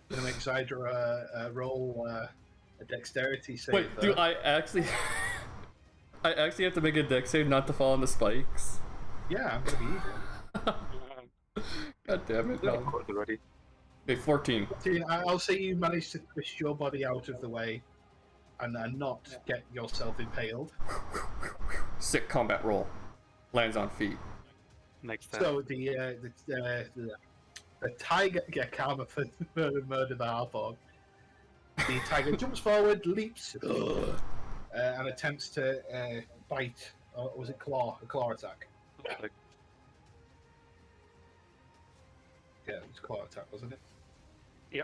Going to make Zydra roll a dexterity save. Wait, do I actually have to make a dex save not to fall on the spikes? Yeah, I'm going to be evil. God damn it, no. Already. Okay, 14. I'll say you managed to twist your body out of the way and not get yourself impaled. Sick combat roll. Lands on feet. Next time. So the tiger, karma for murder the Harpog. The tiger jumps forward, leaps, and attempts to bite. Or was it claw? A claw attack. Yeah, it was a claw attack, wasn't it? Yeah.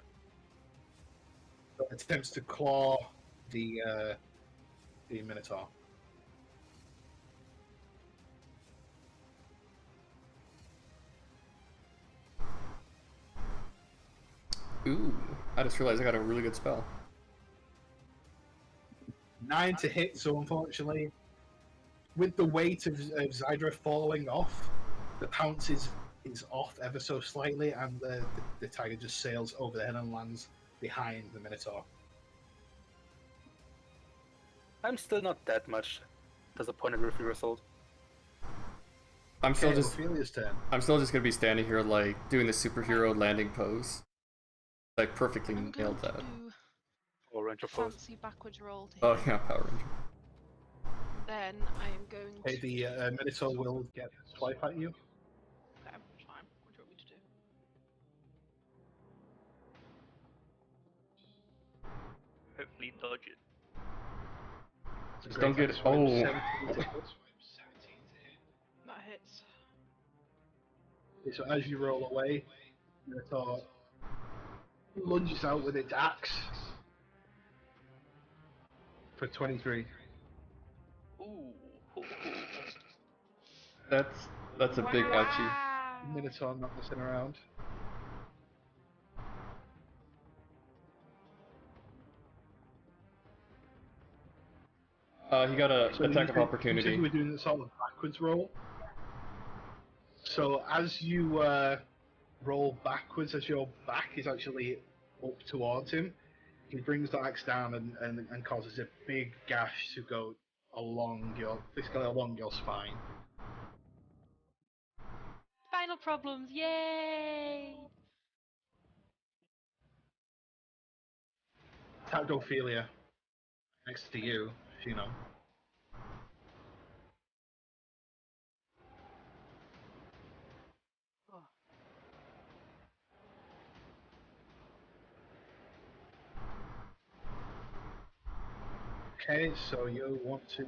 So attempts to claw the Minotaur. Ooh, I just realized I got a really good spell. 9 to hit, so unfortunately, with the weight of Zydra falling off, the pounce is off ever so slightly, and the tiger just sails over the head and lands behind the Minotaur. I'm still not that much disappointed with the result. I'm still Okay, just Ophelia's turn. gonna be standing here like doing the superhero landing pose. Like perfectly I'm nailed going that. to do Or Ranger a Force. fancy backwards roll to Oh hit. yeah, Power Ranger. Then I am going Okay, to. the Minotaur will get a swipe at you. Okay, fine. What do you want me to do? dodge it. Just don't get. Oh. That hits. So as you roll away, Minotaur lunges out with its axe for 23. Ooh. That's a big ouchie. Minotaur not messing around. He got a So attack you of said opportunity. you were doing a sort of backwards roll. So as you roll backwards, as your back is actually up towards him, he brings the axe down and causes a big gash to go basically along your spine. Spinal problems, yay! Tapped Ophelia next to you, you know. Okay, so you want to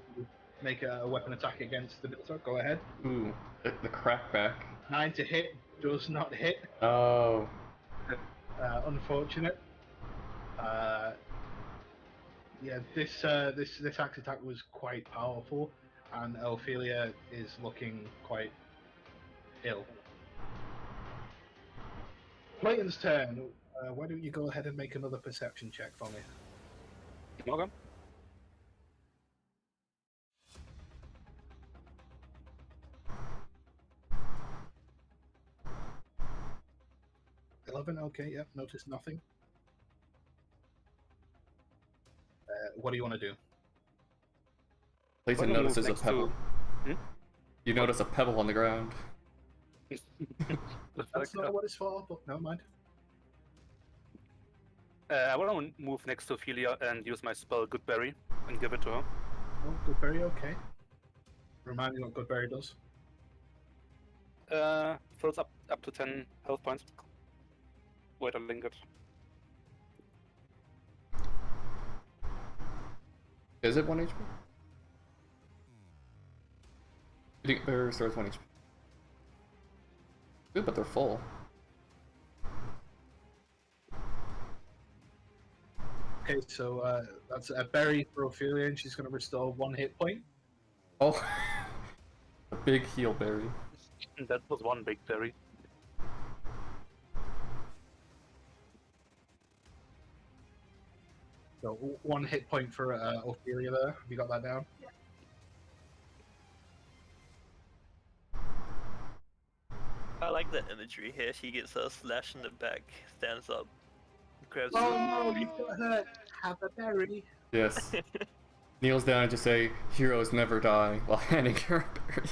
make a weapon attack against the Minotaur? Go ahead. Ooh, the crackback. 9 to hit, does not hit. Oh. Unfortunate. Yeah, this axe attack was quite powerful, and Ophelia is looking quite ill. Clayton's turn. Why don't you go ahead and make another perception check for me? Okay. Okay, yeah, notice nothing. What do you want to do? Clayton Wanna move notices a next to- pebble. Hmm? You notice a pebble on the ground. That's not what it's for, but never mind. I want to move next to Ophelia and use my spell Goodberry and give it to her. Oh, Goodberry, okay. Remind me what Goodberry does. Fills up to 10 health points. Wait, I link it. Is it 1 HP? Bear starts 1 HP. Ooh, but they're full. Okay, so that's a berry for Ophelia, and she's going to restore 1 hit point. Oh, a big heal berry. That was one big berry. So 1 hit point for Ophelia there. Have you got that down? I like the imagery here. She gets a slash in the back, stands up, grabs Oh her. no, you got hurt. Have a berry. Yes. Kneels down and just say, "Heroes never die," while handing her a berry.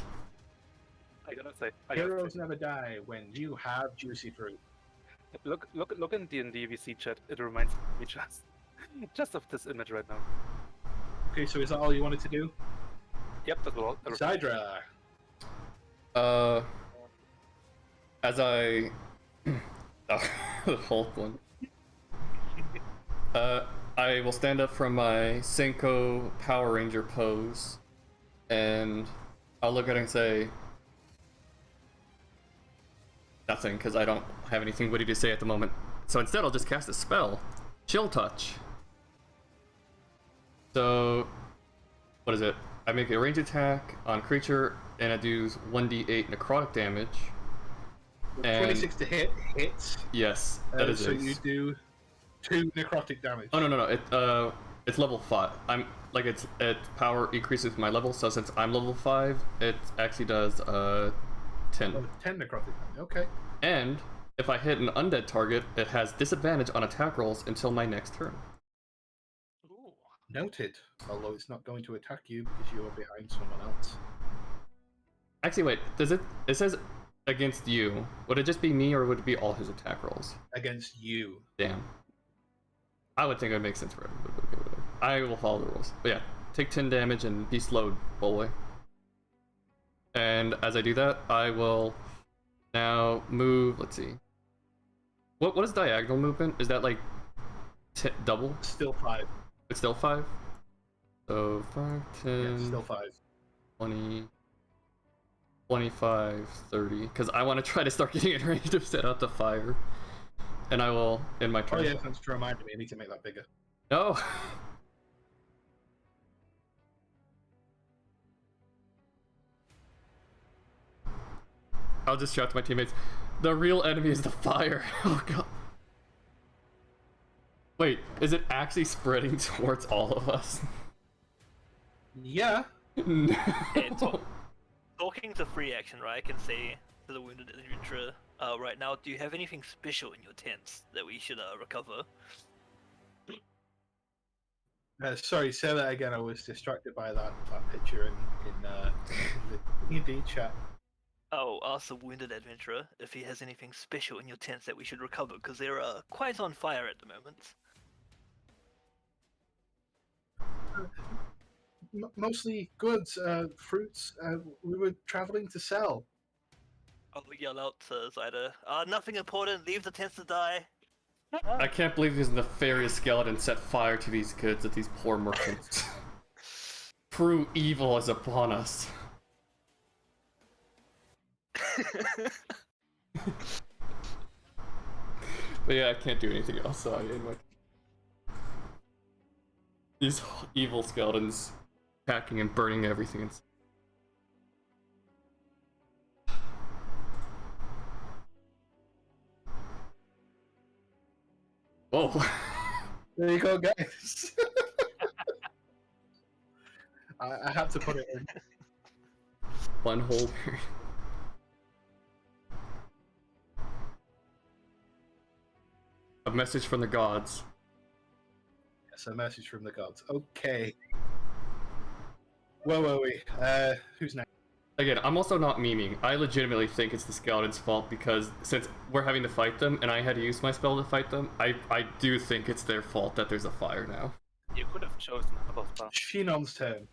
I gotta say, Heroes never die when you have juicy fruit. look in D&D VC chat. It reminds me just of this image right now. Okay, so is that all you wanted to do? Yep, that's all. Sidra. As I... oh, the Hulk one. I will stand up from my Senko Power Ranger pose, and I'll look at her and say... nothing, because I don't have anything witty to say at the moment. So instead I'll just cast a spell. Chill Touch. So... what is it? I make a ranged attack on creature, and I do 1d8 necrotic damage. And 26 to hit, hits. yes, that is so it. you do 2 necrotic damage. Oh no, it's level 5. I'm like its power increases with my level, so since I'm level 5, it actually does 10. Oh, 10 necrotic damage, okay. And if I hit an undead target, it has disadvantage on attack rolls until my next turn. Ooh. Noted. Although it's not going to attack you because you are behind someone else. Actually, wait, does it says against you. Would it just be me, or would it be all his attack rolls? Against you. Damn. I would think it would make sense for everybody. Okay, whatever. I will follow the rules. But yeah, take 10 damage and be slowed, boy. And as I do that, I will now move. Let's see. What is diagonal movement? Is that like double? Still 5. It's still 5? So 5, 10, Yeah, still 5. 20, 25, 30. Because I want to try to start getting it ready to set out the fire. And I will, in my turn. Oh yeah, thanks for reminding me. I need to make that bigger. No! I'll just shout to my teammates, the real enemy is the fire. Oh god. Wait, is it actually spreading towards all of us? Yeah. No. Hey, talking to free action, right? I can say to the wounded adventurer, right now, do you have anything special in your tents that we should recover? Sorry, say that again. I was distracted by that picture in the D&D chat. Oh, ask the wounded adventurer if he has anything special in your tents that we should recover, because they're quite on fire at the moment. Mostly goods, fruits. We were traveling to sell. I'll yell out to Zyda, nothing important, leave the tents to die. I can't believe these nefarious skeletons set fire to these goods of these poor merchants. True evil is upon us. But yeah, I can't do anything else, so I end my... These evil skeletons attacking and burning everything. Whoa. There you go, guys. I had to put it in. One whole... A message from the gods. Yes, a message from the gods. Okay. Where were we? Who's next? Again, I'm also not memeing. I legitimately think it's the skeleton's fault because since we're having to fight them and I had to use my spell to fight them, I do think it's their fault that there's a fire now. You could have chosen another spell. Shinon's turn.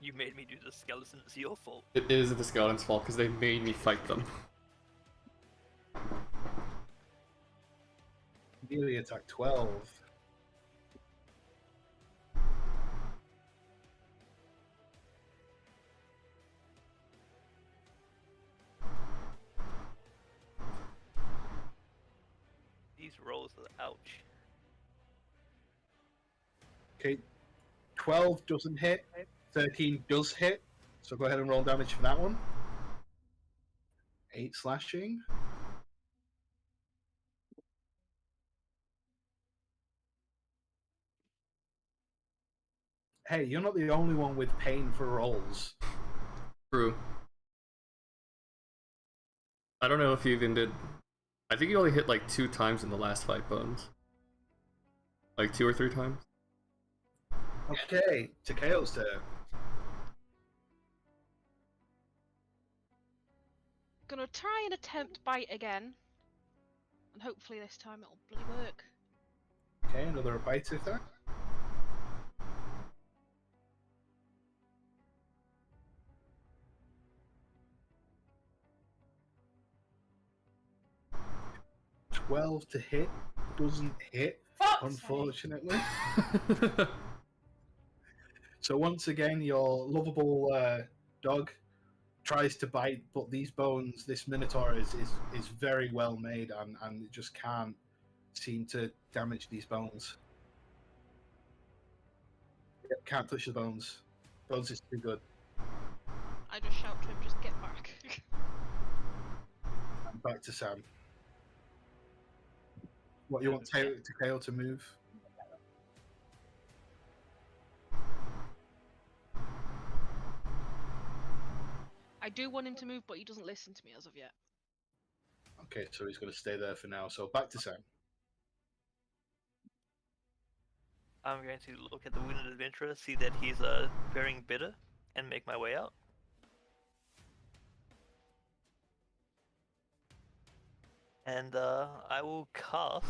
You made me do the skeleton, it's your fault. It is the skeleton's fault because they made me fight them. Melee attack 12. These rolls are ouch. Okay. 12 doesn't hit. 13 does hit. So go ahead and roll damage for that one. 8 slashing. Hey, you're not the only one with pain for rolls. True. I don't know if you even did... I think you only hit like 2 times in the last fight, Bones. Like 2 or 3 times. Okay, Takeo's turn. Gonna try and attempt bite again. And hopefully this time it'll bloody work. Okay, another bite attack. $12 to hit. Doesn't hit, Fuck's unfortunately. So once again, your lovable dog tries to bite, but these bones, this minotaur is very well made, and it just can't seem to damage these bones. Yep, can't touch the bones. Bones is too good. I just shout to him, just get back. And back to Sam. What, you want Takeo to move? I do want him to move, but he doesn't listen to me as of yet. Okay, so he's going to stay there for now. So back to Sam. I'm going to look at the wounded adventurer, see that he's faring better, and make my way out. And I will cast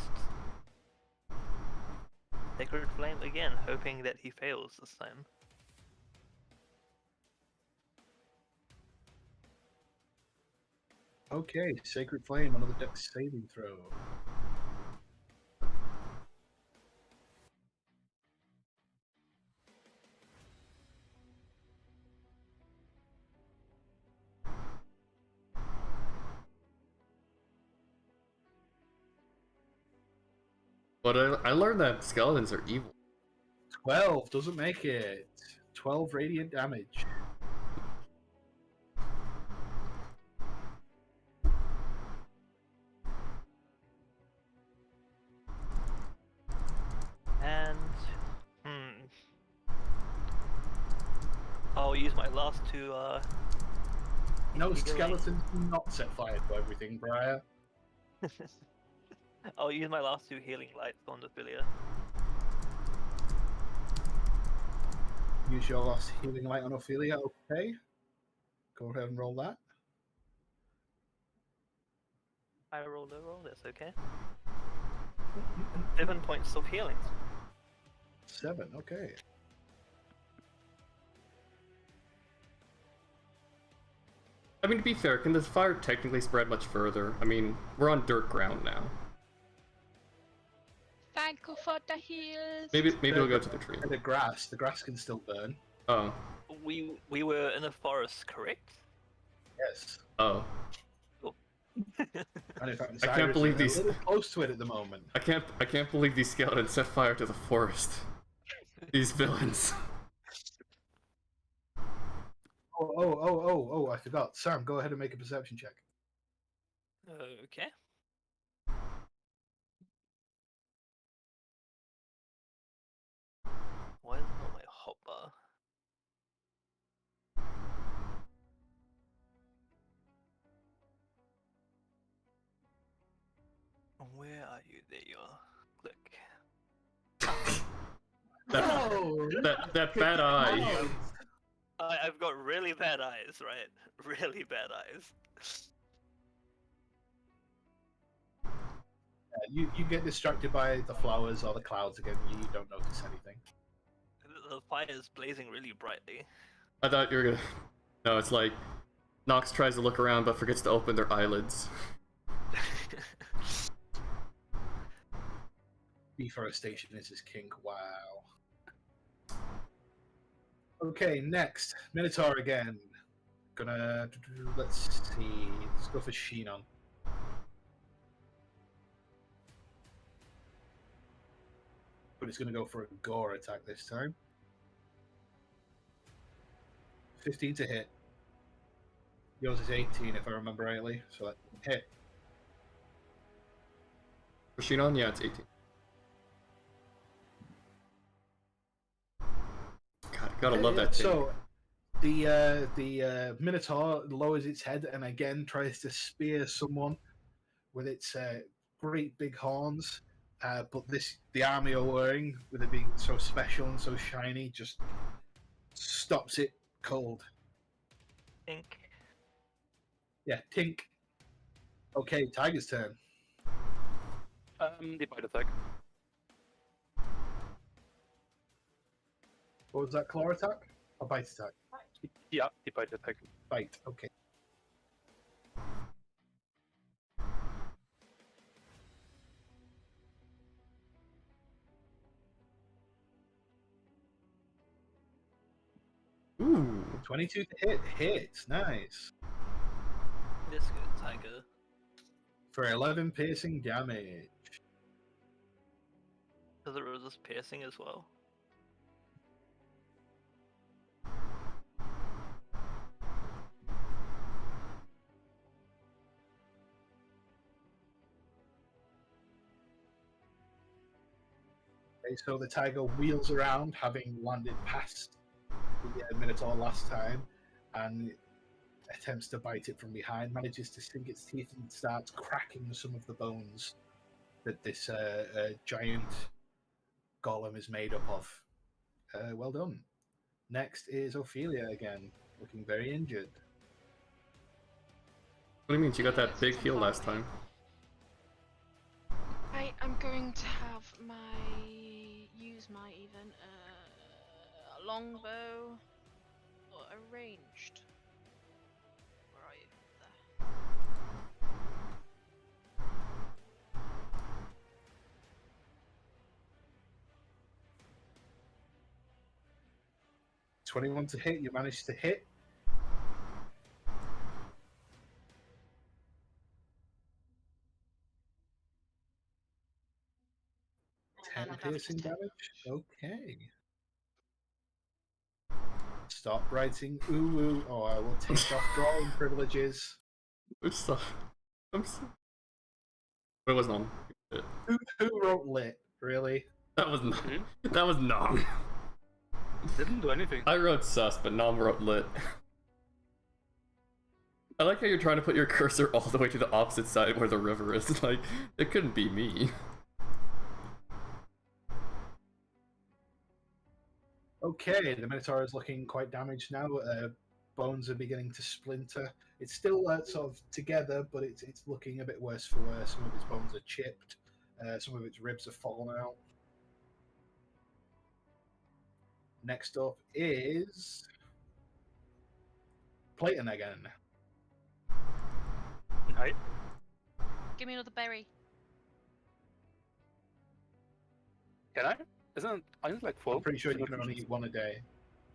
Sacred Flame again, hoping that he fails this time. Okay, Sacred Flame, another dex saving throw. But I learned that skeletons are evil. 12 doesn't make it. 12 radiant damage. And I'll use my last two. No, healing. skeletons do not set fire to everything, Briar. I'll use my last two healing lights on Ophelia. Use your last healing light on Ophelia, okay? Go ahead and roll that. I rolled a roll. That's okay. 7 points of healing. 7, okay. I mean, to be fair, can the fire technically spread much further? I mean, we're on dirt ground now. Thank you for the heals. Maybe we'll go to the tree. And the grass can still burn. Oh. We were in a forest, correct? Yes. Oh. And in fact, I can't Cyrus believe is these- a little close to it at the moment. I can't believe these skeletons set fire to the forest. These villains. Oh, I forgot. Sam, go ahead and make a perception check. Okay. Why is it not my hotbar? Where are you? There you are. Click. That bad eye. I've got really bad eyes, right? Really bad eyes. You get distracted by the flowers or the clouds again. You don't notice anything. The fire is blazing really brightly. I thought you were gonna. No, it's like Nox tries to look around but forgets to open their eyelids. Deforestation is his kink. Wow. Okay, next Minotaur again. Let's see. Let's go for Sheen on. But it's gonna go for a gore attack this time. 15 to hit. Yours is 18 if I remember rightly, so that hit. For Shinon, yeah, it's 18. God, gotta love that thing. So the Minotaur lowers its head and again tries to spear someone with its great big horns. But the armor you're wearing, with it being so special and so shiny, just stops it cold. Tink. Yeah, tink. Okay, Tiger's turn. The bite attack. What was that, claw attack? Or bite attack? Yeah, the bite attack. Bite, okay. Ooh. 22 to hit. Hits. Nice. This good, Tiger. For 11 piercing damage. Does it resist piercing as well? Okay, so the tiger wheels around, having landed past the Minotaur last time, and attempts to bite it from behind, manages to sink its teeth and starts cracking some of the bones that this giant golem is made up of. Well done. Next is Ophelia again, looking very injured. What do you mean? She got that big heal last time. I'm going to have use my longbow or a ranged. Where are you? There. 21 to hit, you managed to hit. piercing just 10 damage. Okay. Stop writing ooh ooh, or I will take off drawing privileges. Which stuff? It was Nom. Who wrote lit? Really? That was Nom. That was Nom. Didn't do anything. I wrote sus, but Nom wrote lit. I like how you're trying to put your cursor all the way to the opposite side where the river is. Like, it couldn't be me. Okay, the Minotaur is looking quite damaged now. Bones are beginning to splinter. It's still sort of together, but it's looking a bit worse for wear. Some of its bones are chipped. Some of its ribs have fallen out. Next up is Clayton again. Right. Give me another berry. Can I? Isn't like full? I'm pretty sure you can only eat one a day.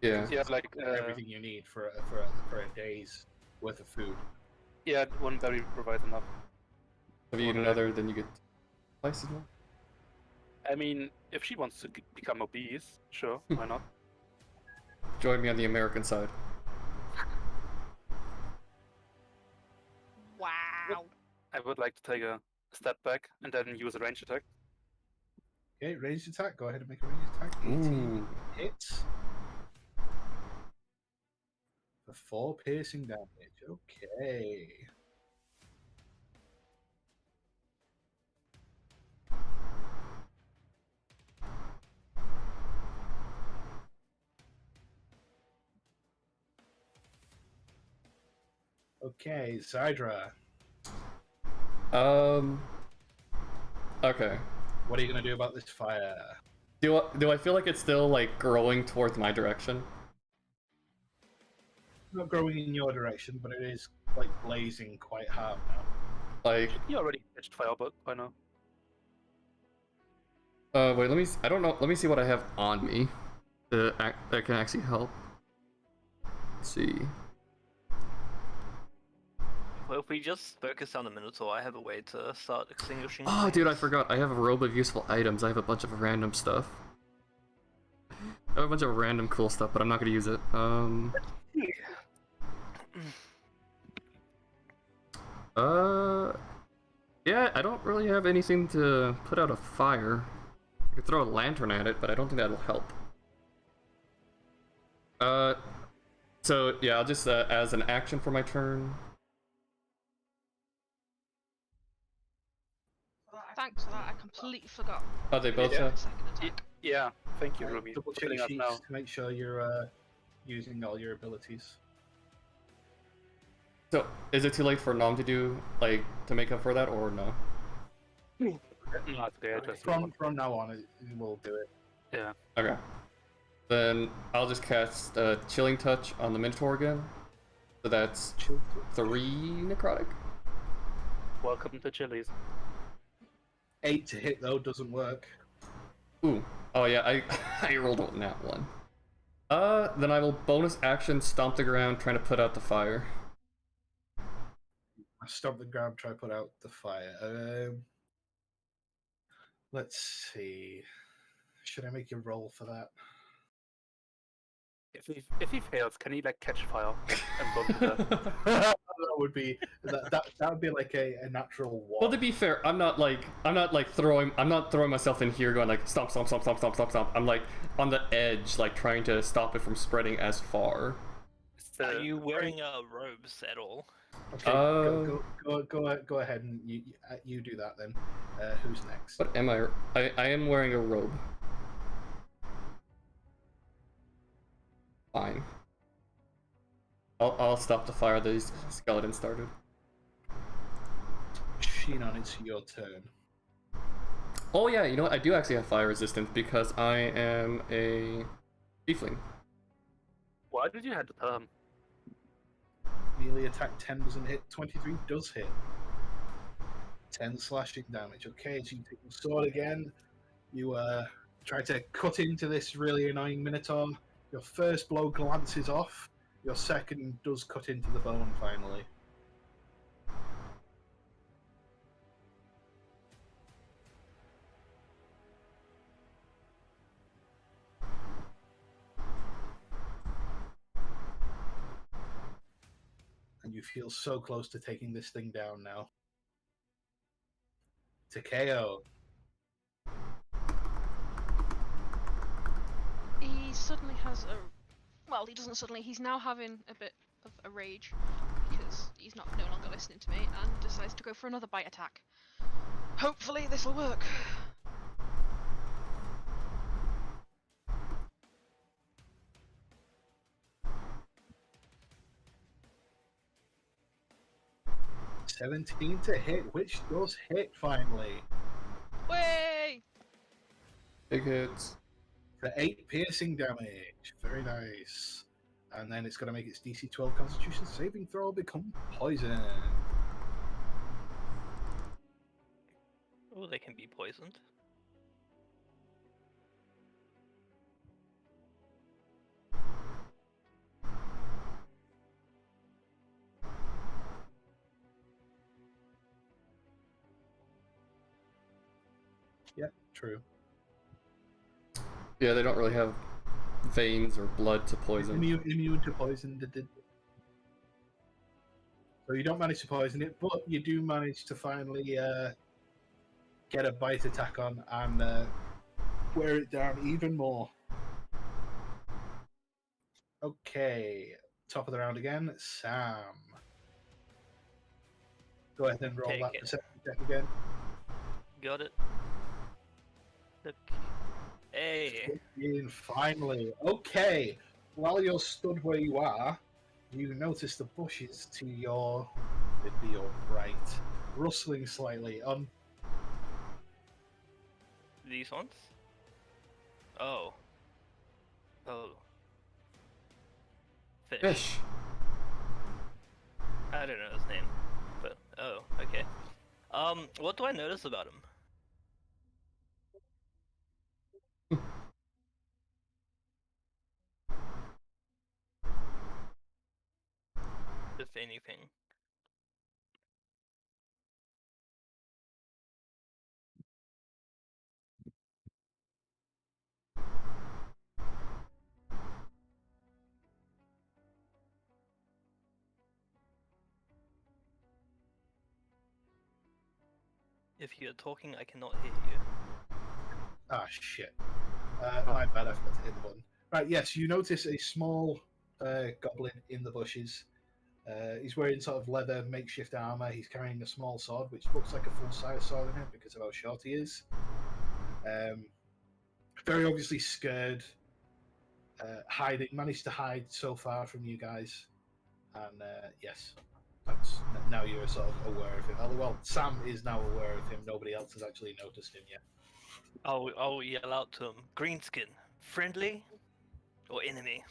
Yeah. Yeah, like Everything you need for a day's worth of food. yeah, one berry provides enough. If you eat another, then you get twice as much. I mean, if she wants to become obese, sure, why not? Join me on the American side. Wow. I would like to take a step back and then use a range attack. Okay, ranged attack. Go ahead and make a ranged attack. 18 Ooh. hits. For 4 piercing damage. Okay. Okay, Zydra. Okay. What are you gonna do about this fire? Do I feel like it's still like growing towards my direction? Not growing in your direction, but it is like blazing quite hard now. Like, You already catched fire, but by now. wait, let me. I don't know. Let me see what I have on me that can actually help. Let's see. Well, if we just focus on the Minotaur, I have a way to start extinguishing. Oh, dude, I flames. forgot. I have a robe of useful items. I have a bunch of random stuff. I have a bunch of random cool stuff, but I'm not gonna use it. Yeah, I don't really have anything to put out a fire. I could throw a lantern at it, but I don't think that'll help. So yeah, I'll just as an action for my turn. Thanks for that. I completely forgot. Oh, they both Yeah. have. Second attack. Yeah, thank you, Ruby, Double for check filling your us sheets now. to make sure you're using all your abilities. So, is it too late for Nom to do, like, to make up for that, or no? No, it's okay, I just From now on, it will do it. yeah. Okay. Then I'll just cast Chilling Touch on the Minotaur again. So that's 3 necrotic. Welcome to Chili's. 8 to hit though doesn't work. Ooh. Oh yeah, I rolled on that one. Then I will bonus action stomp the ground, trying to put out the fire. I stomp the ground, try to put out the fire. Let's see. Should I make a roll for that? If he fails, can he like catch fire and burn to death? that would be that would be like a natural one. Well, to be fair, I'm not throwing myself in here going like stomp, stomp, stomp, stomp, stomp, stomp, stomp. I'm like on the edge, like trying to stop it from spreading as far. Are you wearing robes at all? Okay, go ahead and you do that then. Who's next? What am I? I am wearing a robe. Fine. I'll stop the fire that these skeletons started. Sheenon, it's your turn. Oh yeah, you know what? I do actually have fire resistance because I am a tiefling. Why did you have to tell him? Melee attack 10 doesn't hit, 23 does hit. 10 slashing damage. Okay, so you take the sword again. You try to cut into this really annoying Minotaur. Your first blow glances off. Your second does cut into the bone finally. you feel so close to taking this thing down now. Takeo. He suddenly has a. Well, he doesn't suddenly. He's now having a bit of a rage because he's no longer listening to me and decides to go for another bite attack. Hopefully, this will work. $17 to hit, which does hit finally. Way! Big hits. For 8 piercing damage. Very nice. And then it's going to make its DC 12 Constitution saving throw become poison. Oh, they can be poisoned. Yep, true. Yeah, they don't really have veins or blood to poison. Immune to poison. So you don't manage to poison it, but you do manage to finally get a bite attack on and wear it down even more. Okay, top of the round again, Sam. Go ahead and roll Take that it. perception check again. Got it. Look. Hey. And finally, okay. While you're stood where you are, you notice the bushes to your right, rustling slightly. On These ones? Oh. Oh. Fish. I don't know his name, but oh, okay. What do I notice about him? If anything. If you're talking, I cannot hear you. ah shit, my bad. I forgot to hit the button. Right, yes, you notice a small goblin in the bushes. He's wearing sort of leather makeshift armor. He's carrying a small sword, which looks like a full-size sword in it because of how short he is. Very obviously scared, hiding. Managed to hide so far from you guys, and yes, that's now you're sort of aware of him. Well, Sam is now aware of him. Nobody else has actually noticed him yet. I'll yell out to him. Greenskin, friendly or enemy?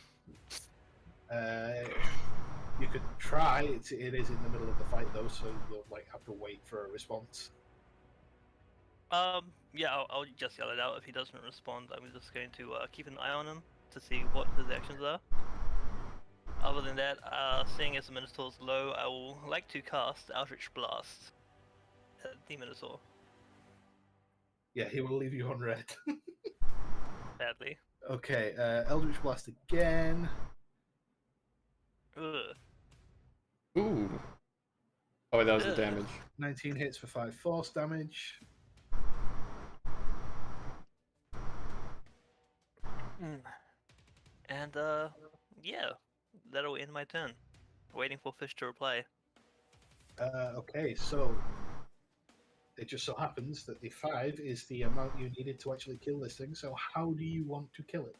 You could try. It is in the middle of the fight though, so you'll have to wait for a response. Yeah, I'll just yell it out. If he doesn't respond, I'm just going to keep an eye on him to see what his actions are. Other than that, seeing as the Minotaur's low, I will like to cast Eldritch Blast at the Minotaur. Yeah, he will leave you on red. Badly. Okay, Eldritch Blast again. Ugh. Ooh. Oh, that was the Ugh. damage. 19 hits for 5 force damage. And yeah, that'll end my turn. Waiting for Fish to reply. Okay, so it just so happens that the 5 is the amount you needed to actually kill this thing. So how do you want to kill it?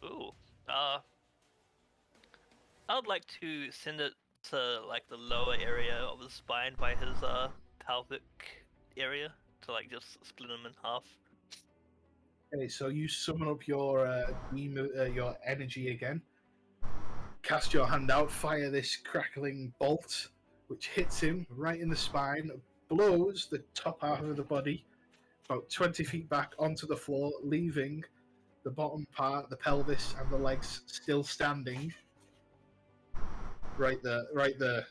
Ooh. I would like to send it to like the lower area of the spine by his pelvic area to like just split him in half. Okay, so you summon up your your energy again. Cast your hand out, fire this crackling bolt, which hits him right in the spine, blows the top half of the body about 20 feet back onto the floor, leaving the bottom part, the pelvis, and the legs still standing. Right there,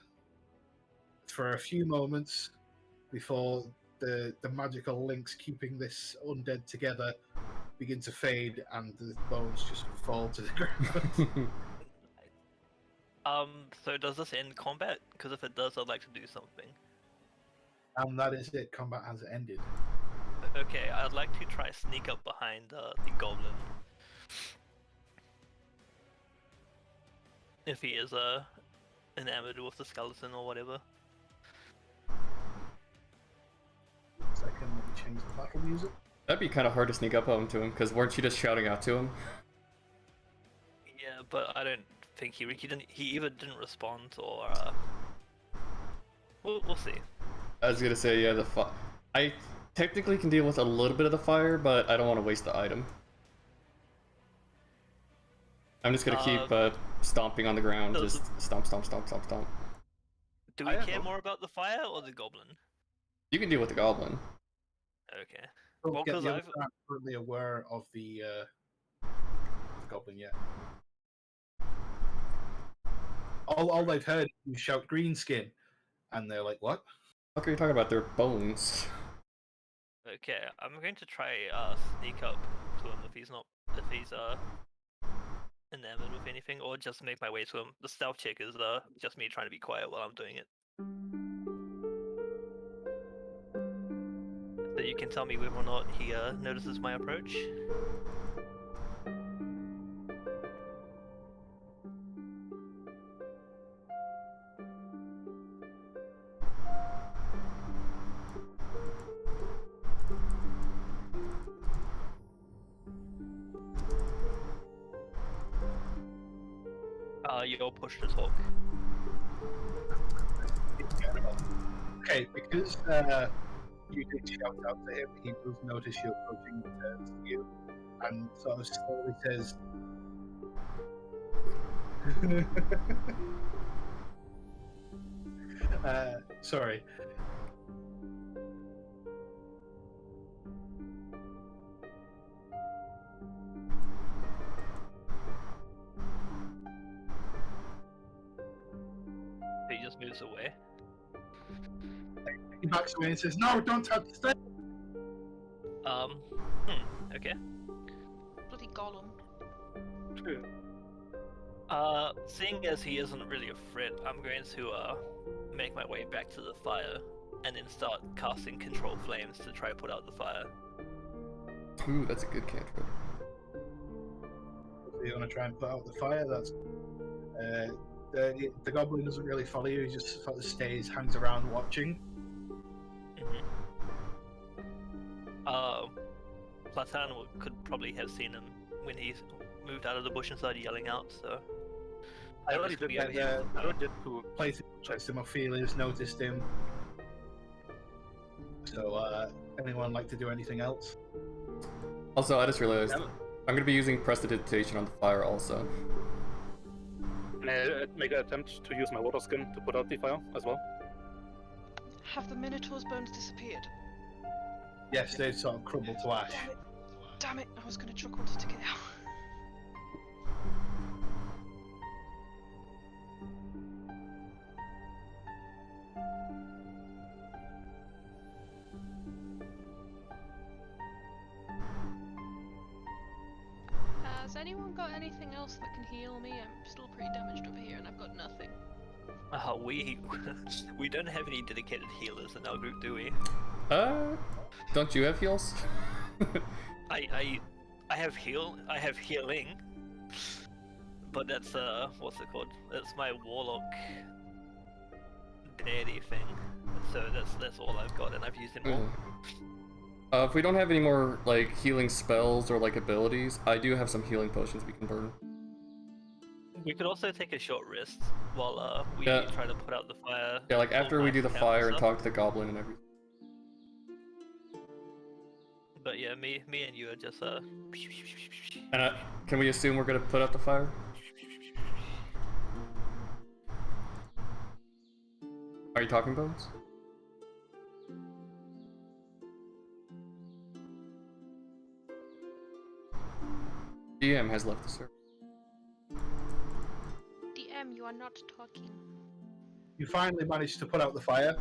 for a few moments before the magical links keeping this undead together begin to fade and the bones just fall to the ground. So does this end combat? Because if it does, I'd like to do something. And that is it. Combat has ended. Okay, I'd like to try sneak up behind the goblin. If he is enamored with the skeleton or whatever. Second, let me change the battle music. That'd be kind of hard to sneak up onto him, because weren't you just shouting out to him? Yeah, but I don't think he either didn't respond or we'll see. I was gonna say, yeah, I technically can deal with a little bit of the fire, but I don't want to waste the item. I'm just gonna keep stomping on the ground, just stomp, stomp, stomp, stomp, stomp. Do we care more about the fire or the goblin? You can deal with the goblin. Okay. Don't Well, get 'cause the I've- aren't currently aware of the goblin yet. All they've heard is you shout greenskin, and they're like, "What?" What are you talking about? Their bones. Okay, I'm going to try sneak up to him if he's enamored with anything, or just make my way to him. The stealth check is just me trying to be quiet while I'm doing it. So you can tell me whether or not he notices my approach. You'll push to talk. Okay, because you did shout out to him, he does notice you approaching to you, and sort of slowly says, "Sorry." He just moves away. He backs away and says, "No, don't touch the stairs." Okay. Bloody Gollum. Seeing as he isn't really a threat, I'm going to make my way back to the fire and then start casting control flames to try to put out the fire. Ooh, that's a good cantrip. If you want to try and put out the fire, that's the goblin doesn't really follow you. He just sort of stays, hangs around watching. Platan could probably have seen him when he moved out of the bush and started yelling out, so... I already did that. I already did too. Places some Ophelia's noticed him. So, anyone like to do anything else? Also, I just realized I'm gonna be using prestidigitation on the fire also. Can I make an attempt to use my water skin to put out the fire as well? Have the Minotaur's bones disappeared? Yes, they sort of crumble to ash. Damn it! I was gonna chuck one to stick it out. Has anyone got anything else that can heal me? I'm still pretty damaged over here and I've got nothing. We don't have any dedicated healers in our group, do we? Don't you have heals? I have healing, but that's what's it called? That's my warlock deity thing. So that's all I've got, and I've used it all. If we don't have any more like healing spells or like abilities, I do have some healing potions we can burn. We could also take a short rest while we try to put out the fire. Yeah, like after we do the fire and stuff. talk to the goblin and everything. But yeah, me and you are just And can we assume we're gonna put out the fire? Are you talking, Bones? DM has left the server. DM, you are not talking. You finally managed to put out the fire.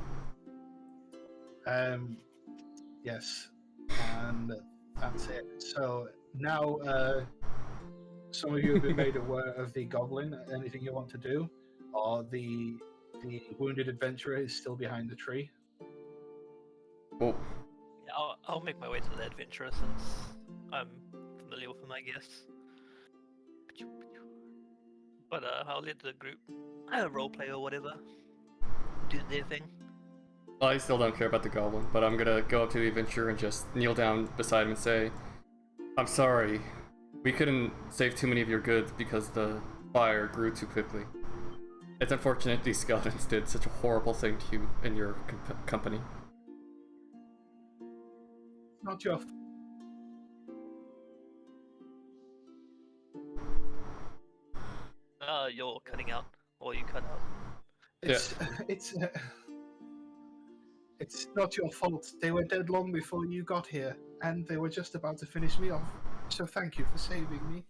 Yes, and that's it. So now, some of you have been made aware of the goblin. Anything you want to do? or the wounded adventurer is still behind the tree. Oh, Yeah, I'll make my way to the adventurer since I'm familiar with him, I guess. But I'll let the group roleplay or whatever do their thing. well, I still don't care about the goblin, but I'm gonna go up to the adventurer and just kneel down beside him and say, I'm sorry. We couldn't save too many of your goods because the fire grew too quickly. It's unfortunate these skeletons did such a horrible thing to you and your company. Not your You're cutting out, or you cut out. It's not your fault. They were dead long before you got here, and they were just about to finish me off. So thank you for saving me.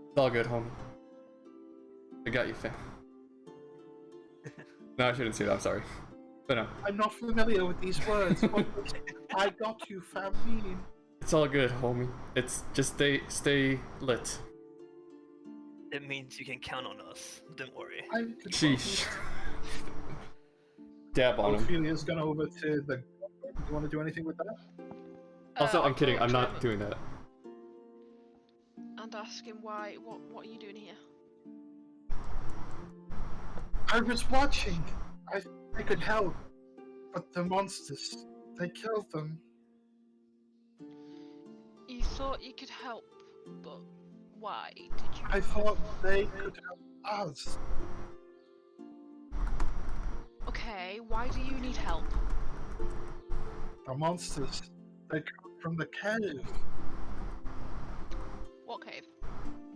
It's all good, homie. I got you, fam. No, I shouldn't say that, I'm sorry. But no. I'm not familiar with these words. What does I got you, fam mean? It's all good, homie. It's just stay lit. It means you can count on us. Don't worry. Sheesh. Dab on him. Ophelia's gone over to the... You want to do anything with that? Also, I'm I'll kidding, go I'm to not him doing that. And ask him why. What are you doing here? I was watching. I could help. But the monsters, they killed them. You thought you could help, but why did you? I thought they could help us. Okay, why do you need help? The monsters, they come from the cave. What cave?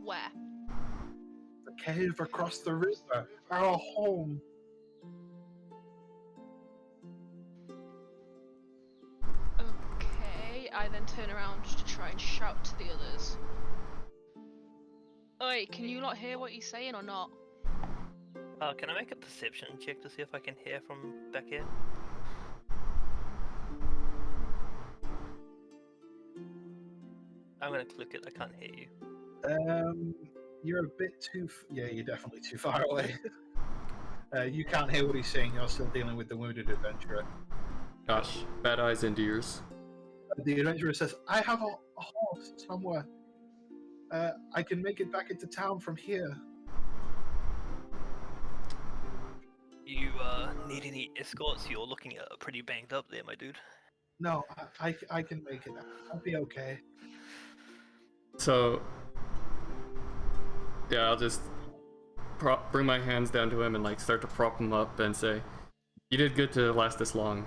Where? The cave across the river. Our home. Okay, I then turn around to try and shout to the others. Oi, can you not hear what he's saying or not? Can I make a perception check to see if I can hear from back here? I'm gonna click it. I can't hear you. You're a bit too... Yeah, you're definitely too far away. You can't hear what he's saying. You're still dealing with the wounded adventurer. Gosh, bad eyes and ears. The adventurer says, I have a horse somewhere. I can make it back into town from here. You need any escorts? You're looking pretty banged up there, my dude. No, I can make it. I'll be okay. So, yeah, I'll just bring my hands down to him and like start to prop him up and say, you did good to last this long.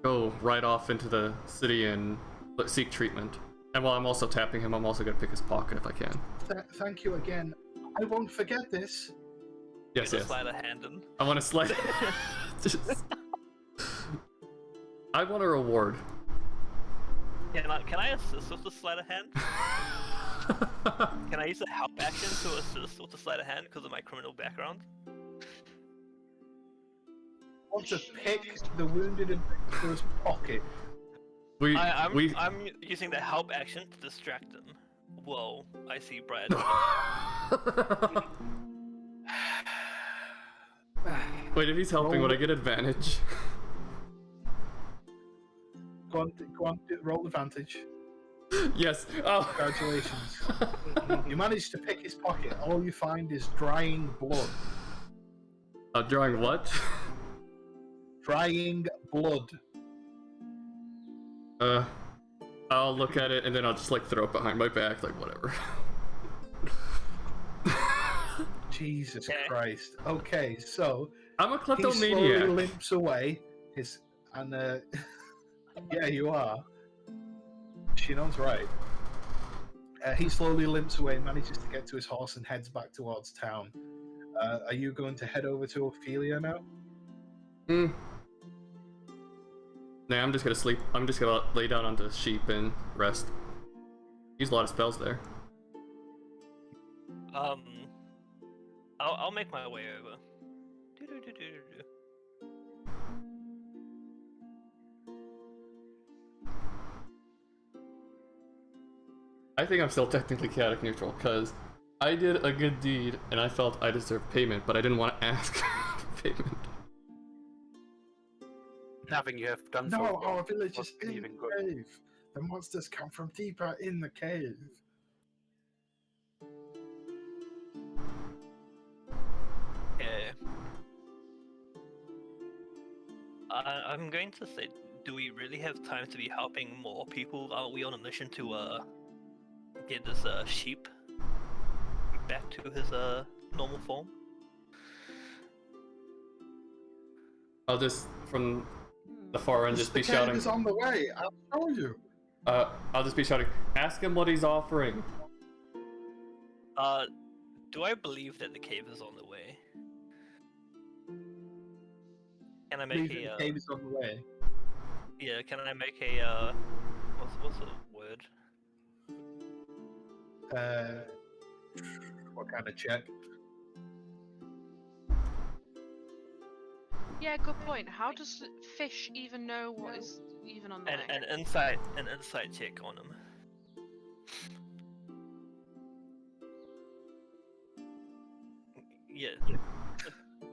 Go right off into the city and seek treatment. And while I'm also tapping him, I'm also gonna pick his pocket if I can. Thank you again. I won't forget this. Yes, yes. Slide a hand in. I want to slide. I want a reward. Can I assist with the sleight of hand? Can I use a help action to assist with the sleight of hand because of my criminal background? I want to pick the wounded adventurer's pocket. I'm using the help action to distract him. Whoa, I see Brad. Wait, if he's helping, would I get advantage? Go on, roll advantage. Yes. Oh. Congratulations. You managed to pick his pocket. All you find is drying blood. Drawing what? Drying blood. I'll look at it and then I'll just like throw it behind my back, like whatever. Jesus Christ. Okay, so I'm a he slowly kleptomaniac. limps away. Yeah, you are. She knows right. He slowly limps away, manages to get to his horse, and heads back towards town. Are you going to head over to Ophelia now? Nah, I'm just gonna sleep. I'm just gonna lay down on the sheep and rest. Use a lot of spells there. I'll make my way over. I think I'm still technically chaotic neutral, because I did a good deed, and I felt I deserved payment, but I didn't want to ask payment. Nothing you have done No, so far our village was is in even the good. cave. The monsters come from deeper in the cave. Yeah. I'm going to say, do we really have time to be helping more people? Aren't we on a mission to get this sheep back to his normal form? I'll just, from the far end, just The be cave shouting. is on the way. I'll show you. I'll just be shouting, ask him what he's offering. Do I believe that the cave is on the way? Can I make Believe a the cave is on the way. yeah? Can I make a what's the word? What kind of check? Yeah, good point. How does fish even know what is even on the way? An insight check on him. Yeah.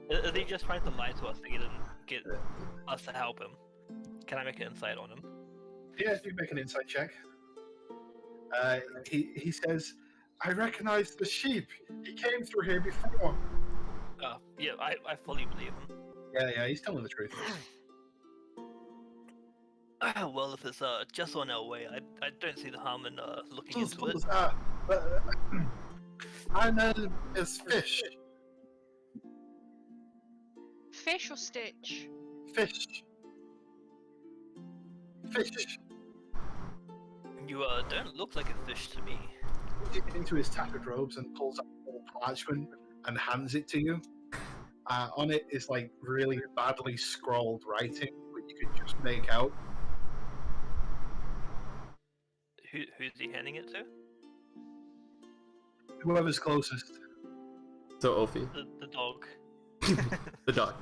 Is he just trying to lie to us to get us to help him? Can I make an insight on him? Yeah, if you make an insight check. He says, I recognize the sheep. He came through here before. Yeah, I fully believe him. Yeah, he's telling the truth. Well, if it's just on our way, I don't see the harm in looking into it. My name is Fish. Fish or Stitch? Fish. Fish. You don't look like a fish to me. He gets into his tattered robes and pulls out a little parchment and hands it to you. On it is like really badly scrawled writing, but you can just make out. Who's he handing it to? Whoever's closest. So, Ophi. The dog. The dog.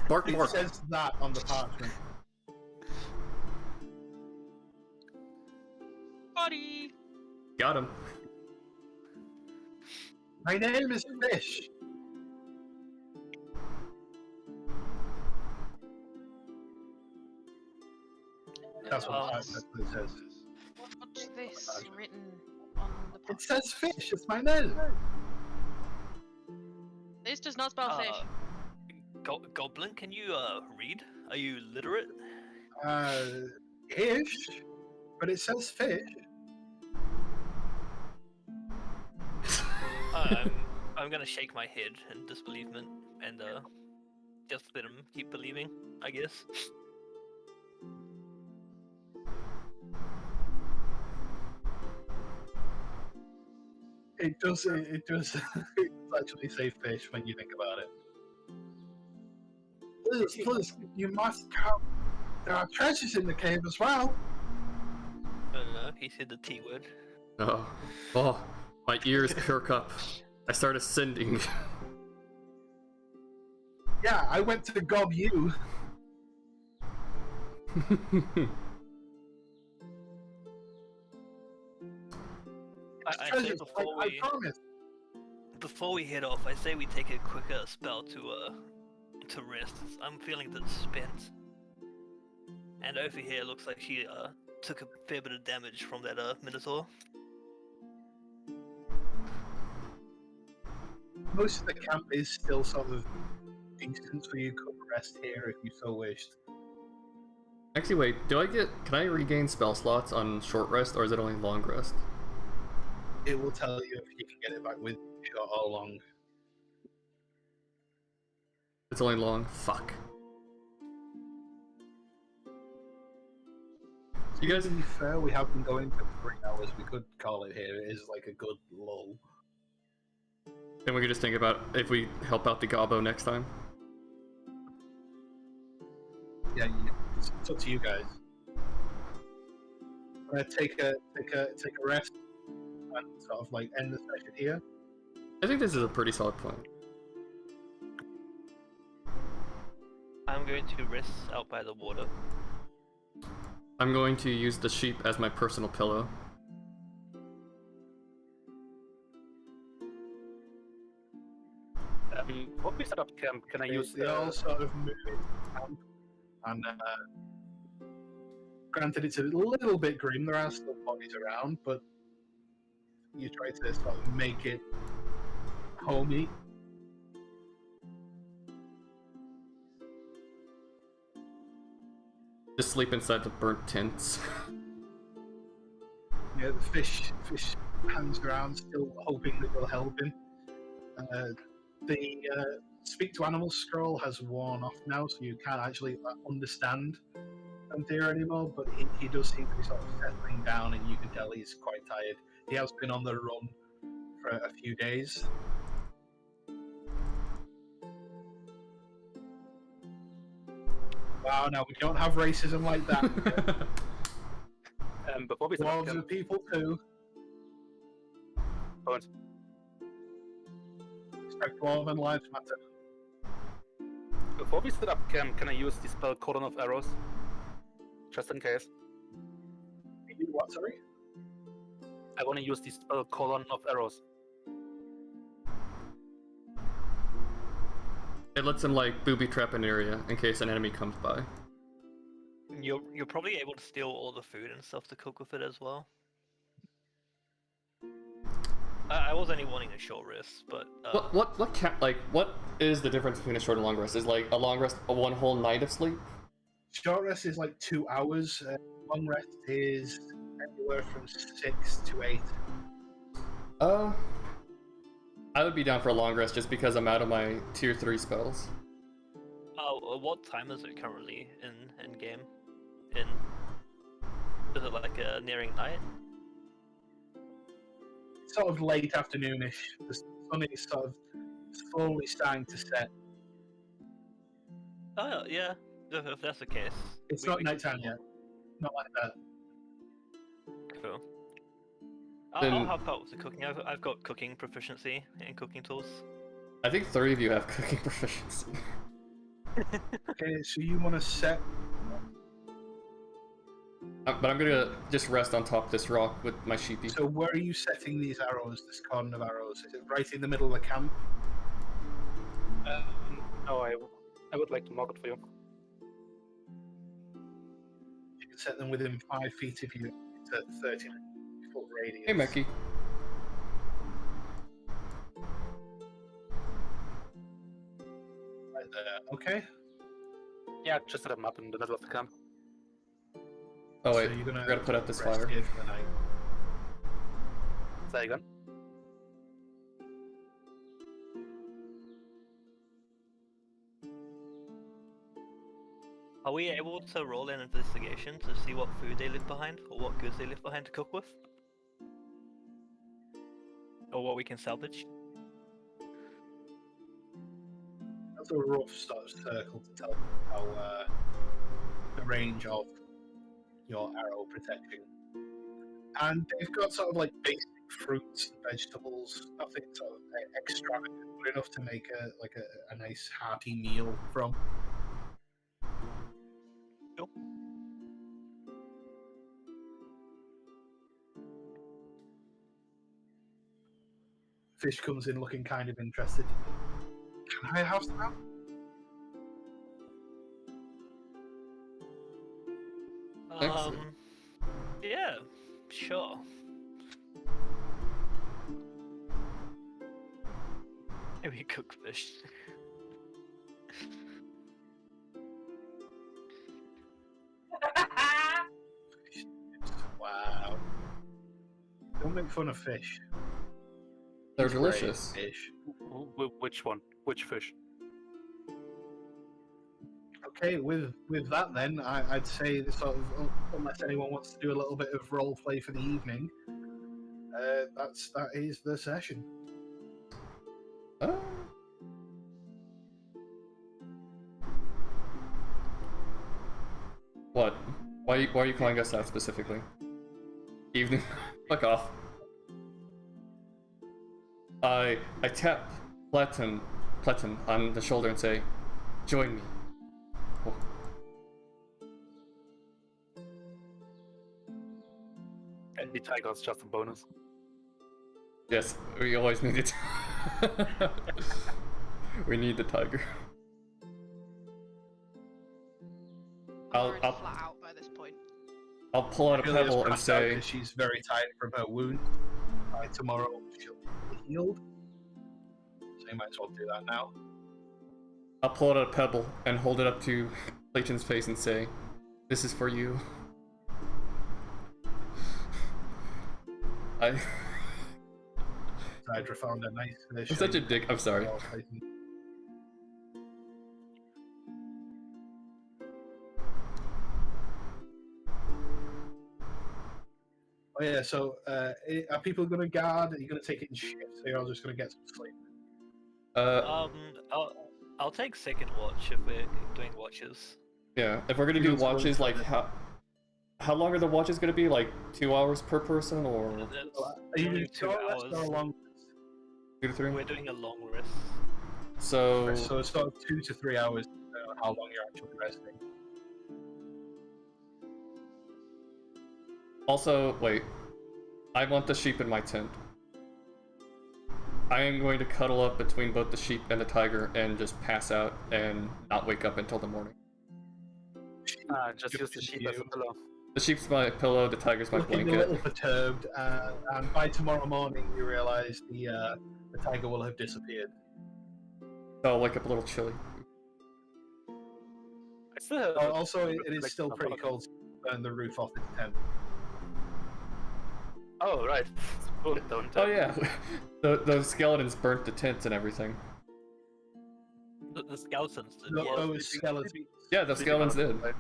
Bark, It bark. says that on the parchment. Buddy! Got him. My name is Fish. That's what it says. What's this written on the It pot? says Fish. It's my name. This does not spell fish. Goblin, can you read? Are you literate? Ish. But it says Fish. I'm gonna shake my head in disbelievement and just let him keep believing, I guess. It does actually say fish when you think about it. Please, you must come. There are treasures in the cave as well. No, he said the T word. Oh, my ears perk up. I start ascending. Yeah, I went to gob you. I say Treasures, I promise. before we head off, I say we take a quick spell to rest. I'm feeling a bit spent. And over here looks like she took a fair bit of damage from that Minotaur. Most of the camp is still sort of decent, so you could rest here if you so wished. Actually, wait, can I regain spell slots on short rest, or is it only long rest? It will tell you if you can get it back with short or long. It's only long? Fuck. You guys... To be fair, we have been going for 3 hours. We could call it here. It is like a good lull. Then we could just think about if we help out the Gobbo next time. Yeah, it's up to you guys. Take a rest and sort of like end the session here. I think this is a pretty solid plan. I'm going to rest out by the water. I'm going to use the sheep as my personal pillow. What we set up camp, can I use They all sort of move into camp, and granted, it's a little bit grim. There are still bodies around, but you try to sort of make it homey. Just sleep inside the burnt tents. Yeah, the fish hangs around, still hoping that you'll help him. The speak to animals scroll has worn off now, so you can't actually understand Anthea anymore. But he does seem to be sort of settling down, and you can tell he's quite tired. He has been on the run for a few days. Wow, no, we don't have racism like that. Before we set up Dwarves are camp, people too. Point. Respect dwarven lives matter. Before we set up camp, can I use the spell Cordon of Arrows? Just in case. You do what, sorry? I want to use the spell Cordon of Arrows. It lets him like booby trap an area in case an enemy comes by. You're probably able to steal all the food and stuff to cook with it as well. I was only wanting a short rest, but what is the difference between a short and long rest? Is like a long rest a one whole night of sleep? Short rest is like 2 hours. Long rest is anywhere from 6 to 8. I would be down for a long rest just because I'm out of my tier 3 spells. what time is it currently in game? Is it like nearing night? Sort of late afternoonish. The sun is sort of slowly starting to set. Oh yeah, if that's the case. It's we not can- nighttime yet. Not like that. Cool. Then- I'll help out with the cooking. I've got cooking proficiency and cooking tools. I think 3 of you have cooking proficiency. Okay, so you want to set. But I'm gonna just rest on top of this rock with my sheepy. So where are you setting these arrows? This cordon of arrows? Is it right in the middle of the camp? No, I would like to mark it for you. You can set them within 5 feet of you. It's a 30-foot radius. Hey, Mickey. Right there. Okay. Yeah, just set them up in the middle of the camp. Oh wait, so you're gonna I gotta put out this rest fire. here for the night. Say again. Are we able to roll an investigation to see what food they leave behind, or what goods they leave behind to cook with? Or what we can salvage? That's a rough sort of circle to tell how the range of your arrow protection. And they've got sort of like basic fruits and vegetables, nothing sort of extravagant, but enough to make a nice hearty meal from. Cool. Fish comes in looking kind of interested. Can I have some? Excellent. Yeah, sure. Maybe cook fish. Wow. Don't make fun of fish. They're It's great delicious. Fish. Which one? Which fish? Okay, with that then, I'd say that sort of, unless anyone wants to do a little bit of role play for the evening, that is the session. What? Why are you calling us out specifically? Evening. Fuck off. I tap Platon on the shoulder and say, "Join me." Oh. And the tiger's just a bonus. Yes, we always need it. We need the tiger. I'm I'll- already I'll- flat out by this point. I'll pull out a Amelia's pebble and passed out say, 'cause she's very tired from her wound. By tomorrow, she'll be healed. So you might as well do that now. I'll pull out a pebble and hold it up to Clayton's face and say, "This is for you." Hydra found a nice I'm such a dick. I'm sorry. Oh yeah, so are people going to guard? Are you going to take it in shifts? Or you're all just going to get some sleep? I'll take second watch if we're doing watches. Yeah, if we're gonna do watches, like how long are the watches gonna be? Like 2 hours per person, or Are you only doing 2 short rest hours. or a long 2 to 3? We're doing a long rest. So rest? So it's sort of 2 to 3 hours, depending on how long you're actually resting. also, wait, I want the sheep in my tent. I am going to cuddle up between both the sheep and the tiger and just pass out and not wake up until the morning. Just use the sheep as a pillow. The sheep's my pillow, the tiger's my Looking a blanket. little perturbed, and by tomorrow morning you realise the tiger will have disappeared. So I'll wake up a little chilly. I still have Also, it is still pretty cold to burn the roof off its tent. Oh, right. Don't Oh yeah, those skeletons burnt the tents and everything. The skeletons did. Those skeletons. Yeah, the skeletons did. The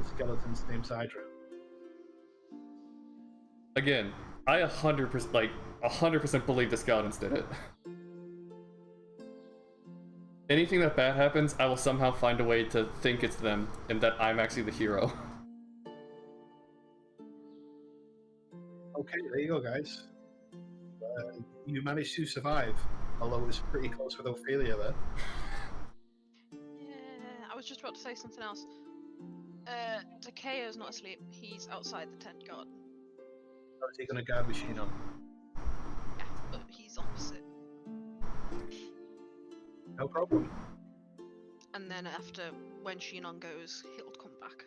skeletons named Hydra. Again, I 100% believe the skeletons did it. Anything that bad happens, I will somehow find a way to think it's them and that I'm actually the hero. Okay, there you go, guys. You managed to survive, although it was pretty close with Ophelia there. Yeah, I was just about to say something else. Takeo's not asleep. He's outside the tent garden. How is he going to guard machine on? Yeah, but he's opposite. No problem. And then after, when Shinon goes, he'll come back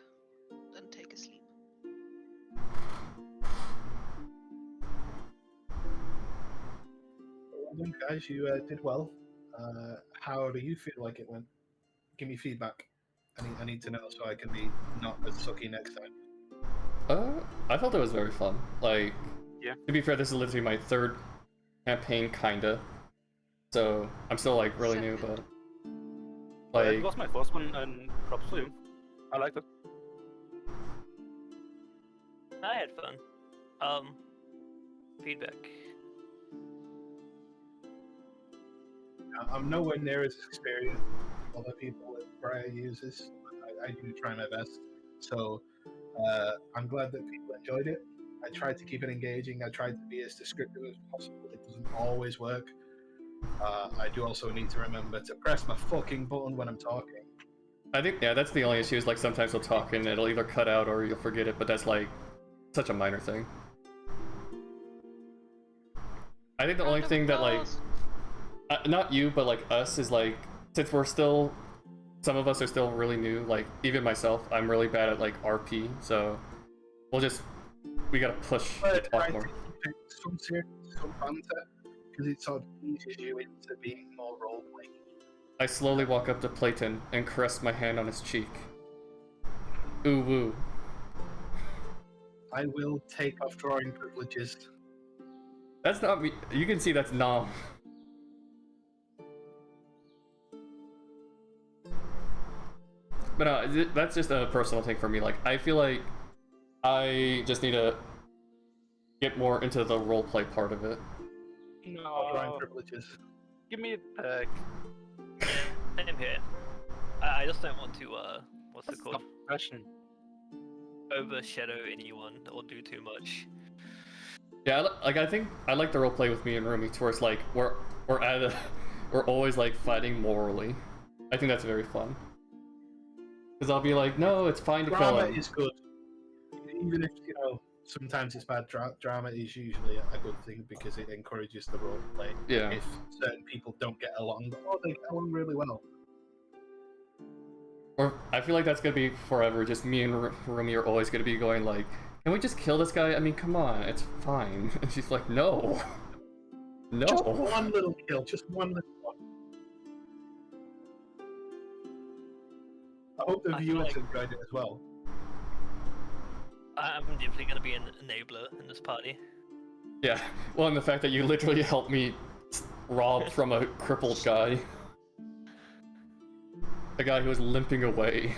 and take a sleep. Well done, guys. You did well. How do you feel like it went? Give me feedback. I need to know so I can be not as sucky next time. I felt it was very fun. Like, Yeah. to be fair, this is literally my third campaign, kinda. So I'm still like really new, but It like was my first one, and props to you. I liked it. I had fun. Feedback. I'm nowhere near as experienced as other people that Briar uses. I do try my best. So I'm glad that people enjoyed it. I tried to keep it engaging. I tried to be as descriptive as possible. It doesn't always work. I do also need to remember to press my fucking button when I'm talking. I think that's the only issue is like sometimes we'll talk and it'll either cut out or you'll forget it, but that's like such a minor thing. I think the only thing that like not you but like us is like since we're still some of us are still really new, like even myself, I'm really bad at like RP, so we gotta push the Try talk to more. keep it some serious, some banter, because it sort of eases you into being more role-playing. I slowly walk up to Clayton and caress my hand on his cheek. Ooh woo. I will take off drawing privileges. That's not me. You can see that's Nom. But no, that's just a personal thing for me. Like, I feel like I just need to get more into the roleplay part of it. Drawing No, privileges. give me it back. Same here. I just don't want to, what's it That's called? not passion. Overshadow anyone or do too much. Yeah, I think I like the roleplay with me and Rumi, to where it's like we're always like fighting morally. I think that's very fun. Because I'll be like, no, it's fine to kill Drama him. is good. Even if, sometimes it's bad. Drama is usually a good thing because it encourages the role play. Yeah. If certain people don't get along, or they get along really well. Or I feel like that's gonna be forever. Just me and Rumi are always gonna be going like, "Can we just kill this guy? I mean, come on, it's fine." And she's like, "No, no." Just one little kill, just one little one. I hope the I feel viewers like- enjoyed it as well. I'm definitely gonna be an enabler in this party. Yeah. Well, and the fact that you literally helped me rob from a crippled guy, a guy who was limping away.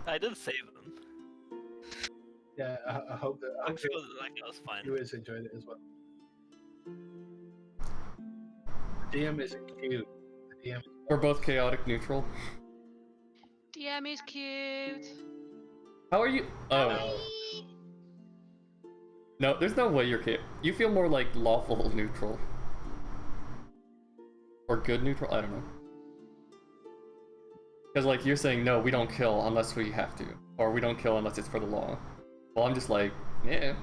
I did save him. Yeah, I hope that I'm sure that was fine. viewers enjoyed it as well. The DM isn't cute. The DM. We're both chaotic neutral. DM is cute. How are you? Oh. Hi. No, there's no way you're chaotic. You feel more like lawful neutral. Or good neutral? I don't know. Because, like, you're saying, no, we don't kill unless we have to. Or we don't kill unless it's for the law. Well, I'm just like, yeah.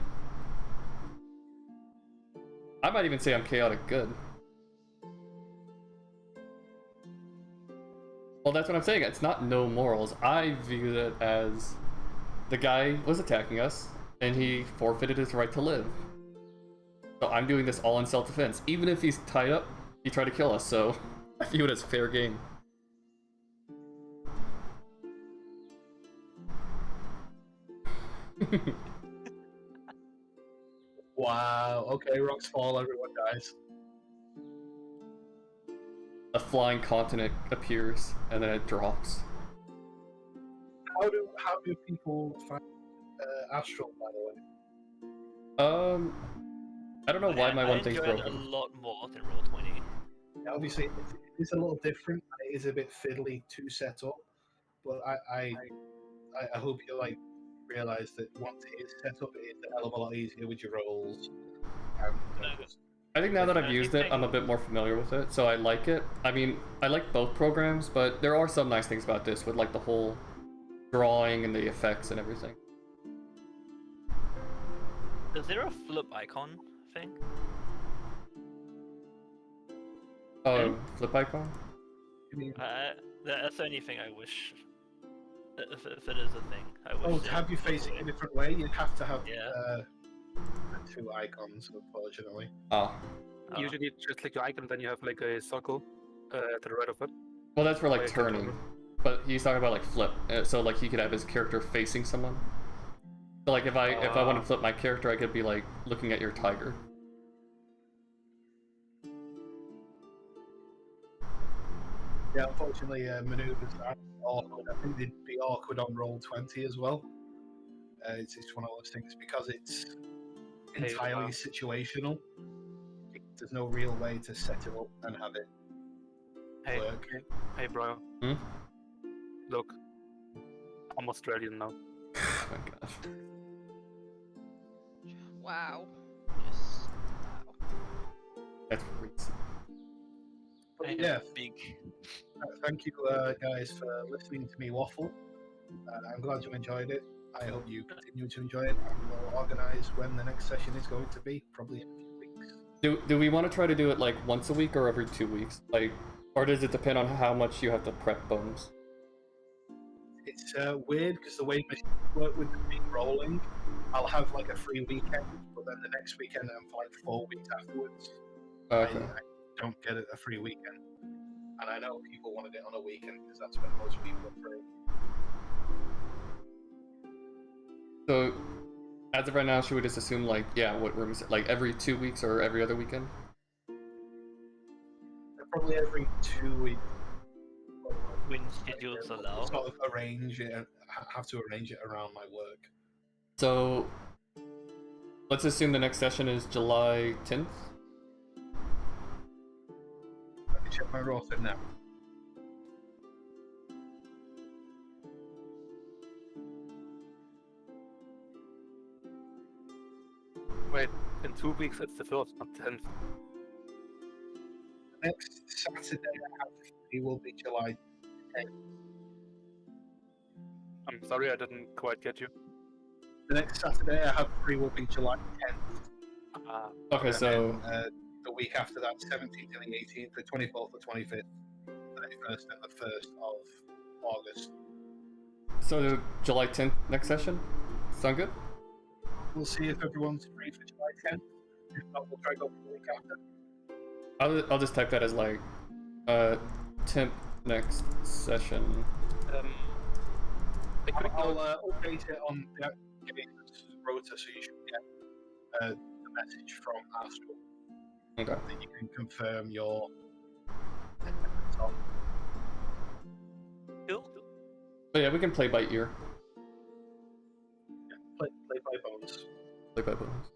I might even say I'm chaotic good. Well, that's what I'm saying. It's not no morals. I view it as the guy was attacking us, and he forfeited his right to live. So I'm doing this all in self-defense. Even if he's tied up, he tried to kill us, so I view it as fair game. Wow. Okay, rocks fall, everyone dies. A flying continent appears, and then it drops. How do people find Astral, by the way? I don't know why my I one thing's enjoyed it broken. a lot more than Roll20. Yeah, obviously, it's a little different. It is a bit fiddly to set up, but I hope you like realize that once it is set up, it's a hell of a lot easier with your rolls. And, I think now that I've I used think it, I'm a bit more familiar with it, so I like it. I mean, I like both programs, but there are some nice things about this with like the whole drawing and the effects and everything. Is there a flip icon thing? Oh, flip icon? I mean, That's the only thing I wish. If it is a thing, I wish. oh, to have you facing a different way, you have to have Yeah. two icons, unfortunately. Oh. Usually, just click your icon, then you have like a circle to the right of it. Well, that's for Or like you can turning. toggle. But he's talking about like flip, so like he could have his character facing someone. So like if I want to flip my character, I could be like looking at your tiger. Yeah, unfortunately, maneuvers are awkward. I think they'd be awkward on Roll20 as well. It's one of those things because it's entirely situational. There's no real way to set it up and have it Hey, work. hey, bro. Hmm? Look, I'm Australian now. Oh my gosh. Wow. Just wow. That's recent. But yeah, Big. thank you guys for listening to me waffle. I'm glad you enjoyed it. I hope you continue to enjoy it, and we'll organise when the next session is going to be, probably in a few weeks. Do we want to try to do it like once a week or every 2 weeks? Like, or does it depend on how much you have to prep bones? It's weird because the way missions work with the big rolling, I'll have like a free weekend, but then the next weekend I'm for like 4 weeks afterwards. Okay. I don't get a free weekend. And I know people wanted it on a weekend because that's when most people are free. So, as of right now, should we just assume like, yeah, what room is it? Like every 2 weeks or every other weekend? Probably every 2 weeks. When schedules allow. Sort of arrange it, have to arrange it around my work. So, let's assume the next session is July 10th. Let me check my roster now. Wait, in 2 weeks it's the 1st, not 10th. Next Saturday I have free will be July 10th. I'm sorry, I didn't quite get you. The next Saturday I have free will be July 10th. Okay, And so then, the week after that, 17th and the 18th, the 24th, the 25th, 31st, and the 1st of August. so July 10th next session. Sound good? We'll see if everyone's free for July 10th. If not, we'll try to go for the week after. I'll just type that as like 10th next session. I'll update it on the game's rotor, so you should get the message from our school Okay. that you can confirm your attendance on. Cool. So yeah, we can play by ear. Yeah, play by bones. Play by bones.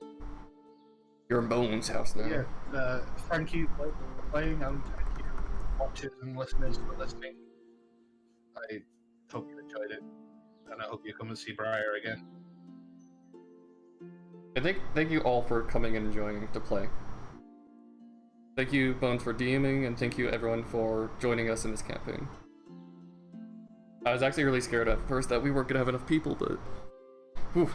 You're in Bones' house now. Yeah, thank you for playing, and thank you watchers and listeners for listening. I hope you enjoyed it, and I hope you come and see Briar again. And thank you all for coming and enjoying to play. Thank you, Bones, for DMing, and thank you everyone for joining us in this campaign. I was actually really scared at first that we weren't gonna have enough people, but whew.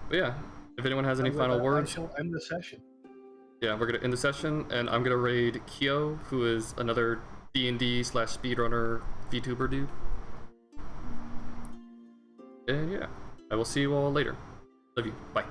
But yeah, if anyone has any final words, I shall end the session. yeah, we're gonna end the session, and I'm gonna raid Kyo, who is another D&D/speedrunner VTuber dude. And yeah, I will see you all later. Love you. Bye.